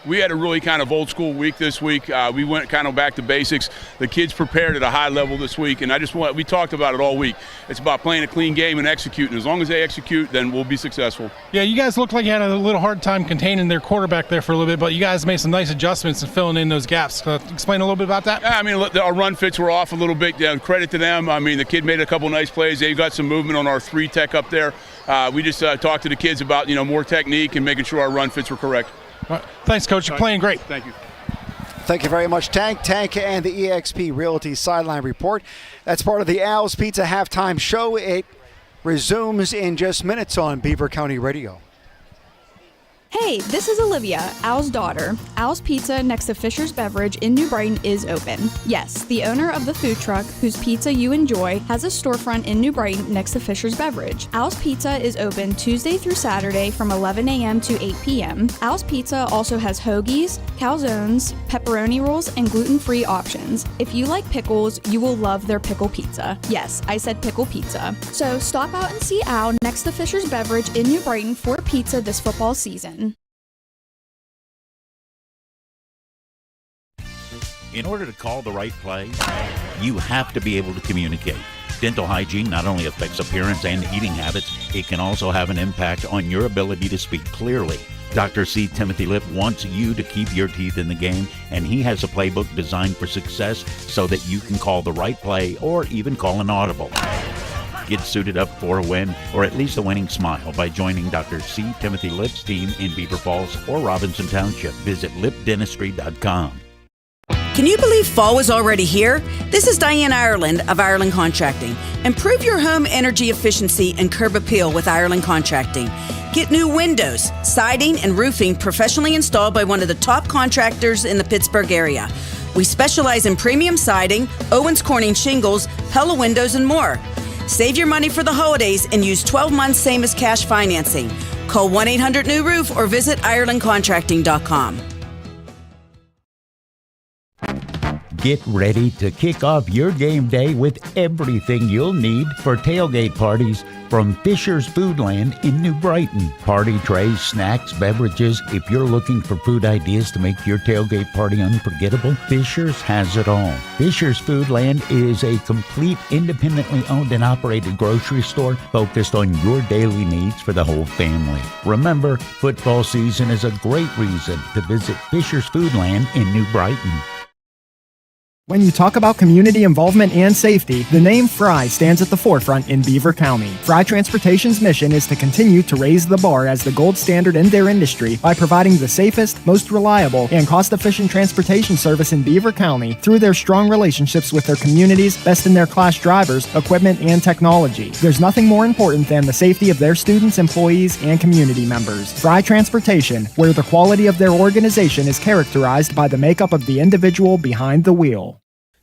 we had a really kind of old school week this week. We went kind of back to basics. The kids prepared at a high level this week, and we talked about it all week. It's about playing a clean game and executing. As long as they execute, then we'll be successful. Yeah, you guys looked like you had a little hard time containing their quarterback there for a little bit, but you guys made some nice adjustments and filling in those gaps. Explain a little bit about that. Yeah, I mean, our run fits were off a little bit. Yeah, credit to them. I mean, the kid made a couple nice plays. They've got some movement on our 3 tech up there. We just talked to the kids about, more technique and making sure our run fits were correct. All right. Thanks, Coach. You're playing great. Thank you. Thank you very much, Tank. Tank and the eXp Realty Sideline Report. That's part of the Al's Pizza Halftime Show. It resumes in just minutes on Beaver County Radio. Hey, this is Olivia, Al's daughter. Al's Pizza next to Fisher's Beverage in New Brighton is open. Yes, the owner of the food truck whose pizza you enjoy has a storefront in New Brighton next to Fisher's Beverage. Al's Pizza is open Tuesday through Saturday from 11 a.m. to 8 p.m. Al's Pizza also has hoagies, calzones, pepperoni rolls, and gluten-free options. If you like pickles, you will love their pickle pizza. Yes, I said pickle pizza. So stop out and see Al next to Fisher's Beverage in New Brighton for pizza this football season. In order to call the right play, you have to be able to communicate. Dental hygiene not only affects appearance and eating habits, it can also have an impact on your ability to speak clearly. Dr. C. Timothy Lip wants you to keep your teeth in the game, and he has a playbook designed for success so that you can call the right play or even call an audible. Get suited up for a win, or at least a winning smile, by joining Dr. C. Timothy Lip's team in Beaver Falls or Robinson Township. Visit lipdentistry.com. Can you believe fall was already here? This is Diane Ireland of Ireland Contracting. Improve your home energy efficiency and curb appeal with Ireland Contracting. Get new windows, siding, and roofing professionally installed by one of the top contractors in the Pittsburgh area. We specialize in premium siding, Owens Corning shingles, Pella windows, and more. Save your money for the holidays and use 12 months same as cash financing. Call 1-800-NEW-ROOF or visit IrelandContracting.com. Get ready to kick off your game day with everything you'll need for tailgate parties from Fisher's Foodland in New Brighton. Party trays, snacks, beverages. If you're looking for food ideas to make your tailgate party unforgettable, Fisher's has it all. Fisher's Foodland is a complete independently owned and operated grocery store focused on your daily needs for the whole family. Remember, football season is a great reason to visit Fisher's Foodland in New Brighton. When you talk about community involvement and safety, the name Fry stands at the forefront in Beaver County. Fry Transportation's mission is to continue to raise the bar as the gold standard in their industry by providing the safest, most reliable, and cost-efficient transportation service in Beaver County through their strong relationships with their communities, best-in-their-class drivers, equipment, and technology. There's nothing more important than the safety of their students, employees, and community members. Fry Transportation, where the quality of their organization is characterized by the makeup of the individual behind the wheel.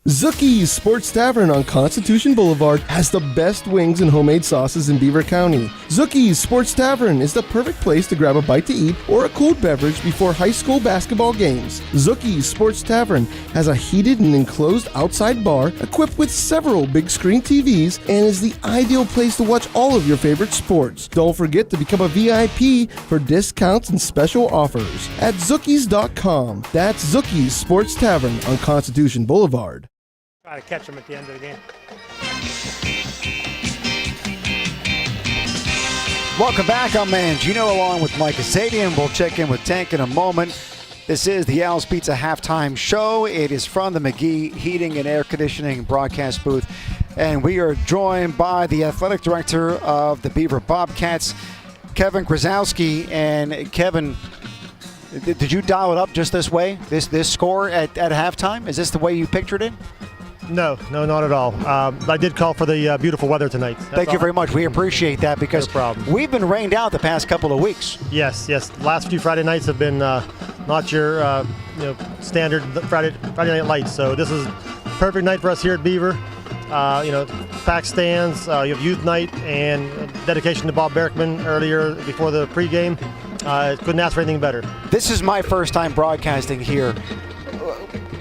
Zookie's Sports Tavern on Constitution Boulevard has the best wings and homemade sauces in Beaver County. Zookie's Sports Tavern is the perfect place to grab a bite to eat or a cold beverage before high school basketball games. Zookie's Sports Tavern has a heated and enclosed outside bar equipped with several big screen TVs and is the ideal place to watch all of your favorite sports. Don't forget to become a VIP for discounts and special offers at Zookies.com. That's Zookie's Sports Tavern on Constitution Boulevard. Try to catch them at the end of the game. Welcome back. I'm Mangino along with Mike Asadian. We'll check in with Tank in a moment. This is the Al's Pizza Halftime Show. It is from the McGee Heating and Air Conditioning broadcast booth. And we are joined by the athletic director of the Beaver Bobcats, Kevin Krasowski. And Kevin, did you dial it up just this way, this score at halftime? Is this the way you pictured it? No, not at all. I did call for the beautiful weather tonight. Thank you very much. We appreciate that because we've been rained out the past couple of weeks. Yes. Last few Friday nights have been not your standard Friday night lights. So this is a perfect night for us here at Beaver. Packed stands. You have youth night and dedication to Bob Barrickman earlier before the pregame. Couldn't ask for anything better. This is my first time broadcasting here.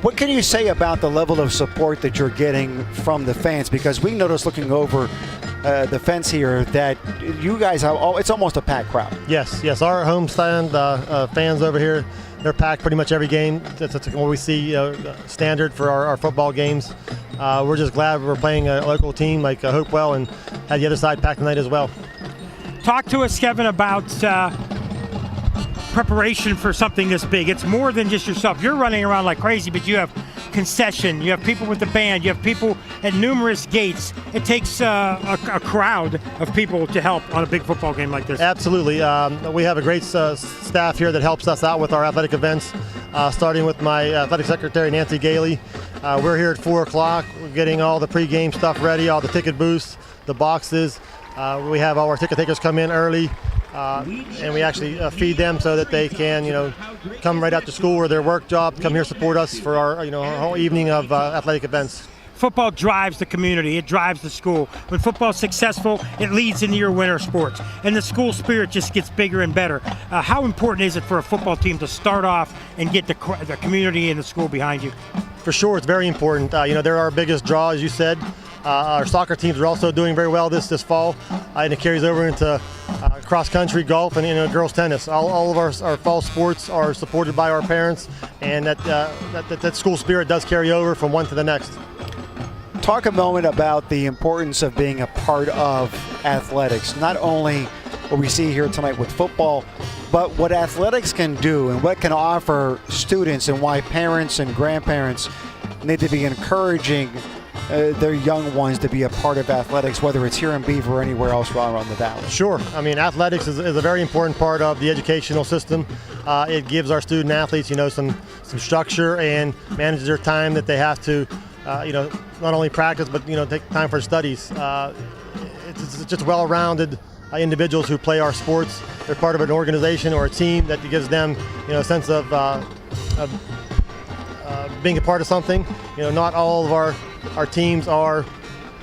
What can you say about the level of support that you're getting from the fans? Because we noticed looking over the fence here that you guys have it's almost a packed crowd. Yes. Our homestand fans over here, they're packed pretty much every game. That's what we see standard for our football games. We're just glad we're playing a local team like Hopewell and had the other side packed tonight as well. Talk to us, Kevin, about preparation for something this big. It's more than just yourself. You're running around like crazy, but you have concession, you have people with the band, you have people at numerous gates. It takes a crowd of people to help on a big football game like this. Absolutely. We have a great staff here that helps us out with our athletic events, starting with my athletic secretary, Nancy Gailey. We're here at 4 o'clock. We're getting all the pregame stuff ready, all the ticket booths, the boxes. We have all our ticket takers come in early. And we actually feed them so that they can, come right after school or their work job, come here support us for our whole evening of athletic events. Football drives the community. It drives the school. When football's successful, it leads into your winter sports. And the school spirit just gets bigger and better. How important is it for a football team to start off and get the community and the school behind you? For sure, it's very important. They're our biggest draw, as you said. Our soccer teams are also doing very well this fall, and it carries over into cross country, golf, and girls tennis. All of our fall sports are supported by our parents, and that school spirit does carry over from one to the next. Talk a moment about the importance of being a part of athletics. Not only what we see here tonight with football, but what athletics can do and what can offer students, and why parents and grandparents need to be encouraging their young ones to be a part of athletics, whether it's here in Beaver or anywhere else around the valley. Sure. Athletics is a very important part of the educational system. It gives our student athletes, some structure and manages their time that they have to, not only practice, but, take time for studies. It's just well-rounded individuals who play our sports. They're part of an organization or a team that gives them, a sense of being a part of something. Not all of our teams are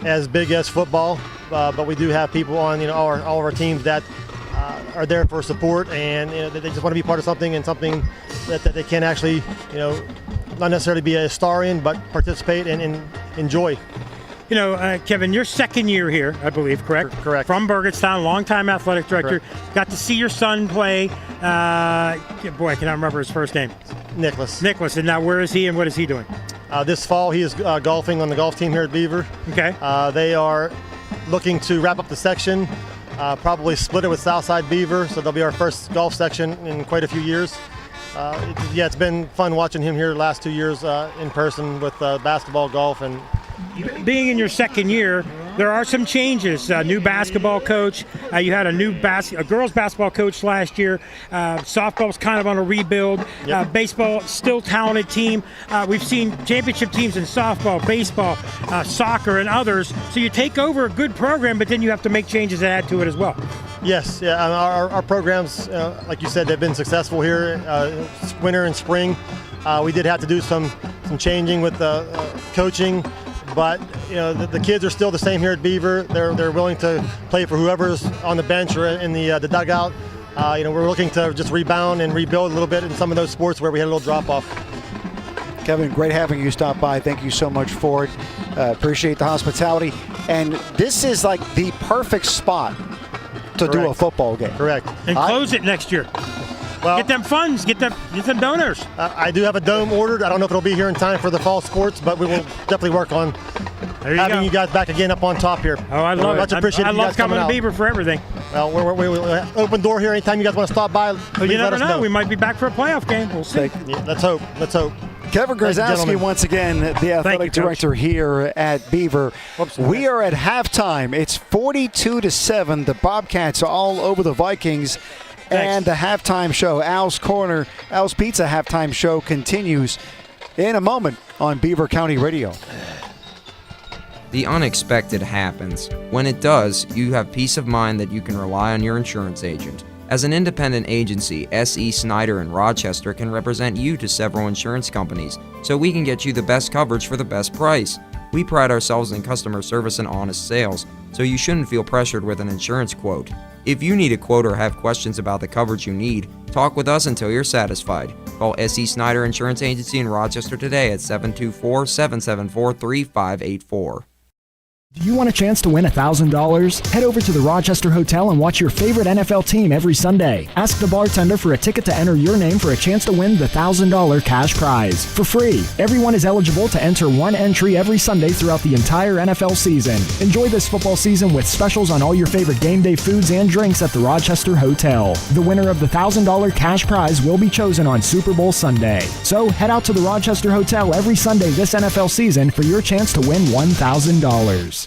as big as football, but we do have people on all of our teams that are there for support, and they just want to be part of something, and something that they can actually not necessarily be a star in, but participate and enjoy. Kevin, your second year here, I believe, correct? Correct. From Burgettstown, longtime athletic director. Correct. Got to see your son play. I cannot remember his first name. Nicholas. And now where is he and what is he doing? This fall he is golfing on the golf team here at Beaver. Okay. They are looking to wrap up the section, probably split it with Southside Beaver, so they'll be our first golf section in quite a few years. It's been fun watching him here the last 2 years in person with basketball, golf, and being in your second year, there are some changes. New basketball coach. You had a girls basketball coach last year. Softball's kind of on a rebuild. Yep. Baseball, still talented team. We've seen championship teams in softball, baseball, soccer, and others. So you take over a good program, but then you have to make changes and add to it as well. Yes, yeah. Our programs, like you said, they've been successful here, winter and spring. We did have to do some changing with coaching. But the kids are still the same here at Beaver. They're willing to play for whoever's on the bench or in the dugout. We're looking to just rebound and rebuild a little bit in some of those sports where we had a little drop off. Kevin, great having you stop by. Thank you so much for it. Appreciate the hospitality. And this is like the perfect spot to do a football game. Correct. And close it next year. Well, get them funds, get them donors. I do have a dome ordered. I don't know if it'll be here in time for the fall sports, but we will definitely work on having you guys back again up on top here. Oh, I love it. Much appreciated. I love coming to Beaver for everything. Well, we're open door here anytime you guys want to stop by. You never know. We might be back for a playoff game. We'll see. Yeah, let's hope. Kevin Grozowski, once again, the athletic director here at Beaver. We are at halftime. It's 42-7. The Bobcats are all over the Vikings. And the halftime show, Al's Corner, Al's Pizza halftime show continues in a moment on Beaver County Radio. The unexpected happens. When it does, you have peace of mind that you can rely on your insurance agent. As an independent agency, S.E. Snyder in Rochester can represent you to several insurance companies, so we can get you the best coverage for the best price. We pride ourselves in customer service and honest sales, so you shouldn't feel pressured with an insurance quote. If you need a quote or have questions about the coverage you need, talk with us until you're satisfied. Call S.E. Snyder Insurance Agency in Rochester today at 724-774-3584. Do you want a chance to win $1,000? Head over to the Rochester Hotel and watch your favorite NFL team every Sunday. Ask the bartender for a ticket to enter your name for a chance to win the $1,000 cash prize for free. Everyone is eligible to enter one entry every Sunday throughout the entire NFL season. Enjoy this football season with specials on all your favorite game day foods and drinks at the Rochester Hotel. The winner of the $1,000 cash prize will be chosen on Super Bowl Sunday. So head out to the Rochester Hotel every Sunday this NFL season for your chance to win $1,000.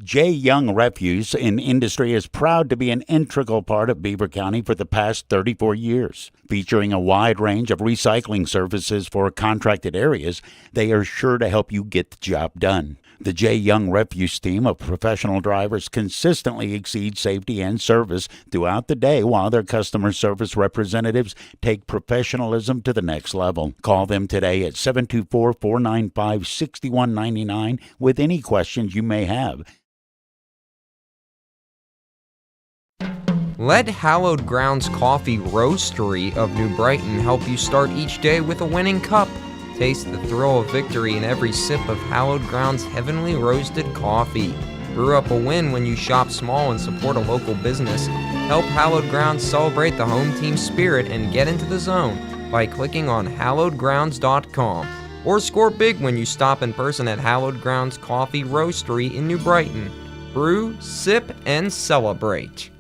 J. Young Refuse in Industry is proud to be an integral part of Beaver County for the past 34 years. Featuring a wide range of recycling services for contracted areas, they are sure to help you get the job done. The J. Young Refuse team of professional drivers consistently exceed safety and service throughout the day while their customer service representatives take professionalism to the next level. Call them today at 724-495-6199 with any questions you may have. Let Hallowed Grounds Coffee Roastery of New Brighton help you start each day with a winning cup. Taste the thrill of victory in every sip of Hallowed Grounds heavenly roasted coffee. Brew up a win when you shop small and support a local business. Help Hallowed Grounds celebrate the home team spirit and get into the zone by clicking on hallowedgrounds.com. Or score big when you stop in person at Hallowed Grounds Coffee Roastery in New Brighton. Brew, sip, and celebrate.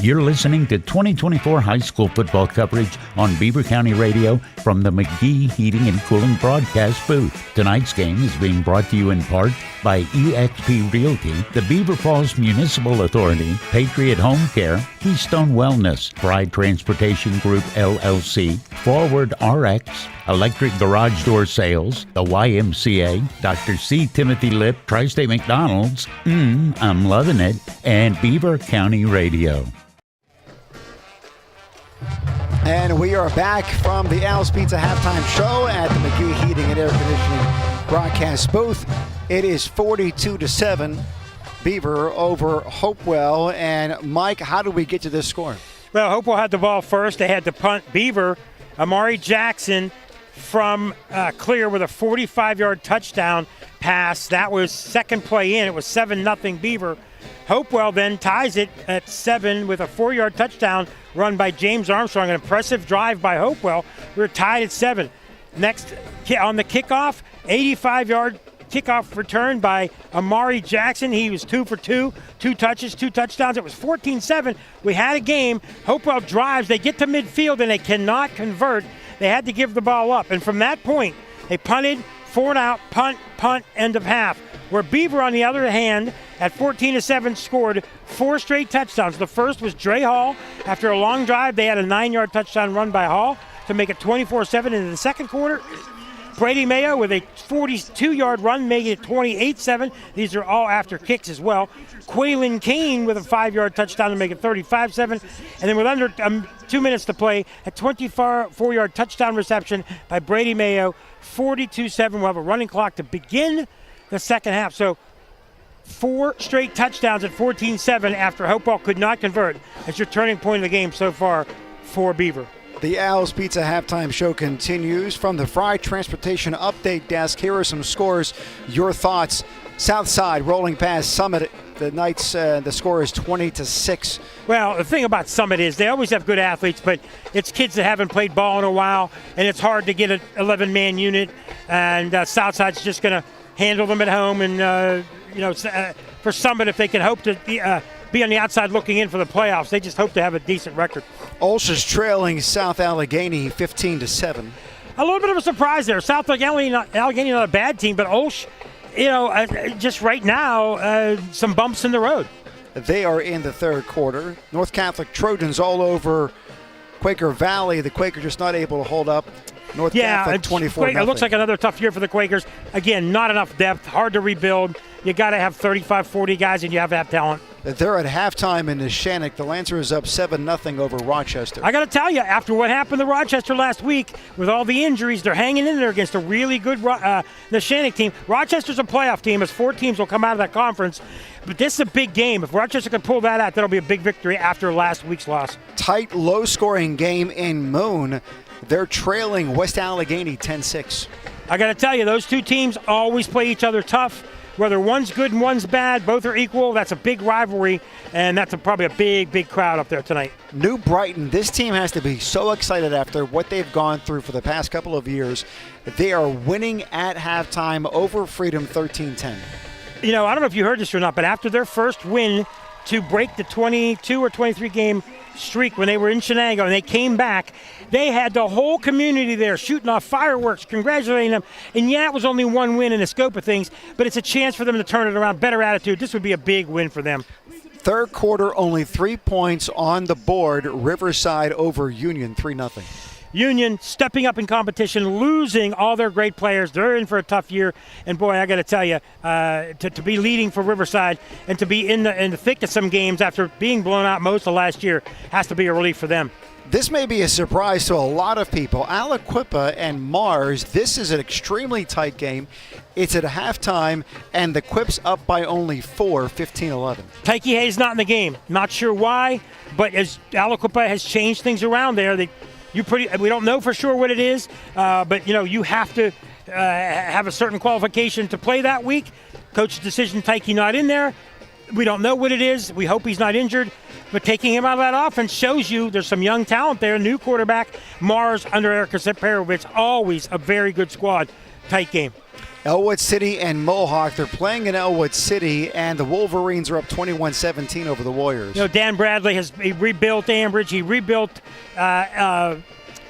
You're listening to 2024 high school football coverage on Beaver County Radio from the McGee Heating and Cooling broadcast booth. Tonight's game is being brought to you in part by eXp Realty, the Beaver Falls Municipal Authority, Patriot Home Care, Keystone Wellness, Pride Transportation Group LLC, Forward RX, Electric Garage Door Sales, the YMCA, Dr. C. Timothy Lip, Tri-State McDonald's, I'm loving it, and Beaver County Radio. And we are back from the Al's Pizza halftime show at the McGee Heating and Air Conditioning broadcast booth. It is 42-7, Beaver over Hopewell. And Mike, how do we get to this score? Well, Hopewell had the ball first. They had to punt. Beaver, Amari Jackson from clear with a 45-yard touchdown pass. That was second play in. It was 7-0 Beaver. Hopewell then ties it at 7 with a 4-yard touchdown run by James Armstrong. An impressive drive by Hopewell. We're tied at 7. Next, on the kickoff, 85-yard kickoff return by Amari Jackson. He was 2 for 2, 2 touches, 2 touchdowns. It was 14-7. We had a game. Hopewell drives. They get to midfield, and they cannot convert. They had to give the ball up. And from that point, they punted, 4 and out, punt, end of half. Where Beaver, on the other hand, at 14-7, scored 4 straight touchdowns. The first was Dre Hall. After a long drive, they had a 9-yard touchdown run by Hall to make it 24-7 in the second quarter. Brady Mayo with a 42-yard run, making it 28-7. These are all after kicks as well. Quaylen Kane with a 5-yard touchdown to make it 35-7. And then with under 2 minutes to play, a 24-yard touchdown reception by Brady Mayo, 42-7. We'll have a running clock to begin the second half. So 4 straight touchdowns at 14-7 after Hopewell could not convert. That's your turning point of the game so far for Beaver. The Al's Pizza halftime show continues from the Fry Transportation Update Desk. Here are some scores, your thoughts. Southside rolling past Summit. The score is 20-6. Well, the thing about Summit is they always have good athletes, but it's kids that haven't played ball in a while, and it's hard to get an 11-man unit. And Southside's just going to handle them at home. And for Summit, if they can hope to be on the outside looking in for the playoffs, they just hope to have a decent record. Ulster's trailing South Allegheny 15-7. a little bit of a surprise there. South Allegheny not a bad team, but Olsh, just right now, some bumps in the road. They are in the third quarter. North Catholic Trojans all over Quaker Valley. The Quakers just not able to hold up. North Catholic 24-0. It looks like another tough year for the Quakers. Again, not enough depth, hard to rebuild. You got to have 35, 40 guys, and you have to have talent. They're at halftime in Neshannock. The Lancers up 7-0 over Rochester. I got to tell you, after what happened to Rochester last week, with all the injuries, they're hanging in there against a really good Neshannock team. Rochester's a playoff team, as 4 teams will come out of that conference. But this is a big game. If Rochester can pull that out, that'll be a big victory after last week's loss. Tight, low-scoring game in Moon. They're trailing West Allegheny 10-6. I got to tell you, those two teams always play each other tough. Whether one's good and one's bad, both are equal. That's a big rivalry, and that's probably a big, big crowd up there tonight. New Brighton, this team has to be so excited after what they've gone through for the past couple of years. They are winning at halftime over Freedom 13-10. I don't know if you heard this or not, but after their first win to break the 22 or 23 game streak when they were in Shenango and they came back, they had the whole community there shooting off fireworks, congratulating them. And yeah, it was only one win in the scope of things, but it's a chance for them to turn it around, better attitude. This would be a big win for them. Third quarter, only 3 points on the board. Riverside over Union, 3-0. Union stepping up in competition, losing all their great players. They're in for a tough year. And, boy, I got to tell you, to be leading for Riverside and to be in the thick of some games after being blown out most of last year has to be a relief for them. This may be a surprise to a lot of people. Aliquippa and Mars, this is an extremely tight game. It's at halftime, and the Quip's up by only 4, 15-11. Tyke Hayes not in the game. Not sure why, but as Aliquippa has changed things around there, we don't know for sure what it is, but you have to have a certain qualification to play that week. Coach's decision, Tyke not in there. We don't know what it is. We hope he's not injured. But taking him out of that offense shows you there's some young talent there. New quarterback, Mars under Erica Separovich, always a very good squad. Tight game. Elwood City and Mohawk, they're playing in Elwood City, and the Wolverines are up 21-17 over the Warriors. Dan Bradley he rebuilt Ambridge. He rebuilt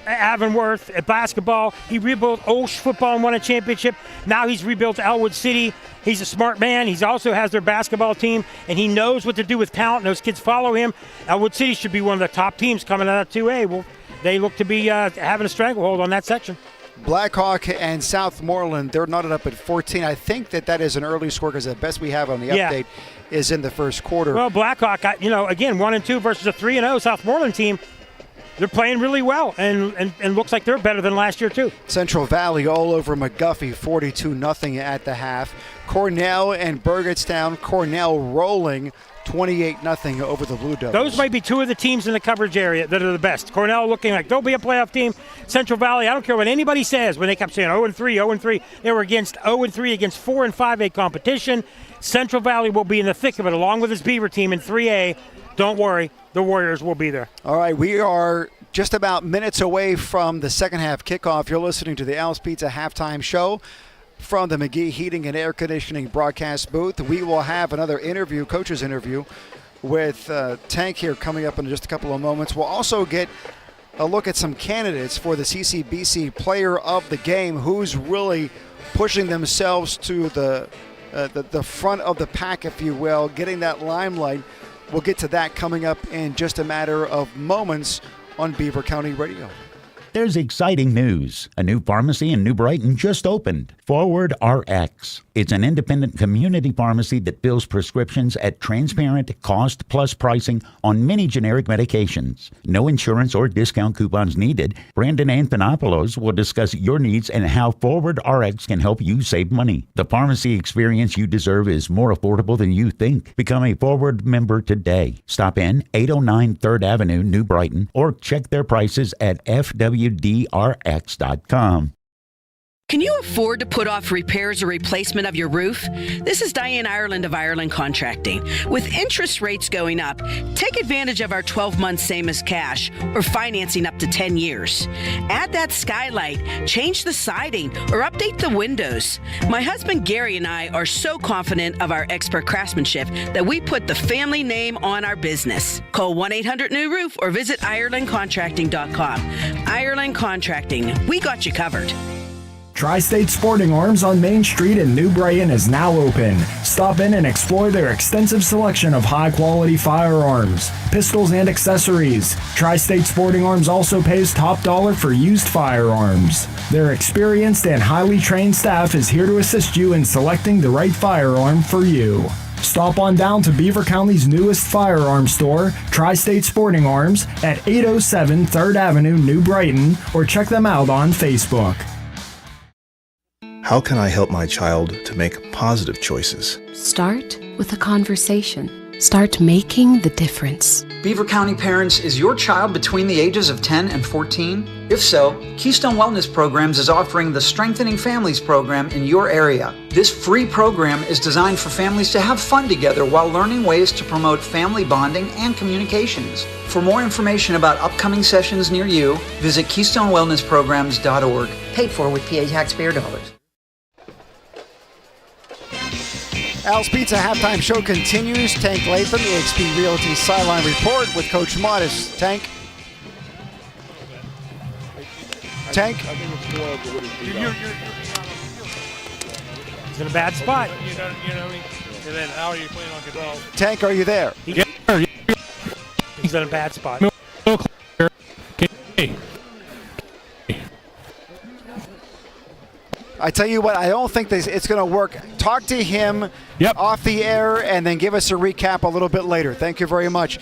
Avonworth at basketball. He rebuilt Olsh football and won a championship. Now he's rebuilt Elwood City. He's a smart man. He also has their basketball team, and he knows what to do with talent. And those kids follow him. Elwood City should be one of the top teams coming out of 2A. Well, they look to be having a stranglehold on that section. Blackhawk and Southmoreland, they're knotted up at 14. I think that is an early score because the best we have on the update is in the first quarter. Well, Blackhawk, again, 1-2 versus a 3-0 Southmoreland team. They're playing really well, and looks like they're better than last year, too. Central Valley all over McGuffey, 42-0 at the half. Cornell and Burgettstown, Cornell rolling 28-0 over the Blue Devils. Those might be two of the teams in the coverage area that are the best. Cornell looking like they'll be a playoff team. Central Valley, I don't care what anybody says when they kept saying 0-3, 0-3. They were against 0-3 against 4 and 5A competition. Central Valley will be in the thick of it along with his Beaver team in 3A. Don't worry, the Warriors will be there. All right, we are just about minutes away from the second half kickoff. You're listening to the Al's Pizza halftime show from the McGee Heating and Air Conditioning broadcast booth. We will have another interview, coach's interview, with Tank here coming up in just a couple of moments. We'll also get a look at some candidates for the CCBC Player of the Game, who's really pushing themselves to the front of the pack, if you will, getting that limelight. We'll get to that coming up in just a matter of moments on Beaver County Radio. There's exciting news. A new pharmacy in New Brighton just opened, Forward RX. It's an independent community pharmacy that fills prescriptions at transparent, cost-plus pricing on many generic medications. No insurance or discount coupons needed. Brandon Anthonopoulos will discuss your needs and how Forward RX can help you save money. The pharmacy experience you deserve is more affordable than you think. Become a Forward member today. Stop in 809 3rd Avenue, New Brighton, or check their prices at FWDRX.com. Can you afford to put off repairs or replacement of your roof? This is Diane Ireland of Ireland Contracting. With interest rates going up, take advantage of our 12-month same as cash or financing up to 10 years. Add that skylight, change the siding, or update the windows. My husband Gary and I are so confident of our expert craftsmanship that we put the family name on our business. Call 1-800-NEW-ROOF or visit IrelandContracting.com. Ireland Contracting, we got you covered. Tri-State Sporting Arms on Main Street in New Brighton is now open. Stop in and explore their extensive selection of high-quality firearms, pistols, and accessories. Tri-State Sporting Arms also pays top dollar for used firearms. Their experienced and highly trained staff is here to assist you in selecting the right firearm for you. Stop on down to Beaver County's newest firearm store, Tri-State Sporting Arms, at 807 3rd Avenue, New Brighton, or check them out on Facebook. How can I help my child to make positive choices? Start with a conversation. Start making the difference. Beaver County Parents, is your child between the ages of 10 and 14? If so, Keystone Wellness Programs is offering the Strengthening Families program in your area. This free program is designed for families to have fun together while learning ways to promote family bonding and communications. For more information about upcoming sessions near you, visit KeystoneWellnessPrograms.org, paid for with PA taxpayer dollars. Al's Pizza halftime show continues. Tank Latham, EXP Realty Sideline Report with Coach Modest. Tank? He's in a bad spot. You know what I mean? And then how are you playing on control? Tank, are you there? He's in a bad spot. I tell you what, I don't think it's going to work. Talk to him off the air and then give us a recap a little bit later. Thank you very much.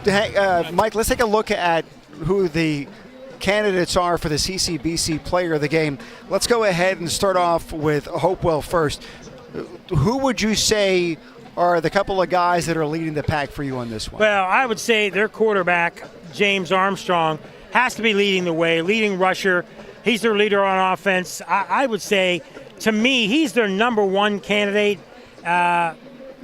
Mike, let's take a look at who the candidates are for the CCBC Player of the Game. Let's go ahead and start off with Hopewell first. Who would you say are the couple of guys that are leading the pack for you on this one? Well, I would say their quarterback, James Armstrong, has to be leading the way, leading rusher. He's their leader on offense. I would say, to me, he's their number one candidate. The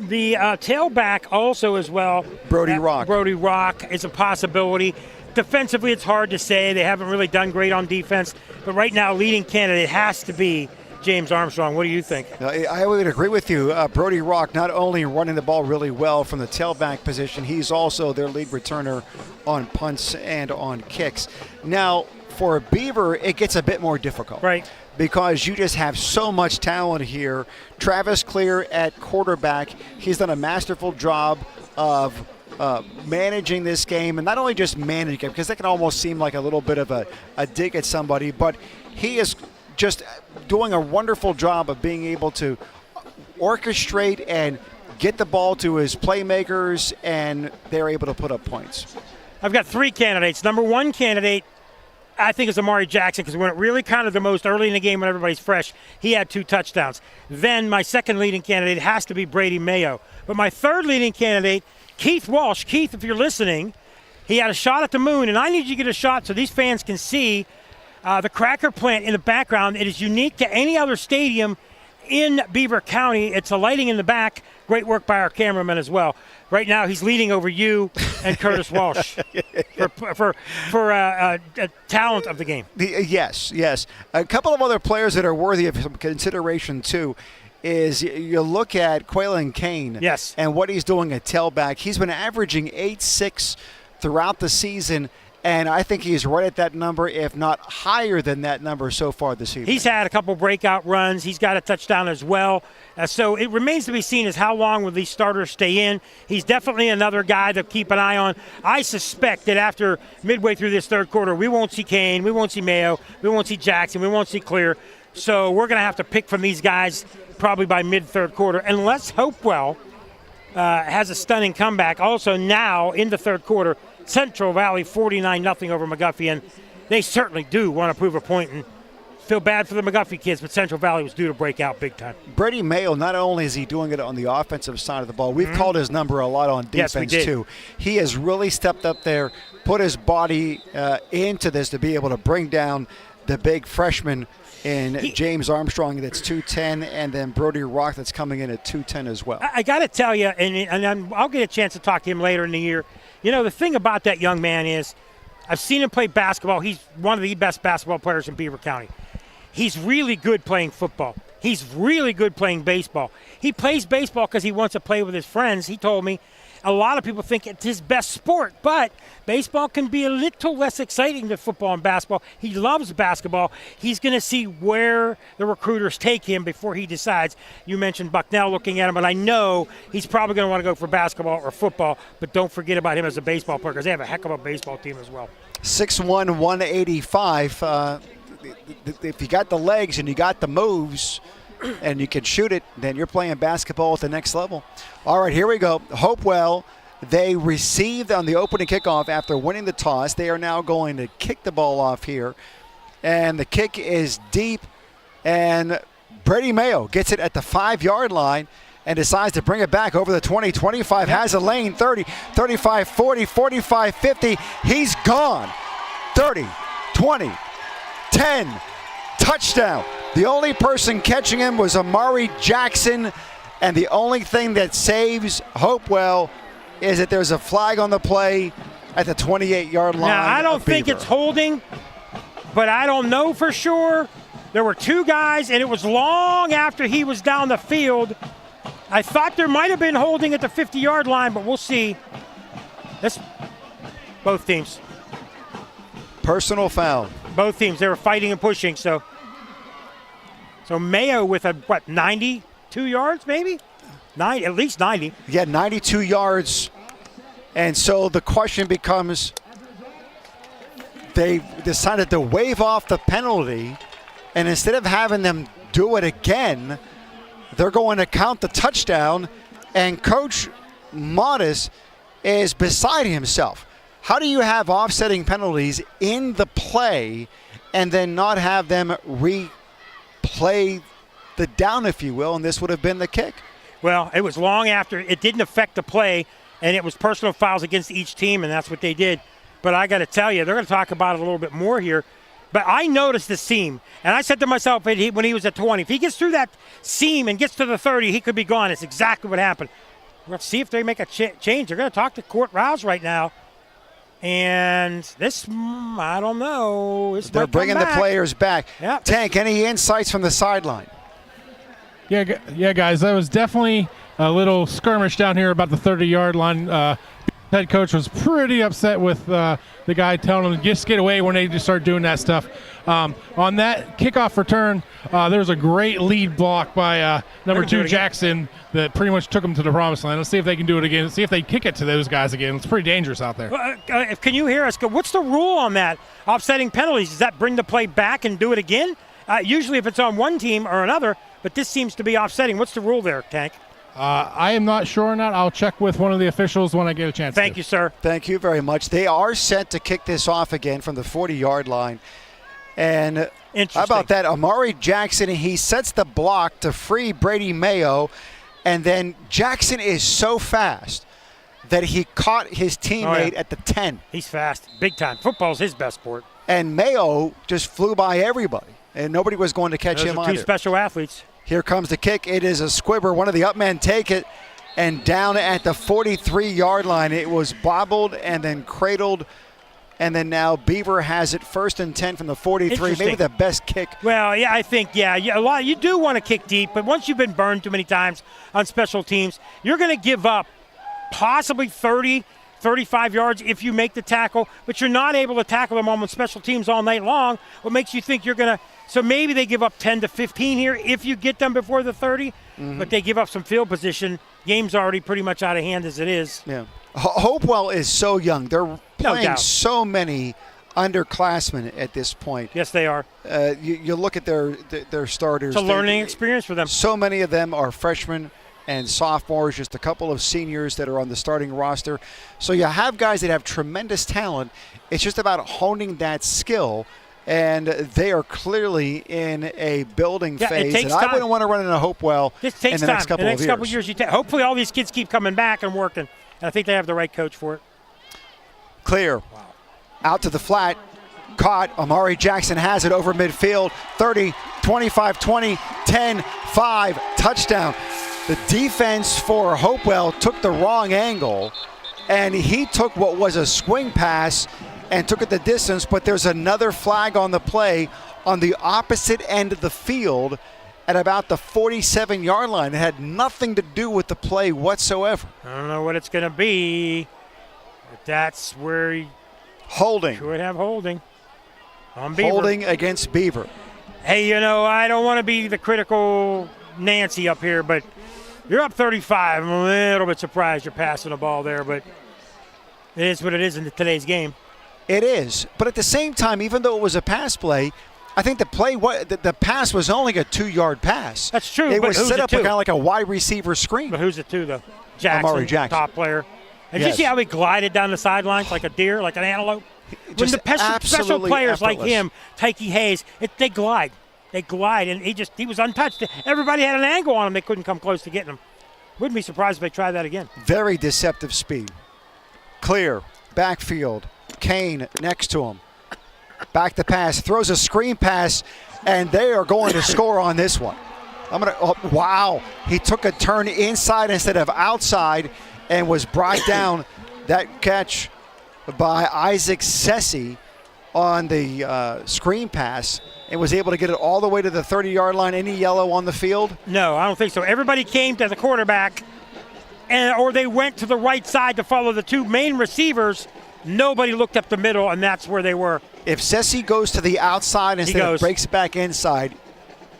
tailback also as well. Brody Rock. Brody Rock is a possibility. Defensively, it's hard to say. They haven't really done great on defense. But right now, leading candidate has to be James Armstrong. What do you think? I would agree with you. Brody Rock not only running the ball really well from the tailback position, he's also their lead returner on punts and on kicks. Now, for Beaver, it gets a bit more difficult. Right. Because you just have so much talent here. Travis Clear at quarterback, he's done a masterful job of managing this game, and not only just managing it, because that can almost seem like a little bit of a dig at somebody, but he is just doing a wonderful job of being able to orchestrate and get the ball to his playmakers, and they're able to put up points. I've got three candidates. Number one candidate, I think, is Amari Jackson, because when it really counted the most early in the game when everybody's fresh, he had 2 touchdowns. Then my second leading candidate has to be Brady Mayo. But my third leading candidate, Keith Walsh. Keith, if you're listening, he had a shot at the moon, and I need you to get a shot so these fans can see the cracker plant in the background. It is unique to any other stadium in Beaver County. It's a lighting in the back. Great work by our cameraman as well. Right now, he's leading over you and Curtis Walsh for talent of the game. Yes. A couple of other players that are worthy of some consideration, too, is you look at Quaylen Kane. Yes. And what he's doing at tailback. He's been averaging 8.6 throughout the season, and I think he's right at that number, if not higher than that number so far this season. He's had a couple breakout runs. He's got a touchdown as well. So it remains to be seen as how long will these starters stay in. He's definitely another guy to keep an eye on. I suspect that after midway through this third quarter, we won't see Kane, we won't see Mayo, we won't see Jackson, we won't see Clear. So we're going to have to pick from these guys probably by mid-third quarter, unless Hopewell has a stunning comeback. Also now in the third quarter, Central Valley 49-0 over McGuffey, and they certainly do want to prove a point and feel bad for the McGuffey kids, but Central Valley was due to break out big time. Brady Mayo, not only is he doing it on the offensive side of the ball, we've called his number a lot on defense too. He has really stepped up there, put his body into this to be able to bring down the big freshman in James Armstrong that's 210, and then Brody Rock that's coming in at 210 as well. I got to tell you, and I'll get a chance to talk to him later in the year. You know, the thing about that young man is I've seen him play basketball. He's one of the best basketball players in Beaver County. He's really good playing football. He's really good playing baseball. He plays baseball because he wants to play with his friends. He told me a lot of people think it's his best sport, but baseball can be a little less exciting than football and basketball. He loves basketball. He's going to see where the recruiters take him before he decides. You mentioned Bucknell looking at him, but I know he's probably going to want to go for basketball or football, but don't forget about him as a baseball player because they have a heck of a baseball team as well. 6'1", 185. If you got the legs and you got the moves and you can shoot it, then you're playing basketball at the next level. All right, here we go. Hopewell, they received on the opening kickoff after winning the toss. They are now going to kick the ball off here. And the kick is deep, and Brady Mayo gets it at the 5-yard line and decides to bring it back over the 20, 25, has a lane, 30, 35, 40, 45, 50. He's gone. 30, 20, 10, touchdown. The only person catching him was Amari Jackson, and the only thing that saves Hopewell is that there's a flag on the play at the 28-yard line. Now, I don't think it's holding, but I don't know for sure. There were two guys, and it was long after he was down the field. I thought there might have been holding at the 50-yard line, but we'll see. That's both teams. Personal foul. Both teams, they were fighting and pushing, so Mayo with 92 yards maybe? At least 90. Yeah, 92 yards. And so the question becomes, they decided to waive off the penalty, and instead of having them do it again, they're going to count the touchdown, and Coach Modis is beside himself. How do you have offsetting penalties in the play and then not have them replay the down, if you will, and this would have been the kick? Well, it was long after. It didn't affect the play, and it was personal fouls against each team, and that's what they did. But I got to tell you, they're going to talk about it a little bit more here. But I noticed the seam, and I said to myself when he was at 20, if he gets through that seam and gets to the 30, he could be gone. It's exactly what happened. Let's see if they make a change. They're going to talk to Court Rouse right now. And this, I don't know. They're bringing the players back. Yep. Tank, any insights from the sideline? Yeah, guys, that was definitely a little skirmish down here about the 30-yard line. Head coach was pretty upset with the guy telling him just get away when they just start doing that stuff. On that kickoff return, there was a great lead block by number 2 Jackson that pretty much took him to the promised land. Let's see if they can do it again. Let's see if they kick it to those guys again. It's pretty dangerous out there. Can you hear us? What's the rule on that? Offsetting penalties, does that bring the play back and do it again? Usually if it's on one team or another, but this seems to be offsetting. What's the rule there, Tank? I am not sure on that. I'll check with one of the officials when I get a chance. Thank you, sir. Thank you very much. They are set to kick this off again from the 40-yard line. And how about that? Amari Jackson, he sets the block to free Brady Mayo, and then Jackson is so fast that he caught his teammate at the 10. He's fast, big time. Football's his best sport. And Mayo just flew by everybody, and nobody was going to catch him either. Two special athletes. Here comes the kick. It is a squibber. One of the up men take it, and down at the 43-yard line, it was bobbled and then cradled. And then now Beaver has it 1st and 10 from the 43. Maybe the best kick. Well, yeah, I think, a lot. You do want to kick deep, but once you've been burned too many times on special teams, you're going to give up possibly 30, 35 yards if you make the tackle, but you're not able to tackle them on special teams all night long. What makes you think you're going to – so maybe they give up 10 to 15 here if you get them before the 30, but they give up some field position. Game's already pretty much out of hand as it is. Yeah. Hopewell is so young. They're playing so many underclassmen at this point. Yes, they are. You look at their starters. It's a learning experience for them. So many of them are freshmen and sophomores, just a couple of seniors that are on the starting roster. So you have guys that have tremendous talent. It's just about honing that skill, and they are clearly in a building phase. And I wouldn't want to run into Hopewell in the next couple of years. Couple of years, hopefully all these kids keep coming back and working, and I think they have the right coach for it. Clear. Wow. Out to the flat. Caught. Amari Jackson has it over midfield. 30, 25, 20, 10, 5. Touchdown. The defense for Hopewell took the wrong angle, and he took what was a swing pass and took it the distance, but there's another flag on the play on the opposite end of the field at about the 47-yard line. It had nothing to do with the play whatsoever. I don't know what it's going to be, but that's where he holding. Could have holding on Beaver. Holding against Beaver. Hey, I don't want to be the critical Nancy up here, but you're up 35. I'm a little bit surprised you're passing the ball there, but it is what it is in today's game. It is, but at the same time, even though it was a pass play, I think the pass was only a 2-yard pass. That's true. It but was who's set it up to? kind of like a wide receiver screen. But who's it to, though? Amari Jackson. Top player. And Yes. did you see how he glided down the sidelines like a deer, like an antelope? Just When the special absolutely players like effortless. him, Tyke Hayes, they glide. They glide, and he was untouched. Everybody had an angle on him. They couldn't come close to getting him. Wouldn't be surprised if they tried that again. Very deceptive speed. Clear, backfield. Kane next to him. Back to pass, throws a screen pass, and they are going to score on this one. Wow. He took a turn inside instead of outside and was brought down. That catch by Isaac Sessi on the screen pass and was able to get it all the way to the 30-yard line. Any yellow on the field? No, I don't think so. Everybody came to the quarterback, or they went to the right side to follow the two main receivers. Nobody looked up the middle, and that's where they were. If Sessi goes to the outside instead of breaks back inside,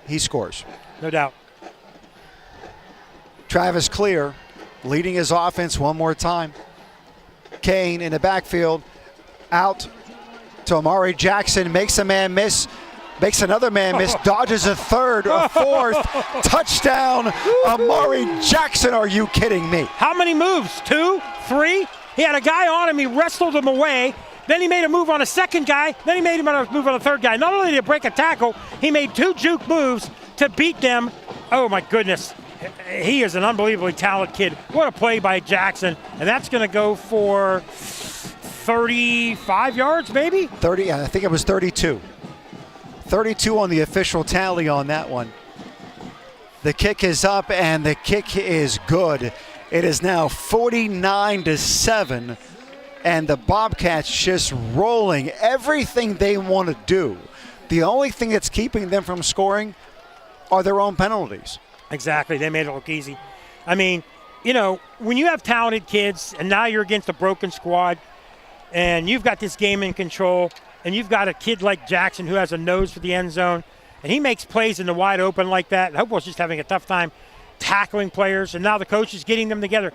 he scores. No doubt. Travis Clear leading his offense one more time. Kane in the backfield, out to Amari Jackson, makes a man miss, makes another man miss, dodges a third, a fourth, touchdown, Amari Jackson. Are you kidding me? How many moves? 2, 3? He had a guy on him, he wrestled him away, then he made a move on a second guy, then he made a move on a third guy. Not only did he break a tackle, he made 2 juke moves to beat them. Oh my goodness. He is an unbelievably talented kid. What a play by Jackson. And that's going to go for 35 yards, maybe? 30, I think it was 32. 32 on the official tally on that one. The kick is up, and the kick is good. It is now 49-7, and the Bobcats just rolling everything they want to do. The only thing that's keeping them from scoring are their own penalties. Exactly. They made it look easy. I mean, when you have talented kids and now you're against a broken squad and you've got this game in control and you've got a kid like Jackson who has a nose for the end zone and he makes plays in the wide open like that, and Hopewell's just having a tough time tackling players, and now the coach is getting them together.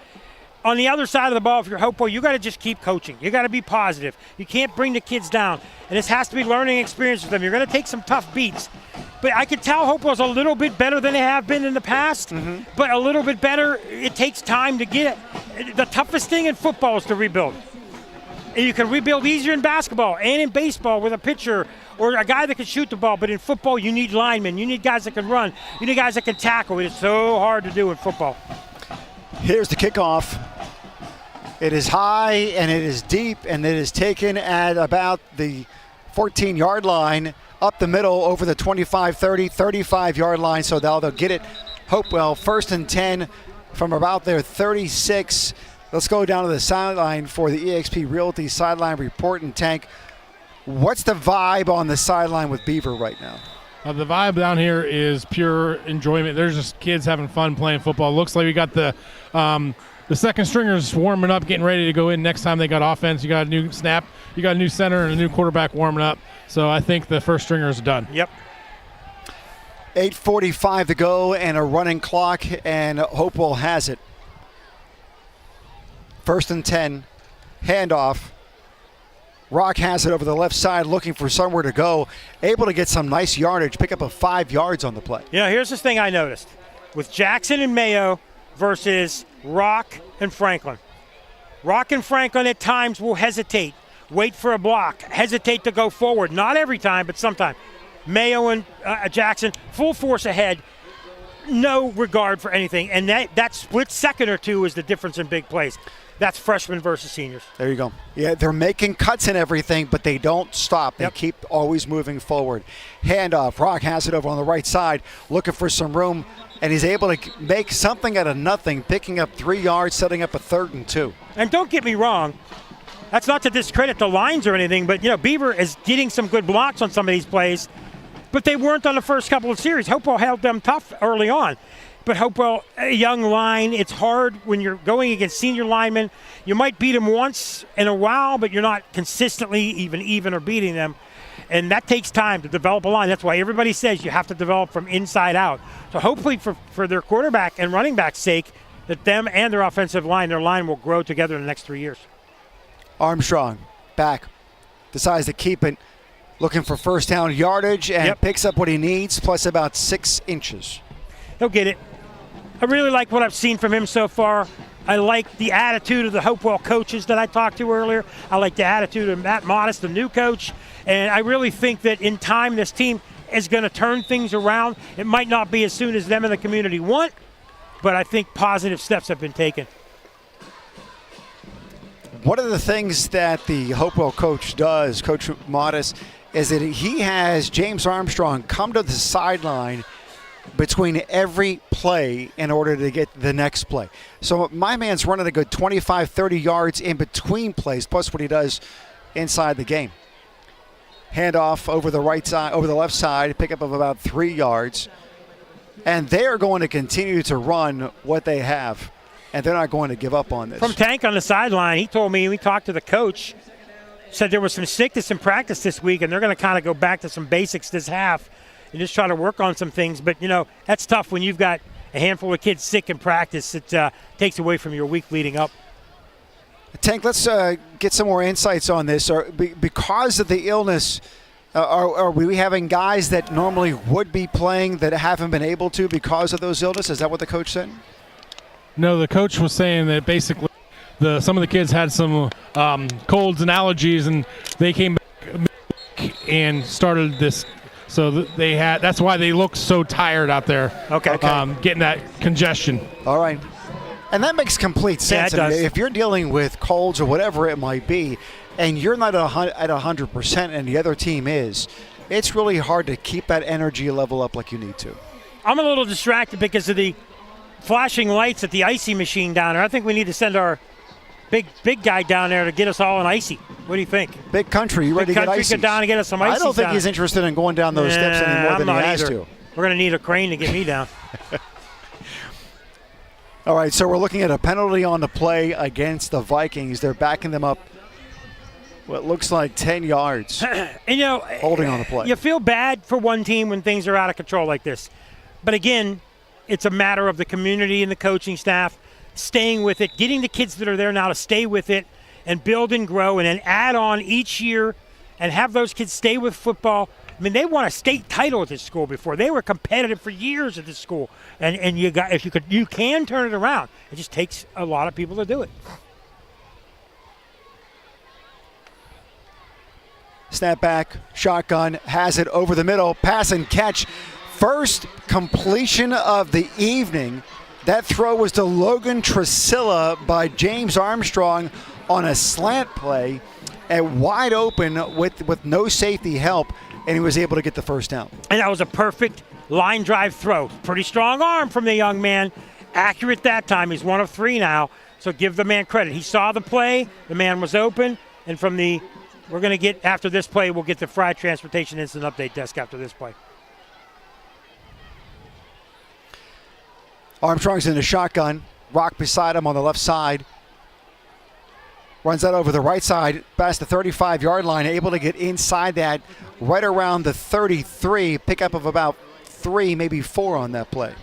On the other side of the ball, if you're Hopewell, you got to just keep coaching. You got to be positive. You can't bring the kids down. And this has to be learning experience for them. You're going to take some tough beats. But I can tell Hopewell's a little bit better than they have been in the past, but a little bit better. It takes time to get it. The toughest thing in football is to rebuild. And you can rebuild easier in basketball and in baseball with a pitcher or a guy that can shoot the ball. But in football, you need linemen. You need guys that can run. You need guys that can tackle. It is so hard to do in football. Here's the kickoff. It is high and it is deep, and it is taken at about the 14-yard line, up the middle over the 25, 30, 35-yard line. So they'll get it. Hopewell, 1st and 10 from about their 36. Let's go down to the sideline for the eXp Realty sideline report. And Tank, what's the vibe on the sideline with Beaver right now? The vibe down here is pure enjoyment. There's just kids having fun playing football. Looks like we got the second stringers warming up, getting ready to go in next time they got offense. You got a new snap, you got a new center, and a new quarterback warming up. So I think the first stringer is done. Yep. 8:45 to go and a running clock, and Hopewell has it. 1st and 10, handoff. Rock has it over the left side, looking for somewhere to go. Able to get some nice yardage, pick up a 5 yards on the play. Here's this thing I noticed. With Jackson and Mayo versus Rock and Franklin. Rock and Franklin at times will hesitate, wait for a block, hesitate to go forward. Not every time, but sometimes. Mayo and Jackson, full force ahead. no regard for anything. And that split second or two is the difference in big plays. That's freshmen versus seniors. There you go. Yeah, they're making cuts and everything, but they don't stop. They keep always moving forward. Handoff. Rock has it over on the right side, looking for some room, and he's able to make something out of nothing, picking up 3 yards, setting up a 3rd and 2. And don't get me wrong, that's not to discredit the lines or anything, but, Beaver is getting some good blocks on some of these plays, but they weren't on the first couple of series. Hopewell held them tough early on. But Hopewell, a young line, it's hard when you're going against senior linemen. You might beat them once in a while, but you're not consistently even or beating them. And that takes time to develop a line. That's why everybody says you have to develop from inside out. So hopefully for their quarterback and running back's sake, that them and their offensive line, their line will grow together in the next 3 years. Armstrong, back, decides to keep it, looking for first down yardage, and picks up what he needs, plus about 6 inches. He'll get it. I really like what I've seen from him so far. I like the attitude of the Hopewell coaches that I talked to earlier. I like the attitude of Matt Modest, the new coach. And I really think that in time this team is going to turn things around. It might not be as soon as them in the community want, but I think positive steps have been taken. One of the things that the Hopewell coach does, Coach Modest, is that he has James Armstrong come to the sideline between every play in order to get the next play. So my man's running a good 25, 30 yards in between plays, plus what he does inside the game. Handoff over the right side, over the left side, pickup of about 3 yards. And they are going to continue to run what they have, and they're not going to give up on this. From Tank on the sideline, he told me, we talked to the coach, said there was some sickness in practice this week, and they're going to kind of go back to some basics this half and just try to work on some things. But, that's tough when you've got a handful of kids sick in practice. It takes away from your week leading up. Tank, let's get some more insights on this. Because of the illness, are we having guys that normally would be playing that haven't been able to because of those illnesses? Is that what the coach said? No, the coach was saying that basically some of the kids had some colds and allergies, and they came back and started this. So that's why they look so tired out there. Okay. Getting that congestion. All right. And that makes complete sense. Yeah, it does. If you're dealing with colds or whatever it might be, and you're not at 100% and the other team is, it's really hard to keep that energy level up like you need to. I'm a little distracted because of the flashing lights at the icy machine down there. I think we need to send our big guy down there to get us all an icy. What do you think? Big Country, you ready to get icy? Get down and get us some icy. I don't think he's interested in going down those steps anymore than he has to. We're going to need a crane to get me down. All right, so we're looking at a penalty on the play against the Vikings. They're backing them up what looks like 10 yards. And holding on the play. You feel bad for one team when things are out of control like this. But again, it's a matter of the community and the coaching staff staying with it, getting the kids that are there now to stay with it and build and grow, and then add on each year and have those kids stay with football. I mean, they won a state title at this school before. They were competitive for years at this school. And you can turn it around. It just takes a lot of people to do it. Snap back, shotgun, has it over the middle, pass and catch. First completion of the evening. That throw was to Logan Tresilla by James Armstrong on a slant play and wide open with no safety help, and he was able to get the first down. And that was a perfect line drive throw. Pretty strong arm from the young man. Accurate that time. He's 1 of 3 now, so give the man credit. He saw the play. The man was open, and we're going to get, after this play, we'll get the Fried Transportation Instant Update desk after this play. Armstrong's in the shotgun. Rock beside him on the left side. Runs that over the right side, past the 35-yard line, able to get inside that right around the 33, pickup of about 3, maybe 4 on that play.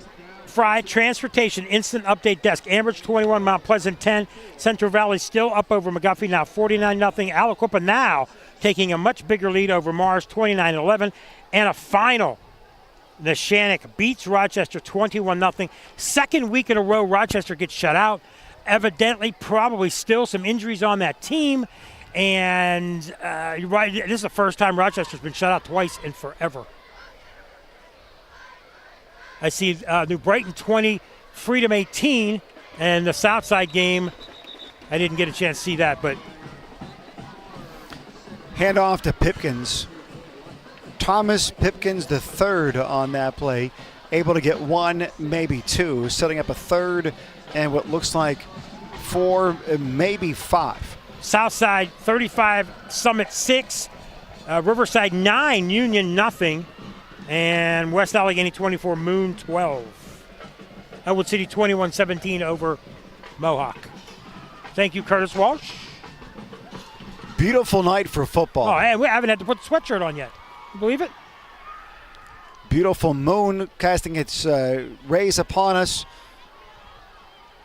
Fried Transportation Instant Update Desk. Ambridge 21, Mount Pleasant 10. Central Valley still up over McGuffey now 49-0. Aliquippa now taking a much bigger lead over Mars 29-11. And a final. Neshannock beats Rochester 21-0. Second week in a row Rochester gets shut out. Evidently, probably still some injuries on that team. And you're right, this is the first time Rochester's been shut out twice in forever. I see New Brighton 20, Freedom 18, and the Southside game, I didn't get a chance to see that, but. Hand off to Pipkins. Thomas Pipkins the third on that play, able to get one, maybe two, setting up a third and what looks like 4, maybe 5. Southside 35, Summit 6, Riverside 9, Union nothing, and West Allegheny 24, Moon 12. Elwood City 21-17 over Mohawk. Thank you, Curtis Walsh. Beautiful night for football. Oh, hey, we haven't had to put the sweatshirt on yet. You believe it? Beautiful moon casting its rays upon us.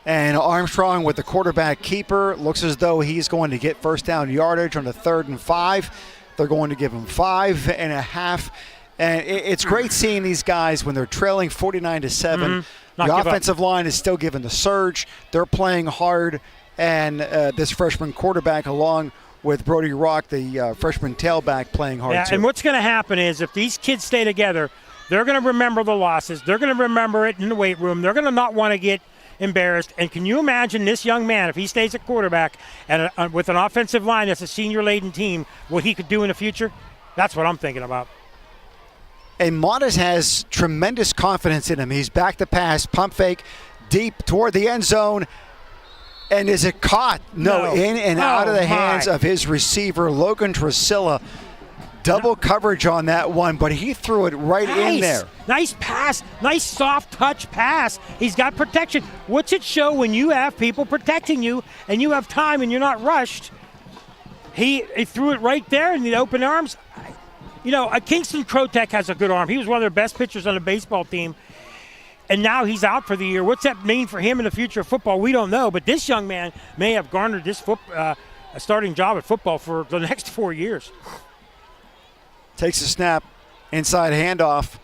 And Armstrong with the quarterback keeper. Looks as though he's going to get first down yardage on the 3rd and 5. They're going to give him 5.5. And it's great seeing these guys when they're trailing 49-7. Mm-hmm. The offensive line is still giving the surge. They're playing hard. And this freshman quarterback, along with Brody Rock, the freshman tailback, playing hard too. And what's going to happen is if these kids stay together, they're going to remember the losses. They're going to remember it in the weight room. They're going to not want to get embarrassed. And can you imagine this young man, if he stays at quarterback and with an offensive line that's a senior-laden team, what he could do in the future? That's what I'm thinking about. And Montes has tremendous confidence in him. He's back to pass, pump fake, deep toward the end zone. And is it caught? No, in and out of the hands of his receiver, Logan Tresilla. Double coverage on that one, but he threw it right in there. Nice pass. Nice soft touch pass. He's got protection. What's it show when you have people protecting you and you have time and you're not rushed? He threw it right there in the open arms. You know, Kingston Krotek has a good arm. He was one of their best pitchers on the baseball team. And now he's out for the year. What's that mean for him in the future of football? We don't know. But this young man may have garnered this a starting job at football for the next 4 years. Takes a snap, inside handoff.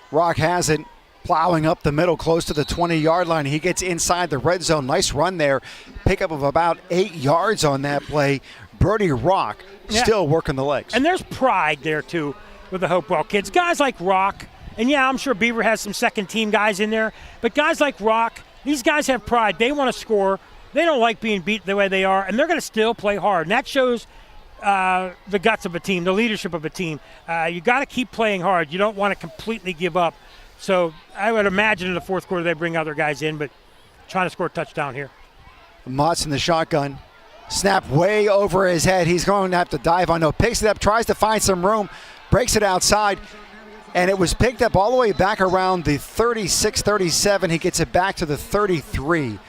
Rock has it, plowing up the middle, close to the 20-yard line. He gets inside the red zone. Nice run there. Pickup of about 8 yards on that play. Brody Rock still working the legs. And there's pride there, too, with the Hopewell kids. Guys like Rock. And, yeah, I'm sure Beaver has some second-team guys in there. But guys like Rock, these guys have pride. They want to score. They don't like being beat the way they are. And they're going to still play hard. And that shows the guts of a team, the leadership of a team. You got to keep playing hard. You don't want to completely give up. So I would imagine in the fourth quarter they bring other guys in, but trying to score a touchdown here. Mott's in the shotgun. Snap way over his head. He's going to have to dive on. No, picks it up, tries to find some room, breaks it outside. And it was picked up all the way back around the 36, 37. He gets it back to the 33.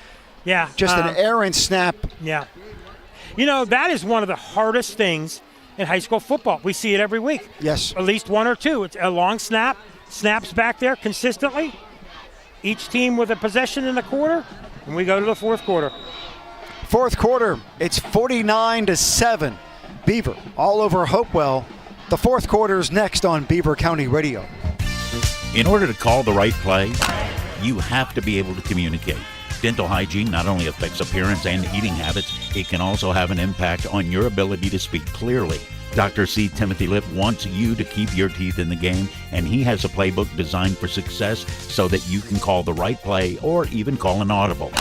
Yeah. Just an errant snap. Yeah. You know, that is one of the hardest things in high school football. We see it every week. Yes. At least one or two. It's a long snap, snaps back there consistently. Each team with a possession in the quarter, and we go to the fourth quarter. Fourth quarter, it's 49-7. Beaver all over Hopewell. The fourth quarter is next on Beaver County Radio. In order to call the right play, you have to be able to communicate. Dental hygiene not only affects appearance and eating habits, it can also have an impact on your ability to speak clearly. Dr. C. Timothy Lip wants you to keep your teeth in the game, and he has a playbook designed for success so that you can call the right play or even call an audible.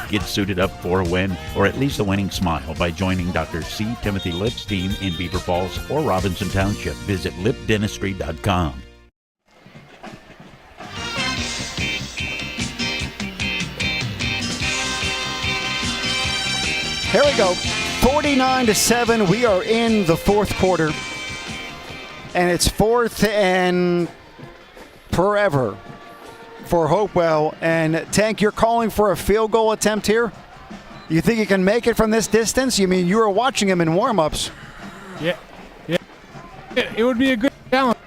Get suited up for a win, or at least a winning smile, by joining Dr. C. Timothy Lip's team in Beaver Falls or Robinson Township. Visit lipdentistry.com. Here we go. 49-7. We are in the fourth quarter. And it's fourth and forever for Hopewell. And Tank, you're calling for a field goal attempt here? You think you can make it from this distance? You mean you were watching him in warm-ups? Yeah. It would be a good challenge.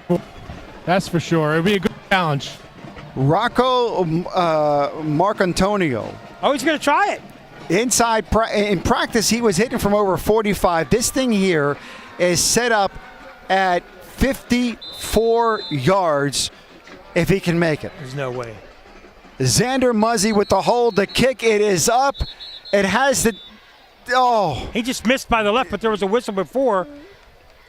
That's for sure. It would be a good challenge. Rocco Marcantonio. Oh, he's going to try it. Inside in practice, he was hitting from over 45. This thing here is set up at 54 yards if he can make it. There's no way. Xander Muzzy with the hold, the kick, it is up. It has the, He just missed by the left, but there was a whistle before.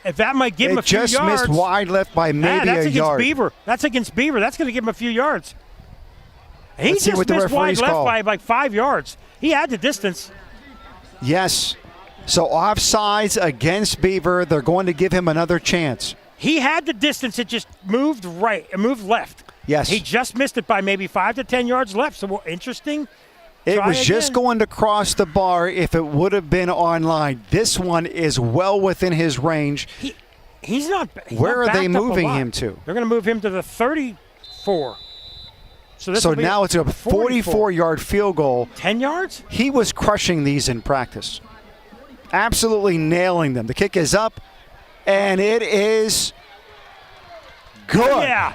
if that might give him a few yards. It just missed wide left by maybe that's a against yard. Beaver. That's against Beaver. That's going to give him a few yards. He Let's see just what the missed wide referees left call. by like 5 yards. He had the distance. Yes. So offsides against Beaver. They're going to give him another chance. He had the distance. It just moved moved left. Yes. He just missed it by maybe 5 to 10 yards left. So interesting. It Try was just again. going to cross the bar if it would have been on line. This one is well within his range. He's not. Where are they backed up a moving lot. him to? They're going to move him to the 34. So now it's a 44-yard field goal. 10 yards? He was crushing these in practice. Absolutely nailing them. The kick is up, and it is good. Yeah.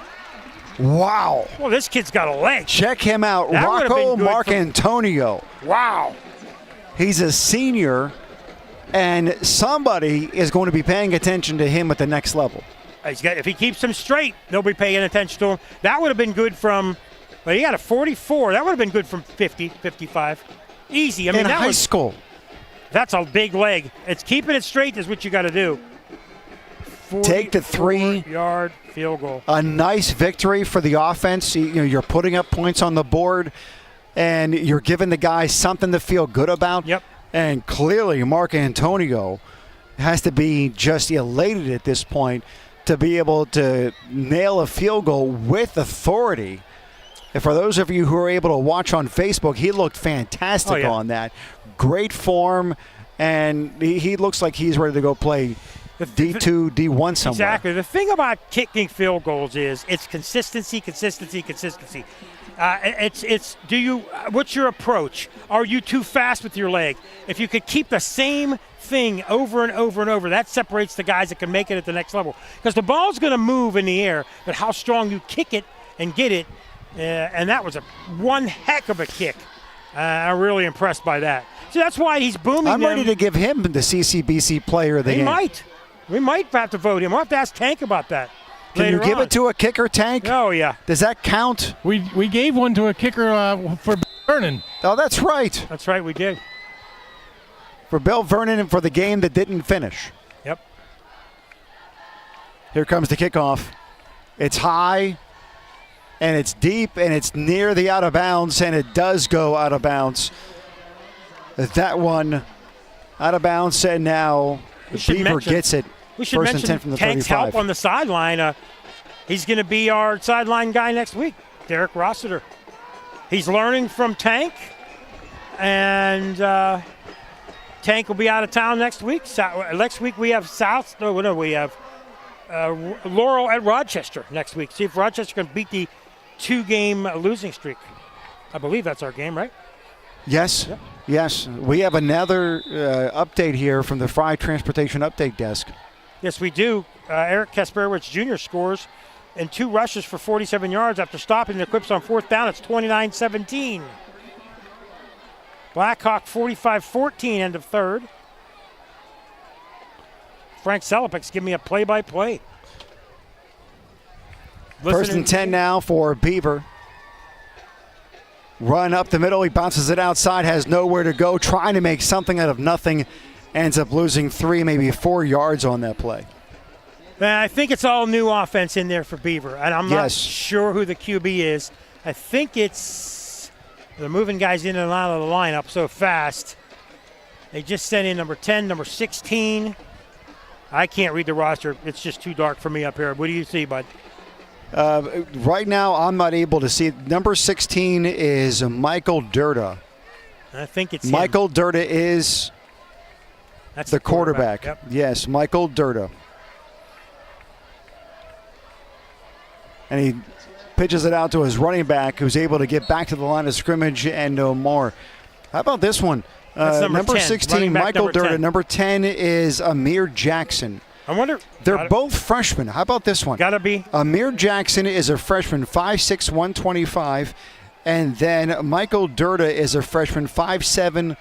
Wow. Well, this kid's got a leg. Check him out. That would have Rocco been good Marcantonio. Wow. He's a senior, and somebody is going to be paying attention to him at the next level. If he keeps him straight, they'll be paying attention to him. That would have been good from, but he had a 44. That would have been good from 50, 55. Easy. I mean, in that high was, school. That's a big leg. It's keeping it straight is what you got to do. Take the 3-yard field goal. A nice victory for the offense. You're putting up points on the board, and you're giving the guys something to feel good about. Yep. And clearly, Mark Antonio has to be just elated at this point to be able to nail a field goal with authority. And for those of you who are able to watch on Facebook, he looked fantastic on that. Great form, and he looks like he's ready to go play D2, D1 somewhere. Exactly. The thing about kicking field goals is it's consistency. What's your approach? Are you too fast with your leg? If you could keep the same thing over and over and over, that separates the guys that can make it at the next level. Because the ball's going to move in the air, but how strong you kick it and get it, and that was one heck of a kick. I'm really impressed by that. So that's why he's booming. I'm ready to give him the CCBC player of the game. We might have to vote him. We'll have to ask Tank about that. Can you give it to a kicker, Tank? Oh, yeah. Does that count? We gave one to a kicker for Vernon. Oh, that's right. That's right, we did. For Bill Vernon and for the game that didn't finish. Yep. Here comes the kickoff. It's high, and it's deep, and it's near the out of bounds, and it does go out of bounds. That one out of bounds, and now Beaver gets it. We should First and mention 10 from the Tank's 35. help on the sideline. He's going to be our sideline guy next week, Derek Rossiter. He's learning from Tank, and Tank will be out of town next week. Next week we have Laurel at Rochester next week. See if Rochester can beat the 2-game losing streak. I believe that's our game, right? Yes. Yep. Yes. We have another update here from the Fry Transportation Update Desk. Yes, we do. Eric Kasperowicz Jr. scores and 2 rushes for 47 yards after stopping the Quips on 4th down. It's 29-17. Blackhawk 45-14, end of third. Frank Selipek's giving me a play-by-play. First and 10 now for Beaver. Run up the middle. He bounces it outside, has nowhere to go, trying to make something out of nothing. Ends up losing 3, maybe 4 yards on that play. I think it's all new offense in there for Beaver, and I'm not sure who the QB is. I think they're moving guys in and out of the lineup so fast. They just sent in number 10, number 16. I can't read the roster. It's just too dark for me up here. What do you see, bud? Right now, I'm not able to see it. Number 16 is Michael Durda. I think it's Michael Durda is the quarterback. Yep. Yes, Michael Durda. And he pitches it out to his running back, who's able to get back to the line of scrimmage and no more. How about this one? Number 10, 16, Michael number Durda. 10. Number 10 is Amir Jackson. I wonder. They're both freshmen. How about this one? Gotta be. Amir Jackson is a freshman, 5'6", 125. And then Michael Durda is a freshman, 5'7",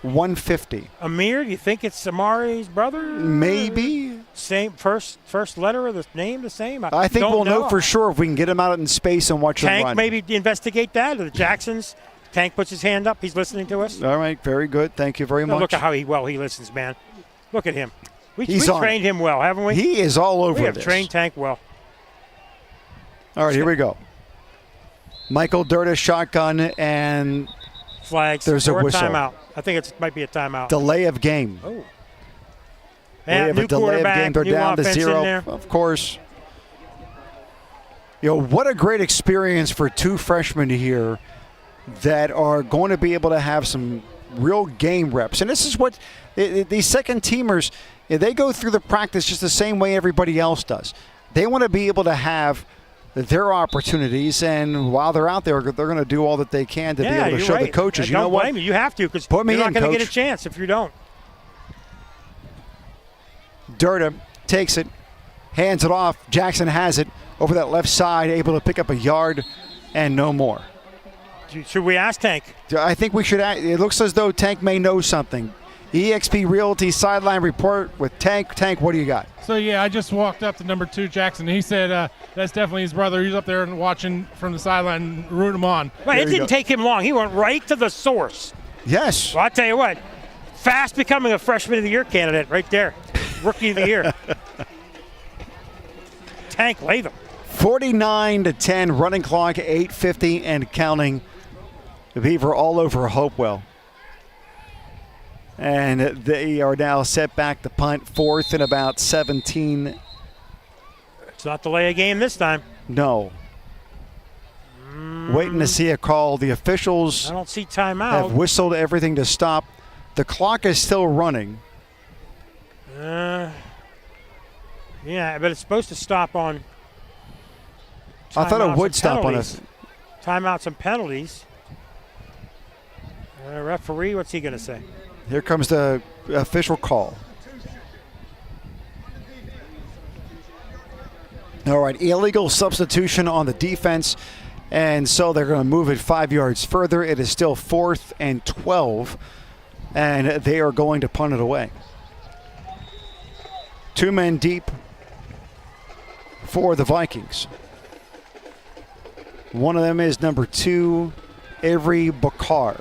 150. Amir, do you think it's Amari's brother? Maybe. Same first letter of the name the same? I think we'll know for sure if we can get him out in space and watch him run. Tank maybe investigate that. Or the Jacksons. Tank puts his hand up. He's listening to us. All right, very good. Thank you very much. Look at how well he listens, man. Look at him. We trained him well, haven't we? He is all over this. We have trained Tank well. All right, here we go. Michael Durda shotgun and flags. There's a whistle. Timeout. I think it might be a timeout. Delay of game. Oh. We have a delay of game. They're down to 0, of course. What a great experience for two freshmen here that are going to be able to have some real game reps. And this is what these second teamers, they go through the practice just the same way everybody else does. They want to be able to have their opportunities, and while they're out there, they're going to do all that they can to be able to show the coaches, don't blame you. You have to, because you're not going to get a chance if you don't. Durda takes it, hands it off. Jackson has it over that left side, able to pick up a yard and no more. Should we ask Tank? I think we should. It looks as though Tank may know something. eXp Realty sideline report with Tank. Tank, what do you got? So, I just walked up to number 2, Jackson. He said that's definitely his brother. He's up there and watching from the sideline and rooting him on. Well, it didn't take him long. He went right to the source. Yes. Well, I'll tell you what, fast becoming a Freshman of the Year candidate right there. Rookie of the Year. Tank Latham. 49-10, running clock, 8:50 and counting. The Beaver all over Hopewell. And they are now set back to punt, 4th and about 17. It's not delay a game this time. No. Waiting to see a call. The officials I don't see timeout. Have whistled everything to stop. The clock is still running. Yeah, but it's supposed to stop on I thought it would stop on us. Timeouts and penalties. Referee, what's he going to say? Here comes the official call. All right, illegal substitution on the defense, and so they're going to move it 5 yards further. It is still 4th and 12, and they are going to punt it away. 2 men deep for the Vikings. One of them is number 2, Avery Bakar.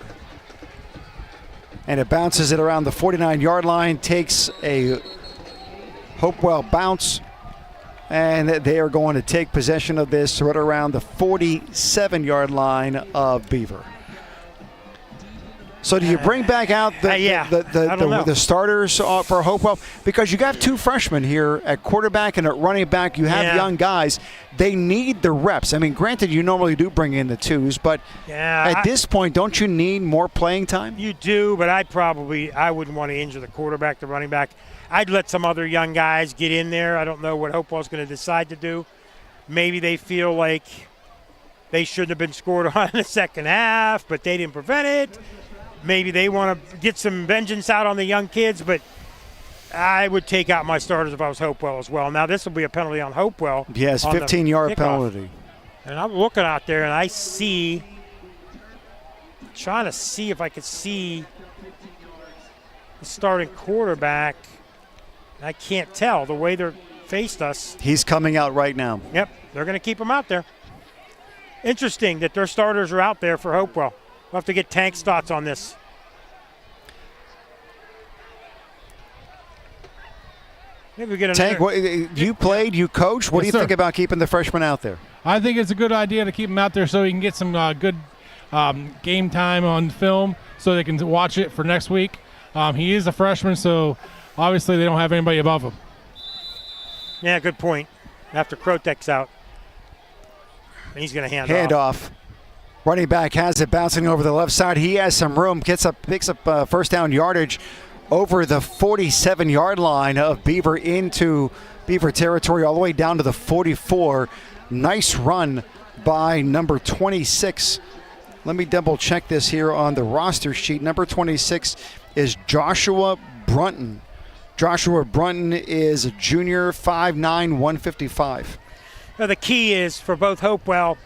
And it bounces it around the 49-yard line, takes a Hopewell bounce, and they are going to take possession of this right around the 47-yard line of Beaver. So do you bring back out the starters for Hopewell? Because you got 2 freshmen here at quarterback and at running back. You have young guys. They need the reps. I mean, granted, you normally do bring in the 2s, but at this point, don't you need more playing time? You do, but I wouldn't want to injure the quarterback, the running back. I'd let some other young guys get in there. I don't know what Hopewell's going to decide to do. Maybe they feel like they shouldn't have been scored on in the second half, but they didn't prevent it. Maybe they want to get some vengeance out on the young kids, but I would take out my starters if I was Hopewell as well. Now, this will be a penalty on Hopewell. Yes, 15-yard penalty. And I'm looking out there, and I see – trying to see if I could see the starting quarterback. I can't tell the way they're faced us. He's coming out right now. Yep, they're going to keep him out there. Interesting that their starters are out there for Hopewell. We'll have to get Tank's thoughts on this. Maybe we get Tank, you played, you coached. What do you think about keeping the freshman out there? I think it's a good idea to keep him out there so he can get some good game time on film so they can watch it for next week. He is a freshman, so obviously they don't have anybody above him. Yeah, good point. After Krotek's out, he's going to hand off. Running back has it bouncing over the left side. He has some room, picks up first down yardage over the 47-yard line of Beaver into Beaver territory all the way down to the 44. Nice run by number 26. Let me double check this here on the roster sheet. Number 26 is Joshua Brunton. Joshua Brunton is a junior, 5'9", 155. Now the key is for both Hopewell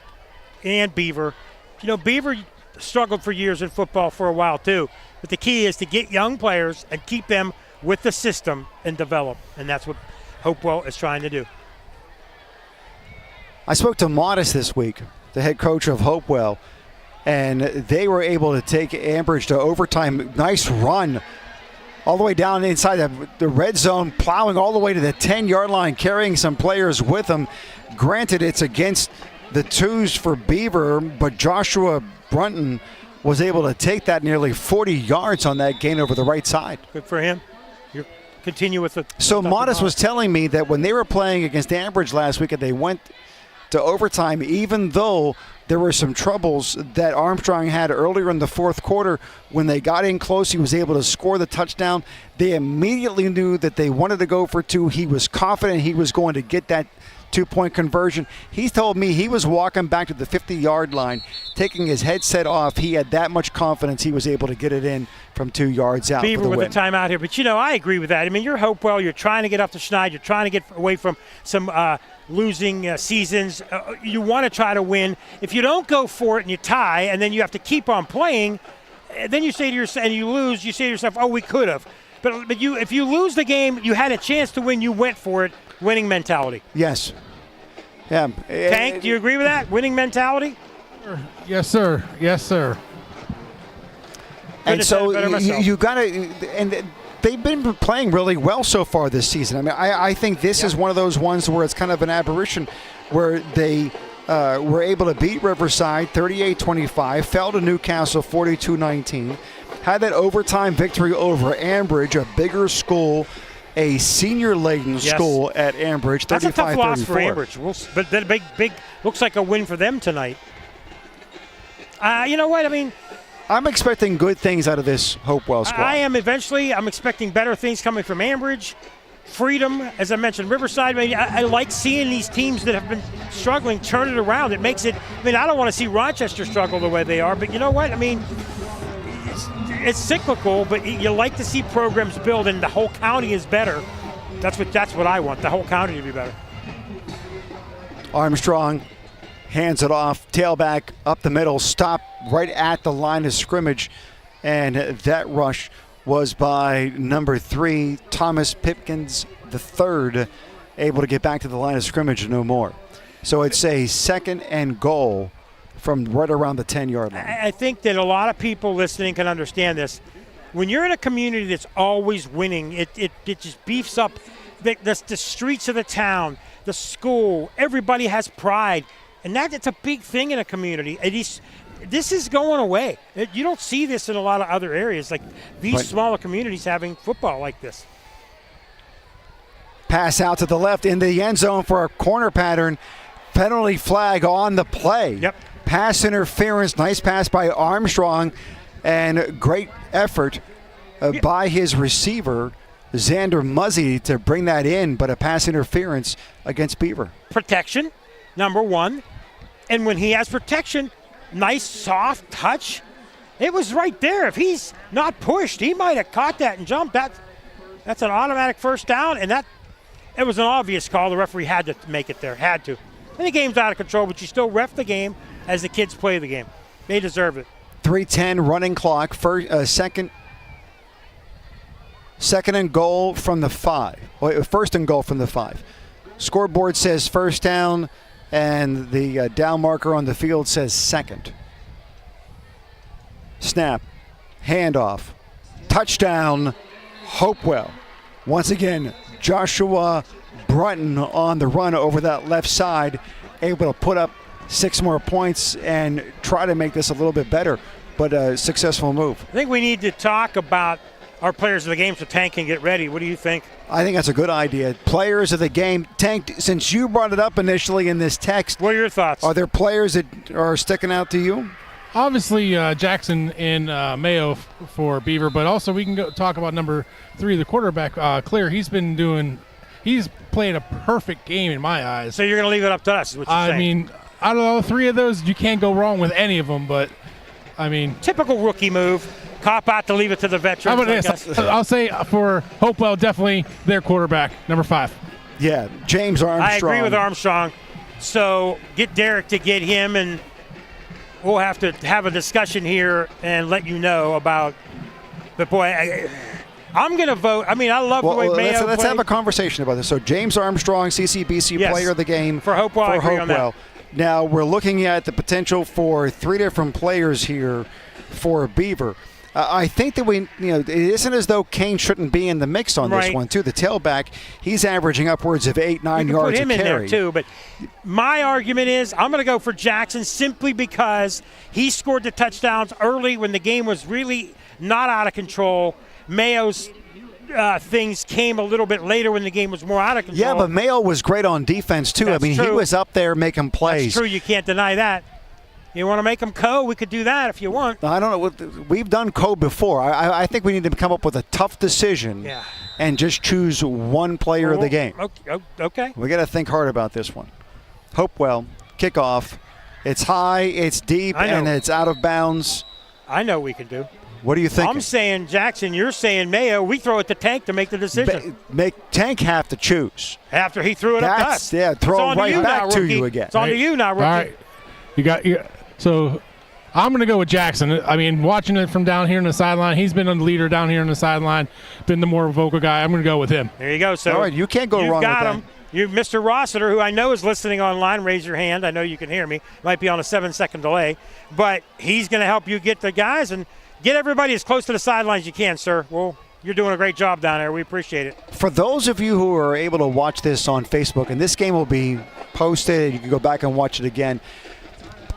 and Beaver. You know, Beaver struggled for years in football for a while too. But the key is to get young players and keep them with the system and develop. And that's what Hopewell is trying to do. I spoke to Modest this week, the head coach of Hopewell, and they were able to take Ambridge to overtime. Nice run all the way down inside the red zone, plowing all the way to the 10-yard line, carrying some players with him. Granted, it's against the twos for Beaver, but Joshua Brunton was able to take that nearly 40 yards on that gain over the right side. Good for him. You continue with the. So Modest was telling me that when they were playing against Ambridge last week and they went to overtime, even though there were some troubles that Armstrong had earlier in the fourth quarter, when they got in close, he was able to score the touchdown. They immediately knew that they wanted to go for two. He was confident he was going to get that two-point conversion. He told me he was walking back to the 50-yard line, taking his headset off. He had that much confidence he was able to get it in from 2 yards out. Beaver for the with win. the timeout here. But, I agree with that. I mean, you're Hopewell. You're trying to get up to Schneid. You're trying to get away from some losing seasons. You want to try to win. If you don't go for it and you tie and then you have to keep on playing, then you say to yourself, and you lose, you say to yourself, oh, we could have. But if you lose the game, you had a chance to win, you went for it. Winning mentality. Yes. Yeah. Tank, do you agree with that? Winning mentality? Yes, sir. Yes, sir. And so you got to, and they've been playing really well so far this season. I mean, I think this is one of those ones where it's kind of an aberration, where they were able to beat Riverside 38-25, fell to Newcastle 42-19, had that overtime victory over Ambridge, a bigger school, a senior-laden school at Ambridge, 35-34. That's a tough loss for Ambridge, but that big looks like a win for them tonight. You know what? I mean, I'm expecting good things out of this Hopewell squad. I am eventually. I'm expecting better things coming from Ambridge. Freedom, as I mentioned, Riverside. I mean, I like seeing these teams that have been struggling turn it around. It makes it. I mean, I don't want to see Rochester struggle the way they are, but you know what? I mean, it's cyclical, but you like to see programs build, and the whole county is better. That's what I want. The whole county to be better. Armstrong hands it off, tailback up the middle, stop right at the line of scrimmage, and that rush was by number 3, Thomas Pipkins III, able to get back to the line of scrimmage no more. So it's a 2nd and goal from right around the 10-yard line. I think that a lot of people listening can understand this. When you're in a community that's always winning, it just beefs up the streets of the town, the school. Everybody has pride. And it's a big thing in a community. This is going away. You don't see this in a lot of other areas, like these smaller communities having football like this. Pass out to the left in the end zone for a corner pattern. Penalty flag on the play. Yep. Pass interference. Nice pass by Armstrong, and great effort by his receiver, Xander Muzzy, to bring that in, but a pass interference against Beaver. Protection, number 1. And when he has protection, nice soft touch. It was right there. If he's not pushed, he might have caught that and jumped. That's an automatic first down, and it was an obvious call. The referee had to make it there, had to. And the game's out of control, but you still ref the game as the kids play the game. They deserve it. 3:10 running clock. Second and goal from the 5. First and goal from the 5. Scoreboard says first down, and the down marker on the field says second. Snap, handoff, touchdown, Hopewell. Once again, Joshua Brunton on the run over that left side, able to put up 6 more points and try to make this a little bit better, but a successful move. I think we need to talk about our players of the game so Tank can get ready. What do you think? I think that's a good idea. Players of the game. Tank, since you brought it up initially in this text, what are your thoughts? Are there players that are sticking out to you? Obviously, Jackson and Mayo for Beaver, but also we can go talk about number 3, the quarterback, Clear. He's playing a perfect game in my eyes. So you're going to leave it up to us, is what you're saying? I mean, out of all 3 of those, you can't go wrong with any of them, but, I mean. Typical rookie move. Cop out to leave it to the veterans. How about this? I'll say for Hopewell, definitely their quarterback, number 5. Yeah, James Armstrong. I agree with Armstrong. So get Derek to get him, and we'll have to have a discussion here and let you know about. But boy, I'm going to vote. I mean, I love the way Mayo let's have a conversation about this. So James Armstrong, CCBC Player of the Game for Hopewell. I agree on that. Now we're looking at the potential for 3 different players here for Beaver. I think that it isn't as though Kane shouldn't be in the mix on this one, too. The tailback, he's averaging upwards of 8-9 yards put him a in carry. there, too. But my argument is I'm going to go for Jackson simply because he scored the touchdowns early when the game was really not out of control. Mayo's things came a little bit later when the game was more out of control. Yeah, but Mayo was great on defense, too. That's he true. was up there making plays. That's true. You can't deny that. You want to make them co? We could do that if you want. I don't know. We've done co before. I think we need to come up with a tough decision and just choose one player of the game. Okay. We got to think hard about this one. Hopewell, kickoff. It's high, it's deep, and it's out of bounds. I know we can do. What do you think? I'm saying Jackson. You're saying Mayo. We throw it to Tank to make the decision. Make Tank have to choose. After he threw it up to us. Yeah, throw it right back to you again. It's on to you now, rookie. All right. So I'm going to go with Jackson. I mean, watching it from down here in the sideline, he's been a leader down here in the sideline, been the more vocal guy. I'm going to go with him. There you go. So all right, you can't go wrong with that. Him. You, Mr. Rossiter, who I know is listening online, raise your hand. I know you can hear me. Might be on a 7-second delay. But he's going to help you get the guys and get everybody as close to the sidelines as you can, sir. Well, you're doing a great job down there. We appreciate it. For those of you who are able to watch this on Facebook, and this game will be posted, you can go back and watch it again,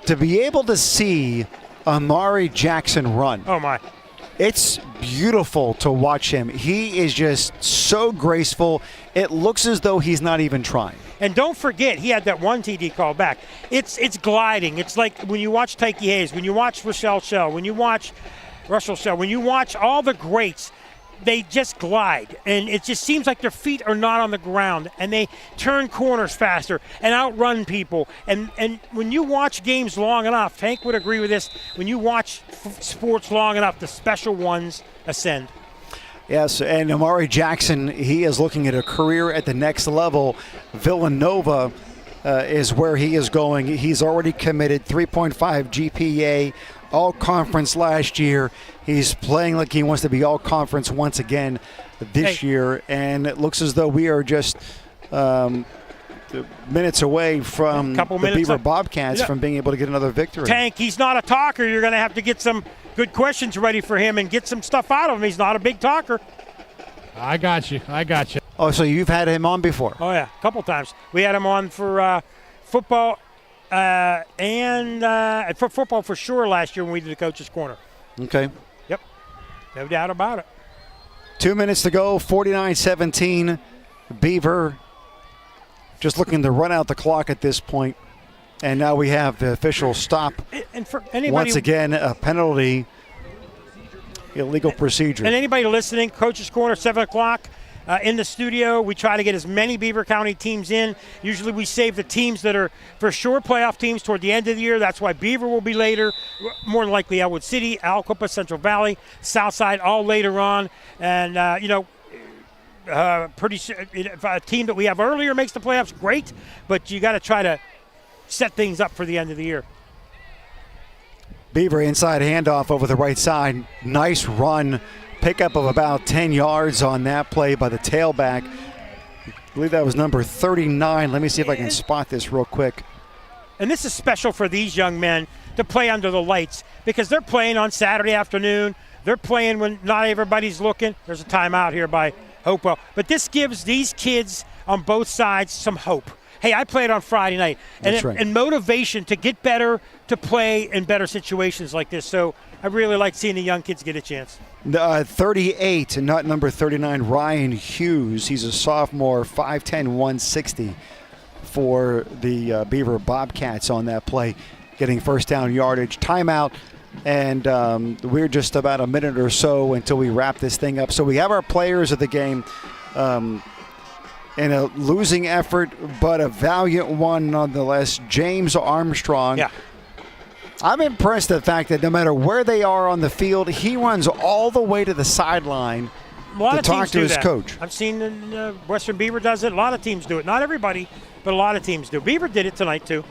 to be able to see Amari Jackson run. Oh, my. It's beautiful to watch him. He is just so graceful. It looks as though he's not even trying. And don't forget, he had that one TD call back. It's gliding. It's like when you watch Tyke Hayes, when you watch Russell Shell, when you watch all the greats, they just glide. And it just seems like their feet are not on the ground. And they turn corners faster and outrun people. And when you watch games long enough, Tank would agree with this, when you watch sports long enough, the special ones ascend. Yes, and Amari Jackson, he is looking at a career at the next level. Villanova is where he is going. He's already committed, 3.5 GPA, all-conference last year. He's playing like he wants to be all-conference once again this year, and it looks as though we are just minutes away from the Beaver Bobcats from being able to get another victory. Tank, he's not a talker. You're going to have to get some good questions ready for him and get some stuff out of him. He's not a big talker. I got you. Oh, so you've had him on before? Oh, yeah, a couple times. We had him on for football and for football for sure last year when we did the Coach's Corner. Okay. Yep, no doubt about it. 2 minutes to go, 49-17. Beaver just looking to run out the clock at this point. And now we have the official stop. And for anybody, once again, a penalty, illegal procedure. And anybody listening, Coach's Corner, 7 o'clock in the studio. We try to get as many Beaver County teams in. Usually we save the teams that are for sure playoff teams toward the end of the year. That's why Beaver will be later. More than likely Elwood City, Aliquippa, Central Valley, Southside, all later on. And, if a team that we have earlier makes the playoffs, great. But you got to try to set things up for the end of the year. Beaver inside handoff over the right side. Nice run. Pickup of about 10 yards on that play by the tailback. I believe that was number 39. Let me see if I can spot this real quick. And this is special for these young men to play under the lights because they're playing on Saturday afternoon. They're playing when not everybody's looking. There's a timeout here by Hopewell. But this gives these kids on both sides some hope. Hey, I played on Friday night. And motivation to get better, to play in better situations like this. So I really like seeing the young kids get a chance. 38, not number 39, Ryan Hughes. He's a sophomore, 5'10", 160 for the Beaver Bobcats on that play, getting first down yardage. Timeout, and we're just about a minute or so until we wrap this thing up. So we have our players of the game. In a losing effort, but a valiant one nonetheless. James Armstrong. Yeah. I'm impressed at the fact that no matter where they are on the field, he runs all the way to the sideline to talk to his coach. I've seen Western Beaver does it. A lot of teams do it. Not everybody, but a lot of teams do. Beaver did it tonight too.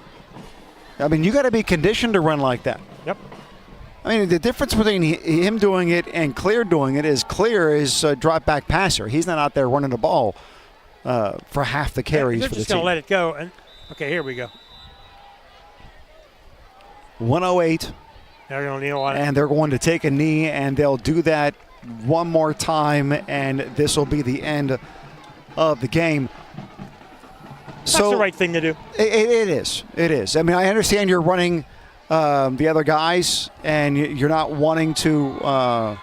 I mean, you got to be conditioned to run like that. Yep. I mean, the difference between him doing it and Clear doing it is Clear is a drop back passer. He's not out there running the ball for half the carries for the team. They're just going to let it go. And okay, here we go. 108 They're going to kneel on it. And they're going to take a knee, and they'll do that one more time, and this will be the end of the game. That's the right thing to do. It is. It is. I mean, I understand you're running the other guys, and you're not wanting to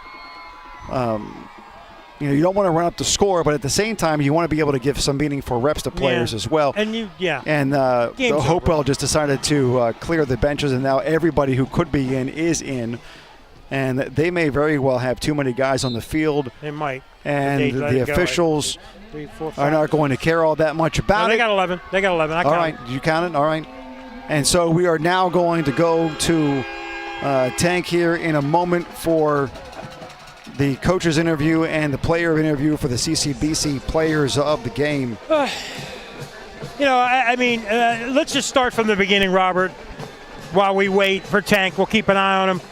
you don't want to run up the score, but at the same time, you want to be able to give some meaningful reps to players as well. And And the Hopewell just decided to clear the benches, and now everybody who could be in is in. And they may very well have too many guys on the field. They might. And the officials are not going to care all that much about it. They got 11. They got 11. All right. You count it? All right. And so we are now going to go to Tank here in a moment for the coach's interview and the player interview for the CCBC players of the game. Let's just start from the beginning, Robert. While we wait for Tank, we'll keep an eye on him.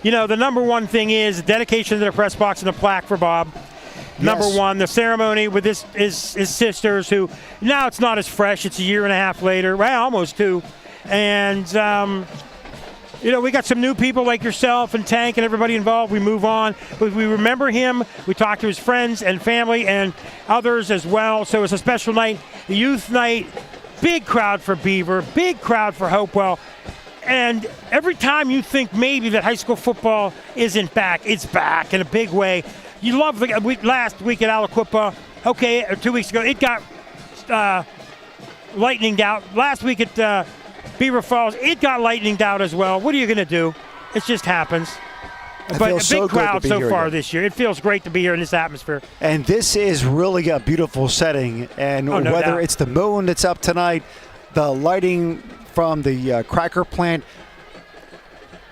The number one thing is dedication to the press box and the plaque for Bob. Number one, the ceremony with his sisters, who now it's not as fresh. It's a year and a half later, well, almost 2. And we got some new people like yourself and Tank and everybody involved. We move on. But we remember him. We talk to his friends and family and others as well. So it's a special night, the youth night. Big crowd for Beaver, big crowd for Hopewell. And every time you think maybe that high school football isn't back, it's back in a big way. You love last week at Aliquippa, 2 weeks ago, it got lightninged out. Last week at Beaver Falls, it got lightninged out as well. What are you going to do? It just happens. But a big crowd so far this year. It feels great to be here in this atmosphere. And this is really a beautiful setting. And whether it's the moon that's up tonight, the lighting from the cracker plant,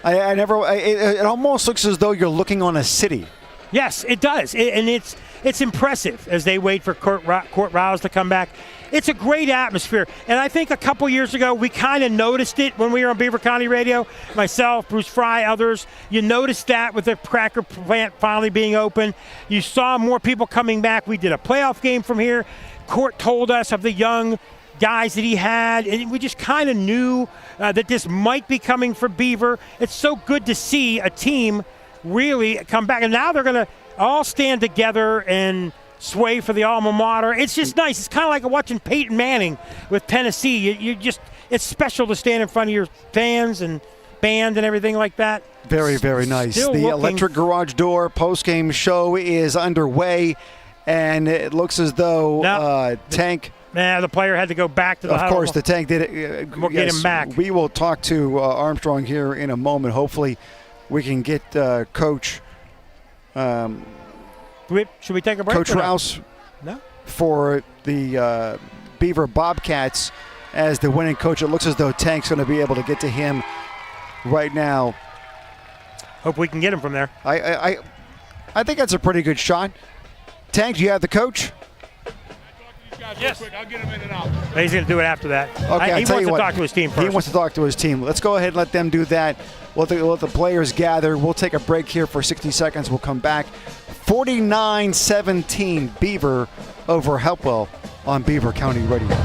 it almost looks as though you're looking on a city. Yes, it does. And it's impressive as they wait for Court Rouse to come back. It's a great atmosphere. And I think a couple years ago, we kind of noticed it when we were on Beaver County Radio. Myself, Bruce Fry, others. You noticed that with the cracker plant finally being open. You saw more people coming back. We did a playoff game from here. Court told us of the young guys that he had, and we just kind of knew that this might be coming for Beaver. It's so good to see a team really come back. And now they're going to all stand together and sway for the alma mater. It's just nice. It's kind of like watching Peyton Manning with Tennessee. It's special to stand in front of your fans and band and everything like that. Very, very nice. The Electric Garage Door postgame show is underway, and it looks as though Tank... the player had to go back to the huddle. Of course, the Tank did it. We'll get him back. We will talk to Armstrong here in a moment. Hopefully, we can get Coach... should we take a break? Coach Rouse for the Beaver Bobcats as the winning coach. It looks as though Tank's going to be able to get to him right now. Hope we can get him from there. I think that's a pretty good shot. Tank, do you have the coach? Yes. I'll get him in and out. He's going to do it after that. Okay, he wants to talk to his team first. He wants to talk to his team. Let's go ahead and let them do that. We'll let the players gather. We'll take a break here for 60 seconds. We'll come back. 49-17 Beaver over Hopewell on Beaver County Radio.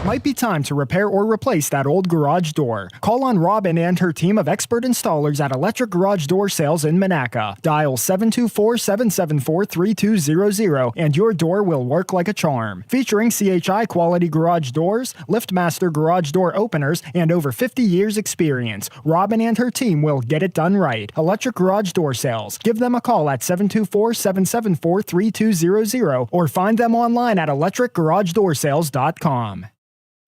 Might be time to repair or replace that old garage door. Call on Robin and her team of expert installers at Electric Garage Door Sales in Monaca. Dial 724-774-3200 and your door will work like a charm. Featuring CHI quality garage doors, LiftMaster garage door openers, and over 50 years experience, Robin and her team will get it done right. Electric Garage Door Sales. Give them a call at 724-774-3200 or find them online at electricgaragedoorsales.com.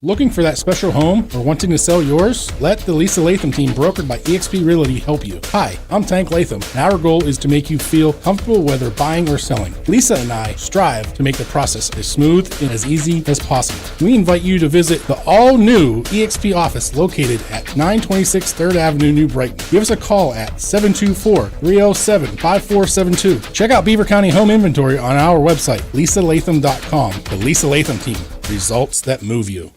Looking for that special home or wanting to sell yours? Let the Lisa Latham team, brokered by eXp Realty, help you. Hi, I'm Tank Latham, and our goal is to make you feel comfortable whether buying or selling. Lisa and I strive to make the process as smooth and as easy as possible. We invite you to visit the all-new eXp office located at 926 3rd Avenue, New Brighton. Give us a call at 724-307-5472. Check out Beaver County home inventory on our website, lisalatham.com. The Lisa Latham team, results that move you.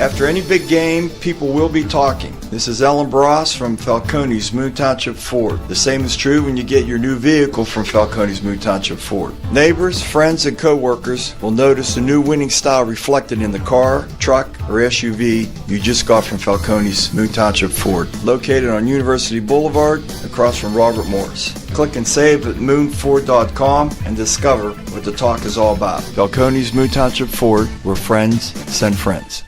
After any big game, people will be talking. This is Ellen Barras from Falcone's Moon Township Ford. The same is true when you get your new vehicle from Falcone's Moon Township Ford. Neighbors, friends, and co-workers will notice the new winning style reflected in the car, truck, or SUV you just got from Falcone's Moon Township Ford. Located on University Boulevard, across from Robert Morris. Click and save at moonford.com and discover what the talk is all about. Falcone's Moon Township Ford, where friends send friends.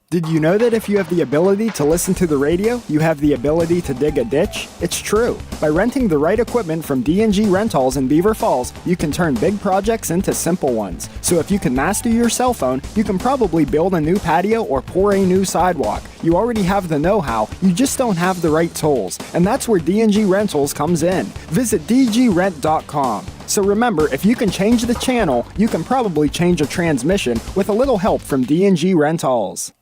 Did you know that if you have the ability to listen to the radio, you have the ability to dig a ditch? It's true. By renting the right equipment from D&G Rentals in Beaver Falls, you can turn big projects into simple ones. So if you can master your cell phone, you can probably build a new patio or pour a new sidewalk. You already have the know-how, you just don't have the right tools. And that's where D&G Rentals comes in. Visit dgrent.com. So remember, if you can change the channel, you can probably change a transmission with a little help from D&G Rentals.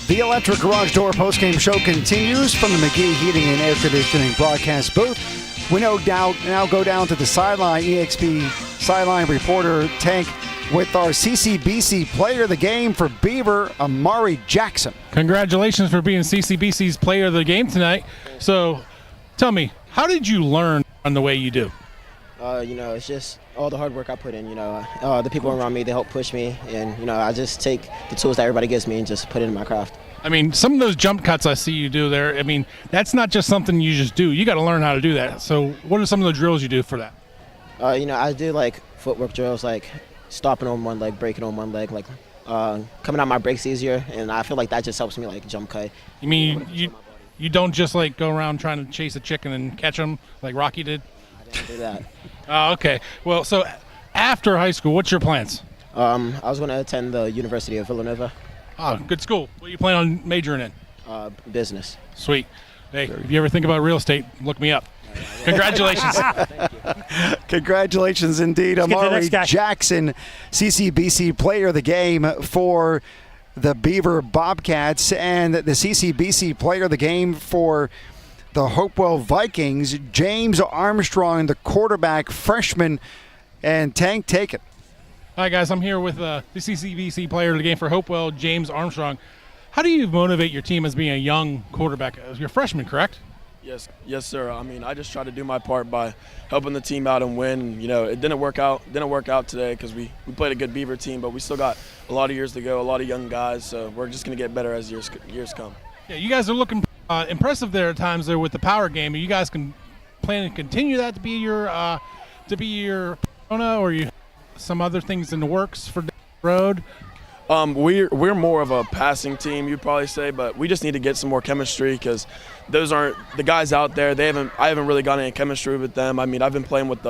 The Electric Garage Door postgame show continues from the McGee Heating and Air Conditioning broadcast booth. We now go down to the sideline, EXP sideline reporter Tank with our CCBC player of the game for Beaver, Amari Jackson. Congratulations for being CCBC's player of the game tonight. So tell me, how did you learn on the way you do? It's just all the hard work I put in. The people around me, they help push me, and I just take the tools that everybody gives me and just put it in my craft. I mean, some of those jump cuts I see you do there, I mean, that's not just something you just do. You got to learn how to do that. So what are some of the drills you do for that? I do like footwork drills, like stopping on one leg, breaking on one leg, like coming out my breaks easier, and I feel like that just helps me like jump cut. You mean you don't just like go around trying to chase a chicken and catch them like Rocky did? I didn't do that. Oh, okay. Well, so after high school, what's your plans? I was going to attend the University of Villanova. Oh, good school. What do you plan on majoring in? Business. Sweet. Hey, if you ever think about real estate, look me up. Congratulations. Congratulations indeed, Amari Jackson, CCBC player of the game for the Beaver Bobcats, and the CCBC player of the game for the Hopewell Vikings, James Armstrong, the quarterback freshman, and Tank, take it. Hi, guys. I'm here with the CCBC player of the game for Hopewell, James Armstrong. How do you motivate your team as being a young quarterback? You're a freshman, correct? Yes, sir. I mean, I just try to do my part by helping the team out and win. It didn't work out today because we played a good Beaver team, but we still got a lot of years to go, a lot of young guys, so we're just going to get better as years come. Yeah, you guys are looking impressive there at times there with the power game. You guys can plan to continue that to be your persona, or you some other things in the works for down the road? We're more of a passing team, you'd probably say, but we just need to get some more chemistry because those aren't the guys out there. I haven't really gotten any chemistry with them. I mean, I've been playing with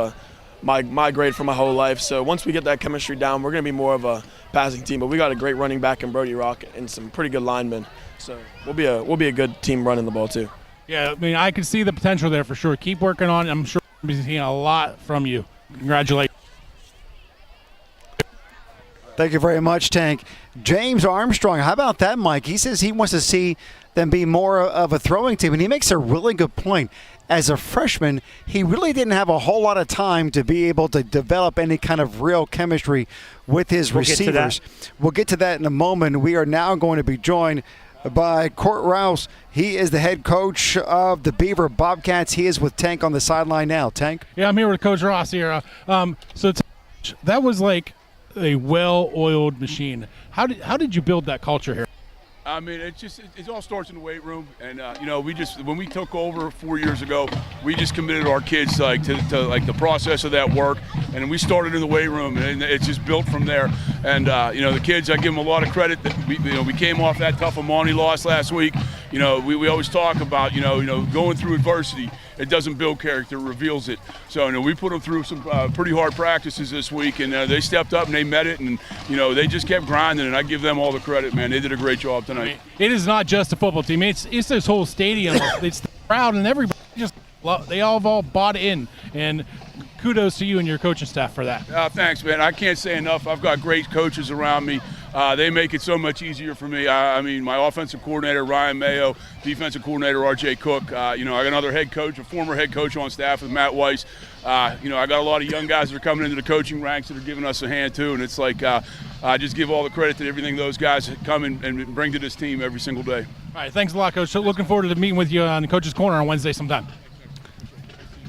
my grade for my whole life. So once we get that chemistry down, we're going to be more of a passing team. But we got a great running back in Brody Rock and some pretty good linemen. So we'll be a good team running the ball too. Yeah, I mean, I can see the potential there for sure. Keep working on it. I'm sure we'll be seeing a lot from you. Congratulations. Thank you very much, Tank. James Armstrong, how about that, Mike? He says he wants to see them be more of a throwing team, and he makes a really good point. As a freshman, he really didn't have a whole lot of time to be able to develop any kind of real chemistry with his receivers. We'll get to that in a moment. We are now going to be joined by Court Rouse. He is the head coach of the Beaver Bobcats. He is with Tank on the sideline now. Tank? Yeah, I'm here with Coach Ross here. So that was like a well-oiled machine. How did you build that culture here? I mean, it all starts in the weight room, and when we took over 4 years ago, we just committed our kids to the process of that work, and we started in the weight room, and it's just built from there. And the kids, I give them a lot of credit that we came off that tough Amani loss last week. We always talk about going through adversity. It doesn't build character, it reveals it. So we put them through some pretty hard practices this week, and they stepped up and they met it, and they just kept grinding, and I give them all the credit, man. They did a great job tonight. I mean, it is not just a football team. It's this whole stadium. It's the crowd, and everybody they all bought in. And kudos to you and your coaching staff for that. Thanks, man. I can't say enough. I've got great coaches around me. They make it so much easier for me. I mean, my offensive coordinator, Ryan Mayo, defensive coordinator, R.J. Cook. I got another head coach, a former head coach on staff with Matt Weiss. I got a lot of young guys that are coming into the coaching ranks that are giving us a hand too, and it's like I just give all the credit to everything those guys come and bring to this team every single day. All right, thanks a lot, Coach. So looking forward to meeting with you on the Coach's Corner on Wednesday sometime.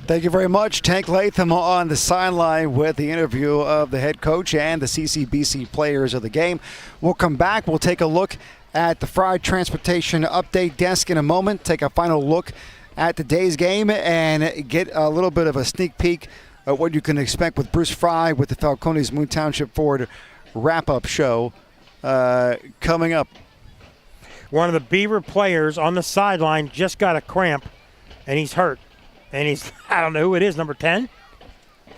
Thank you very much. Tank Latham on the sideline with the interview of the head coach and the CCBC players of the game. We'll come back. We'll take a look at the Fried Transportation update desk in a moment, take a final look at today's game, and get a little bit of a sneak peek at what you can expect with Bruce Fry with the Falcones Moon Township Ford wrap-up show coming up. One of the Beaver players on the sideline just got a cramp, and he's hurt. And he's, I don't know who it is, number 10?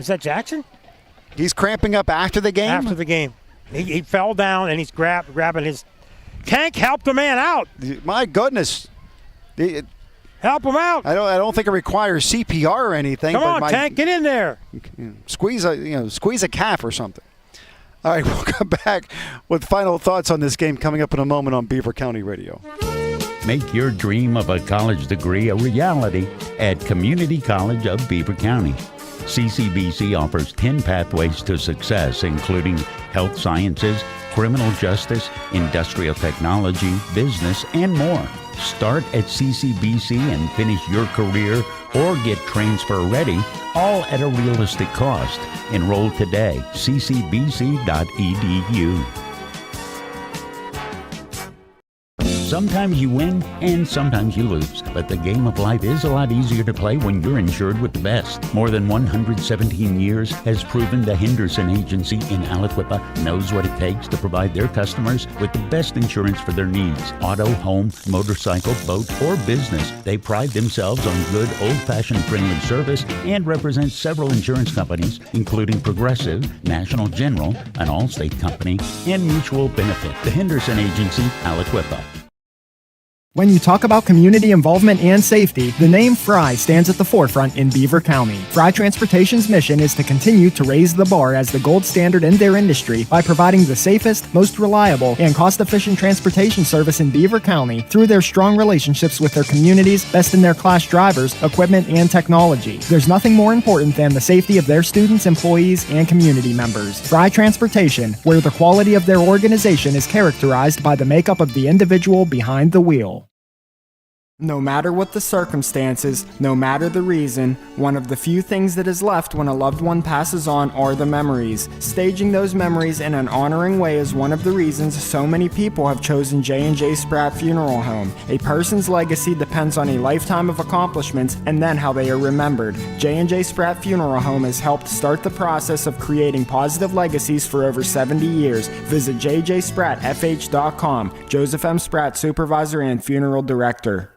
Is that Jackson? He's cramping up after the game? After the game. He fell down, and he's grabbing his – Tank, help the man out. My goodness. Help him out. I don't think it requires CPR or anything. Come on, Tank, get in there. Squeeze a calf or something. All right, we'll come back with final thoughts on this game coming up in a moment on Beaver County Radio. Make your dream of a college degree a reality at Community College of Beaver County. CCBC offers 10 pathways to success, including health sciences, criminal justice, industrial technology, business, and more. Start at CCBC and finish your career or get transfer ready, all at a realistic cost. Enroll today, ccbc.edu. Sometimes you win and sometimes you lose, but the game of life is a lot easier to play when you're insured with the best. More than 117 years has proven the Henderson Agency in Aliquippa knows what it takes to provide their customers with the best insurance for their needs. Auto, home, motorcycle, boat, or business. They pride themselves on good, old-fashioned friendly service and represent several insurance companies, including Progressive, National General, an Allstate company, and Mutual Benefit. The Henderson Agency, Aliquippa. When you talk about community involvement and safety, the name Fry stands at the forefront in Beaver County. Fry Transportation's mission is to continue to raise the bar as the gold standard in their industry by providing the safest, most reliable, and cost-efficient transportation service in Beaver County through their strong relationships with their communities, best-in-their-class drivers, equipment, and technology. There's nothing more important than the safety of their students, employees, and community members. Fry Transportation, where the quality of their organization is characterized by the makeup of the individual behind the wheel. No matter what the circumstances, no matter the reason, one of the few things that is left when a loved one passes on are the memories. Staging those memories in an honoring way is one of the reasons so many people have chosen J&J Spratt Funeral Home. A person's legacy depends on a lifetime of accomplishments and then how they are remembered. J&J Spratt Funeral Home has helped start the process of creating positive legacies for over 70 years. Visit jjsprattfh.com. Joseph M. Spratt, Supervisor and Funeral Director.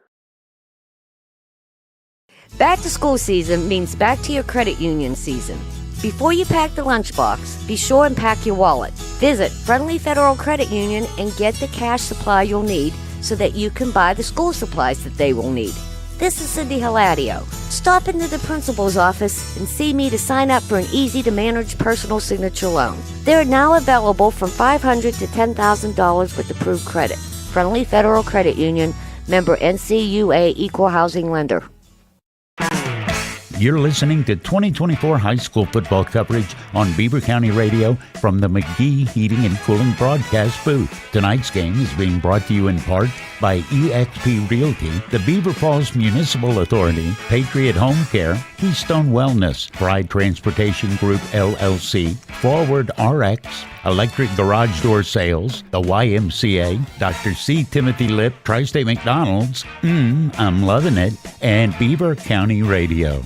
Back to school season means back to your credit union season. Before you pack the lunchbox, be sure and pack your wallet. Visit Friendly Federal Credit Union and get the cash supply you'll need so that you can buy the school supplies that they will need. This is Cindy Hiladio. Stop into the principal's office and see me to sign up for an easy-to-manage personal signature loan. They're now available from $500 to $10,000 with approved credit. Friendly Federal Credit Union, member NCUA, Equal Housing Lender. You're listening to 2024 high school football coverage on Beaver County Radio from the McGee Heating and Cooling broadcast booth. Tonight's game is being brought to you in part by eXp Realty, the Beaver Falls Municipal Authority, Patriot Home Care, Keystone Wellness, Fried Transportation Group LLC, Forward RX, Electric Garage Door Sales, the YMCA, Dr. C. Timothy Lip, Tri-State McDonald's, I'm loving it, and Beaver County Radio.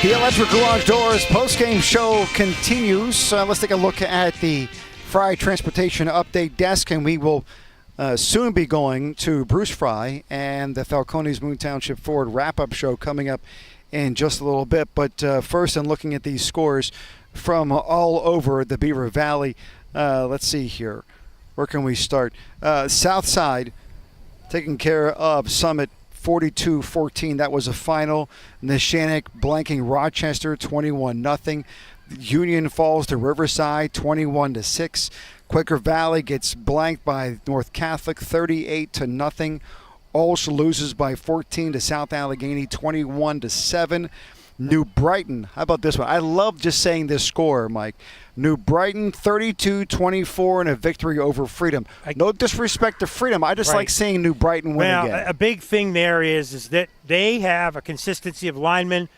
The Electric Garage Doors postgame show continues. Let's take a look at the Fry Transportation update desk, and we will soon be going to Bruce Fry and the Falcones Moon Township Ford wrap-up show coming up in just a little bit. But first, in looking at these scores from all over the Beaver Valley, let's see here. Where can we start? South Side taking care of Summit 42-14. That was a final. Neshannock blanking Rochester 21-0. Union falls to Riverside 21-6. Quaker Valley gets blanked by North Catholic 38-0. Ulsh loses by 14 to South Allegheny 21-7. New Brighton, how about this one? I love just saying this score, Mike. New Brighton 32-24 in a victory over Freedom. No disrespect to Freedom. I just like seeing New Brighton win again. A big thing there is that they have a consistency of linemen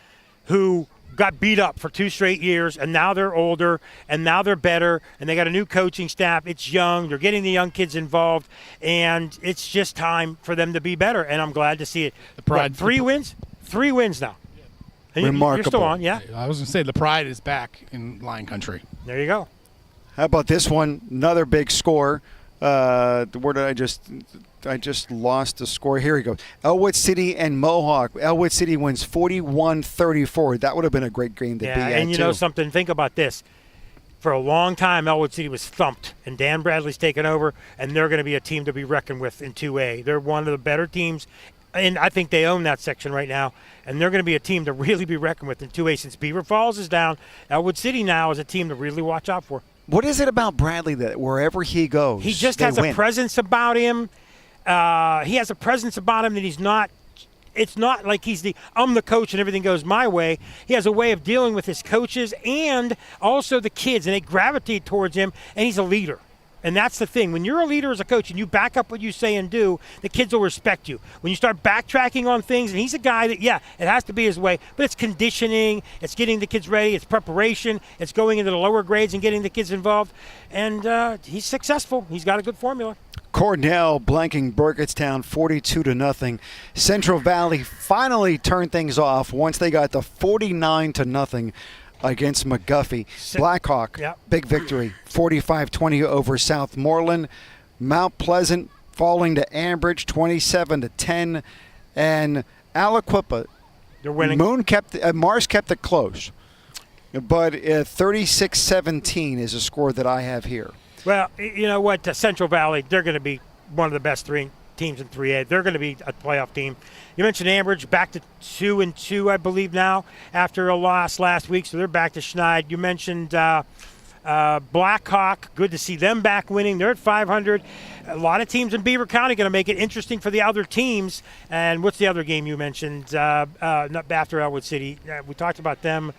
who got beat up for 2 straight years, and now they're older, and now they're better, and they got a new coaching staff. It's young. They're getting the young kids involved, and it's just time for them to be better, and I'm glad to see it. The pride. 3 wins? 3 wins now. Remarkable. You're still on, yeah? I was going to say the pride is back in Lion Country. There you go. How about this one? Another big score. Where did I just lost the score. Here we go. Elwood City and Mohawk. Elwood City wins 41-34. That would have been a great game to be at, and you know something? Think about this. For a long time, Elwood City was thumped, and Dan Bradley's taken over, and they're going to be a team to be reckoned with in 2A. They're one of the better teams, and I think they own that section right now, and they're going to be a team to really be reckoned with in 2A. Since Beaver Falls is down, Elwood City now is a team to really watch out for. What is it about Bradley that wherever he goes, he just they has win? A presence about him. He has a presence about him that he's not. It's not like I'm the coach and everything goes my way. He has a way of dealing with his coaches and also the kids, and they gravitate towards him, and he's a leader. And that's the thing. When you're a leader as a coach and you back up what you say and do, the kids will respect you. When you start backtracking on things, and he's a guy that, it has to be his way, but it's conditioning, it's getting the kids ready, it's preparation, it's going into the lower grades and getting the kids involved. And he's successful. He's got a good formula. Cornell blanking Burgettstown 42-0. Central Valley finally turned things off once they got the 49-0 against McGuffey. Blackhawk, big victory, 45-20 over Southmoreland. Mount Pleasant falling to Ambridge 27-10, and Aliquippa. They're winning. Mars kept it close, but 36-17 is a score that I have here. Well, you know what? Central Valley, they're going to be one of the best 3 teams in 3A. They're going to be a playoff team. You mentioned Ambridge, back to 2-2, I believe now, after a loss last week, so they're back to Schneid. You mentioned Blackhawk. Good to see them back winning. They're at 500. A lot of teams in Beaver County going to make it interesting for the other teams. And what's the other game you mentioned after Elwood City? We talked about them.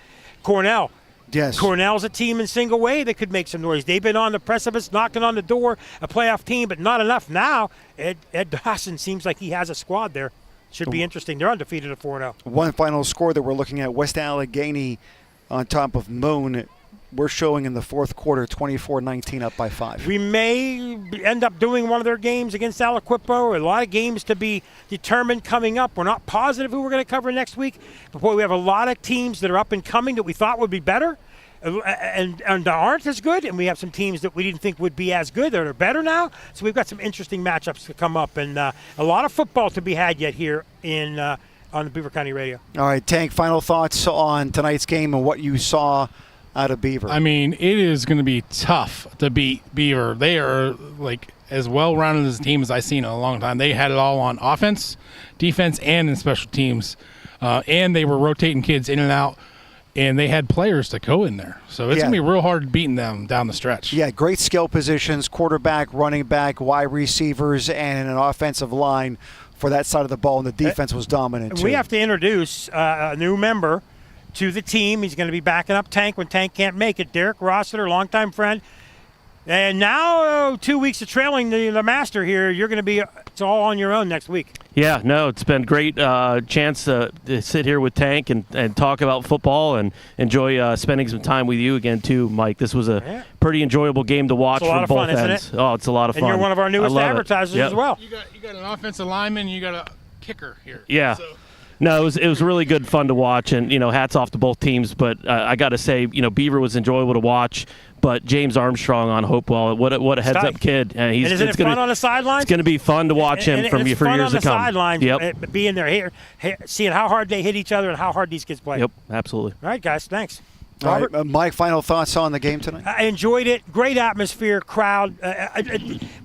Cornell. Yes. Cornell's a team in single way that could make some noise. They've been on the precipice, knocking on the door, a playoff team, but not enough now. Ed Dawson seems like he has a squad there. Should be interesting. They're undefeated at 4-0. One final score that we're looking at, West Allegheny on top of Moon. We're showing in the fourth quarter 24-19 up by 5. We may end up doing one of their games against Aliquippa. A lot of games to be determined coming up. We're not positive who we're going to cover next week. But, boy, we have a lot of teams that are up and coming that we thought would be better and aren't as good. And we have some teams that we didn't think would be as good that are better now. So we've got some interesting matchups to come up. And a lot of football to be had yet here on the Beaver County Radio. All right, Tank, final thoughts on tonight's game and what you saw out of Beaver. I mean, it is going to be tough to beat Beaver. They are like as well-rounded as a team as I've seen in a long time. They had it all on offense, defense, and in special teams. And they were rotating kids in and out, and they had players to go in there. So it's going to be real hard beating them down the stretch. Yeah, great skill positions, quarterback, running back, wide receivers, and an offensive line for that side of the ball, and the defense was dominant, too. We have to introduce a new member to the team. He's going to be backing up Tank when Tank can't make it. Derek Rossiter, longtime friend. And now 2 weeks of trailing the master here, you're going to be it's all on your own next week. Yeah, no, it's been a great chance to sit here with Tank and talk about football and enjoy spending some time with you again, too, Mike. This was a pretty enjoyable game to watch from both ends. Isn't it? Oh, it's a lot of fun. And you're one of our newest advertisers as well. You got an offensive lineman, you got a kicker here. Yeah. No, it was really good fun to watch, and hats off to both teams. But I got to say, Beaver was enjoyable to watch. But James Armstrong on Hopewell, what a heads up kid! And isn't it fun on the sidelines? It's going to be fun to watch him for years to come. It's fun on the sidelines, being there, seeing how hard they hit each other and how hard these kids play. Yep, absolutely. All right, guys, thanks. Robert? All right, Mike, final thoughts on the game tonight? I enjoyed it. Great atmosphere, crowd.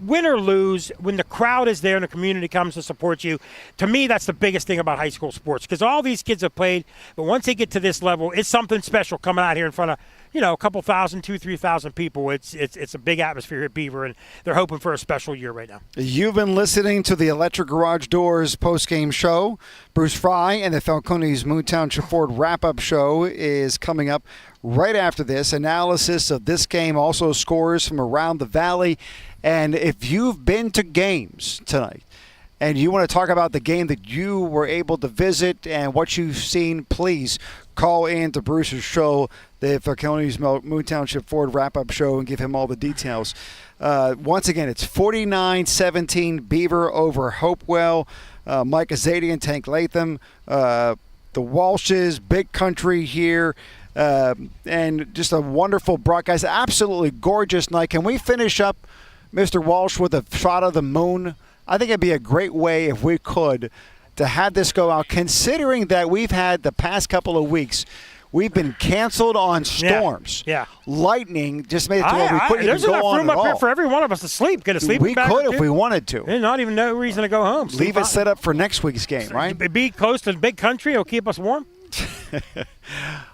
Win or lose, when the crowd is there and the community comes to support you, to me, that's the biggest thing about high school sports, because all these kids have played, but once they get to this level, it's something special coming out here in front of, a couple thousand, 2,000-3,000 people. It's a big atmosphere here at Beaver, and they're hoping for a special year right now. You've been listening to the Electric Garage Doors postgame show. Bruce Fry and the Falcones Moon Township Ford wrap-up show is coming up right after this. Analysis of this game, also scores from around the valley. And if you've been to games tonight and you want to talk about the game that you were able to visit and what you've seen, please call in to Bruce's show, the Falcones Moon Township Ford wrap-up show, and give him all the details. Once again, it's 49-17 Beaver over Hopewell. Mike Azadian, Tank Latham, the Walshes, big country here, and just a wonderful broadcast. Absolutely gorgeous night. Can we finish up, Mr. Walsh, with a shot of the moon? I think it'd be a great way, if we could, to have this go out, considering that we've had the past couple of weeks, we've been canceled on storms. Yeah. Lightning just made it to where we couldn't even go on at all. There's enough room up here for every one of us to sleep. Get a sleeping bag. We could if we wanted to. There's not even no reason to go home. Leave it set up for next week's game, right? Be close to the big country. It'll keep us warm.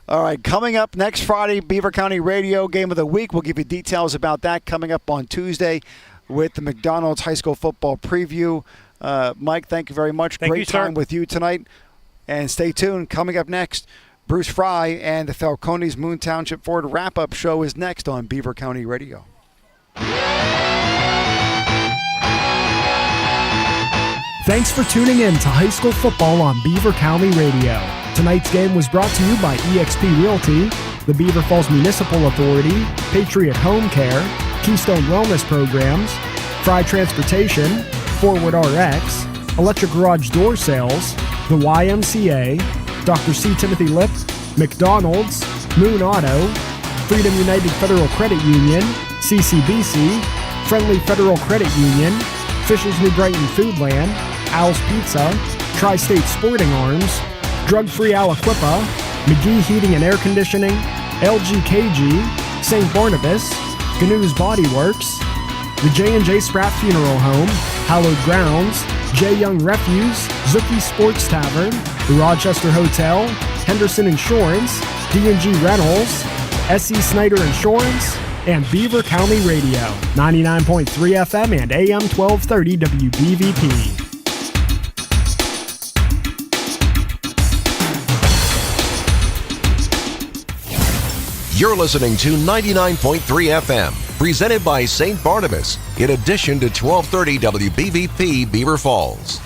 All right, coming up next Friday, Beaver County Radio Game of the Week. We'll give you details about that coming up on Tuesday with the McDonald's High School Football Preview. Mike, thank you very much. Great time with you tonight. And stay tuned. Coming up next, Bruce Fry and the Falcones Moon Township Ford wrap-up show is next on Beaver County Radio. Thanks for tuning in to high school football on Beaver County Radio. Tonight's game was brought to you by eXp Realty, the Beaver Falls Municipal Authority, Patriot Home Care, Keystone Wellness Programs, Fry Transportation, Forward RX, Electric Garage Door Sales, the YMCA, Dr. C. Timothy Lip, McDonald's, Moon Auto, Freedom United Federal Credit Union, CCBC, Friendly Federal Credit Union, Fisher's New Brighton Foodland, Al's Pizza, Tri-State Sporting Arms, Drug-Free Aliquippa, McGee Heating and Air Conditioning, LGKG, St. Barnabas, Gnu's Body Works, the J&J Spratt Funeral Home, Hallowed Grounds, J. Young Refuse, Zuki Sports Tavern, the Rochester Hotel, Henderson Insurance, D&G Rentals, S.E. Snyder Insurance, and Beaver County Radio, 99.3 FM and AM 1230 WBVP. You're listening to 99.3 FM, presented by St. Barnabas, in addition to 1230 WBVP Beaver Falls.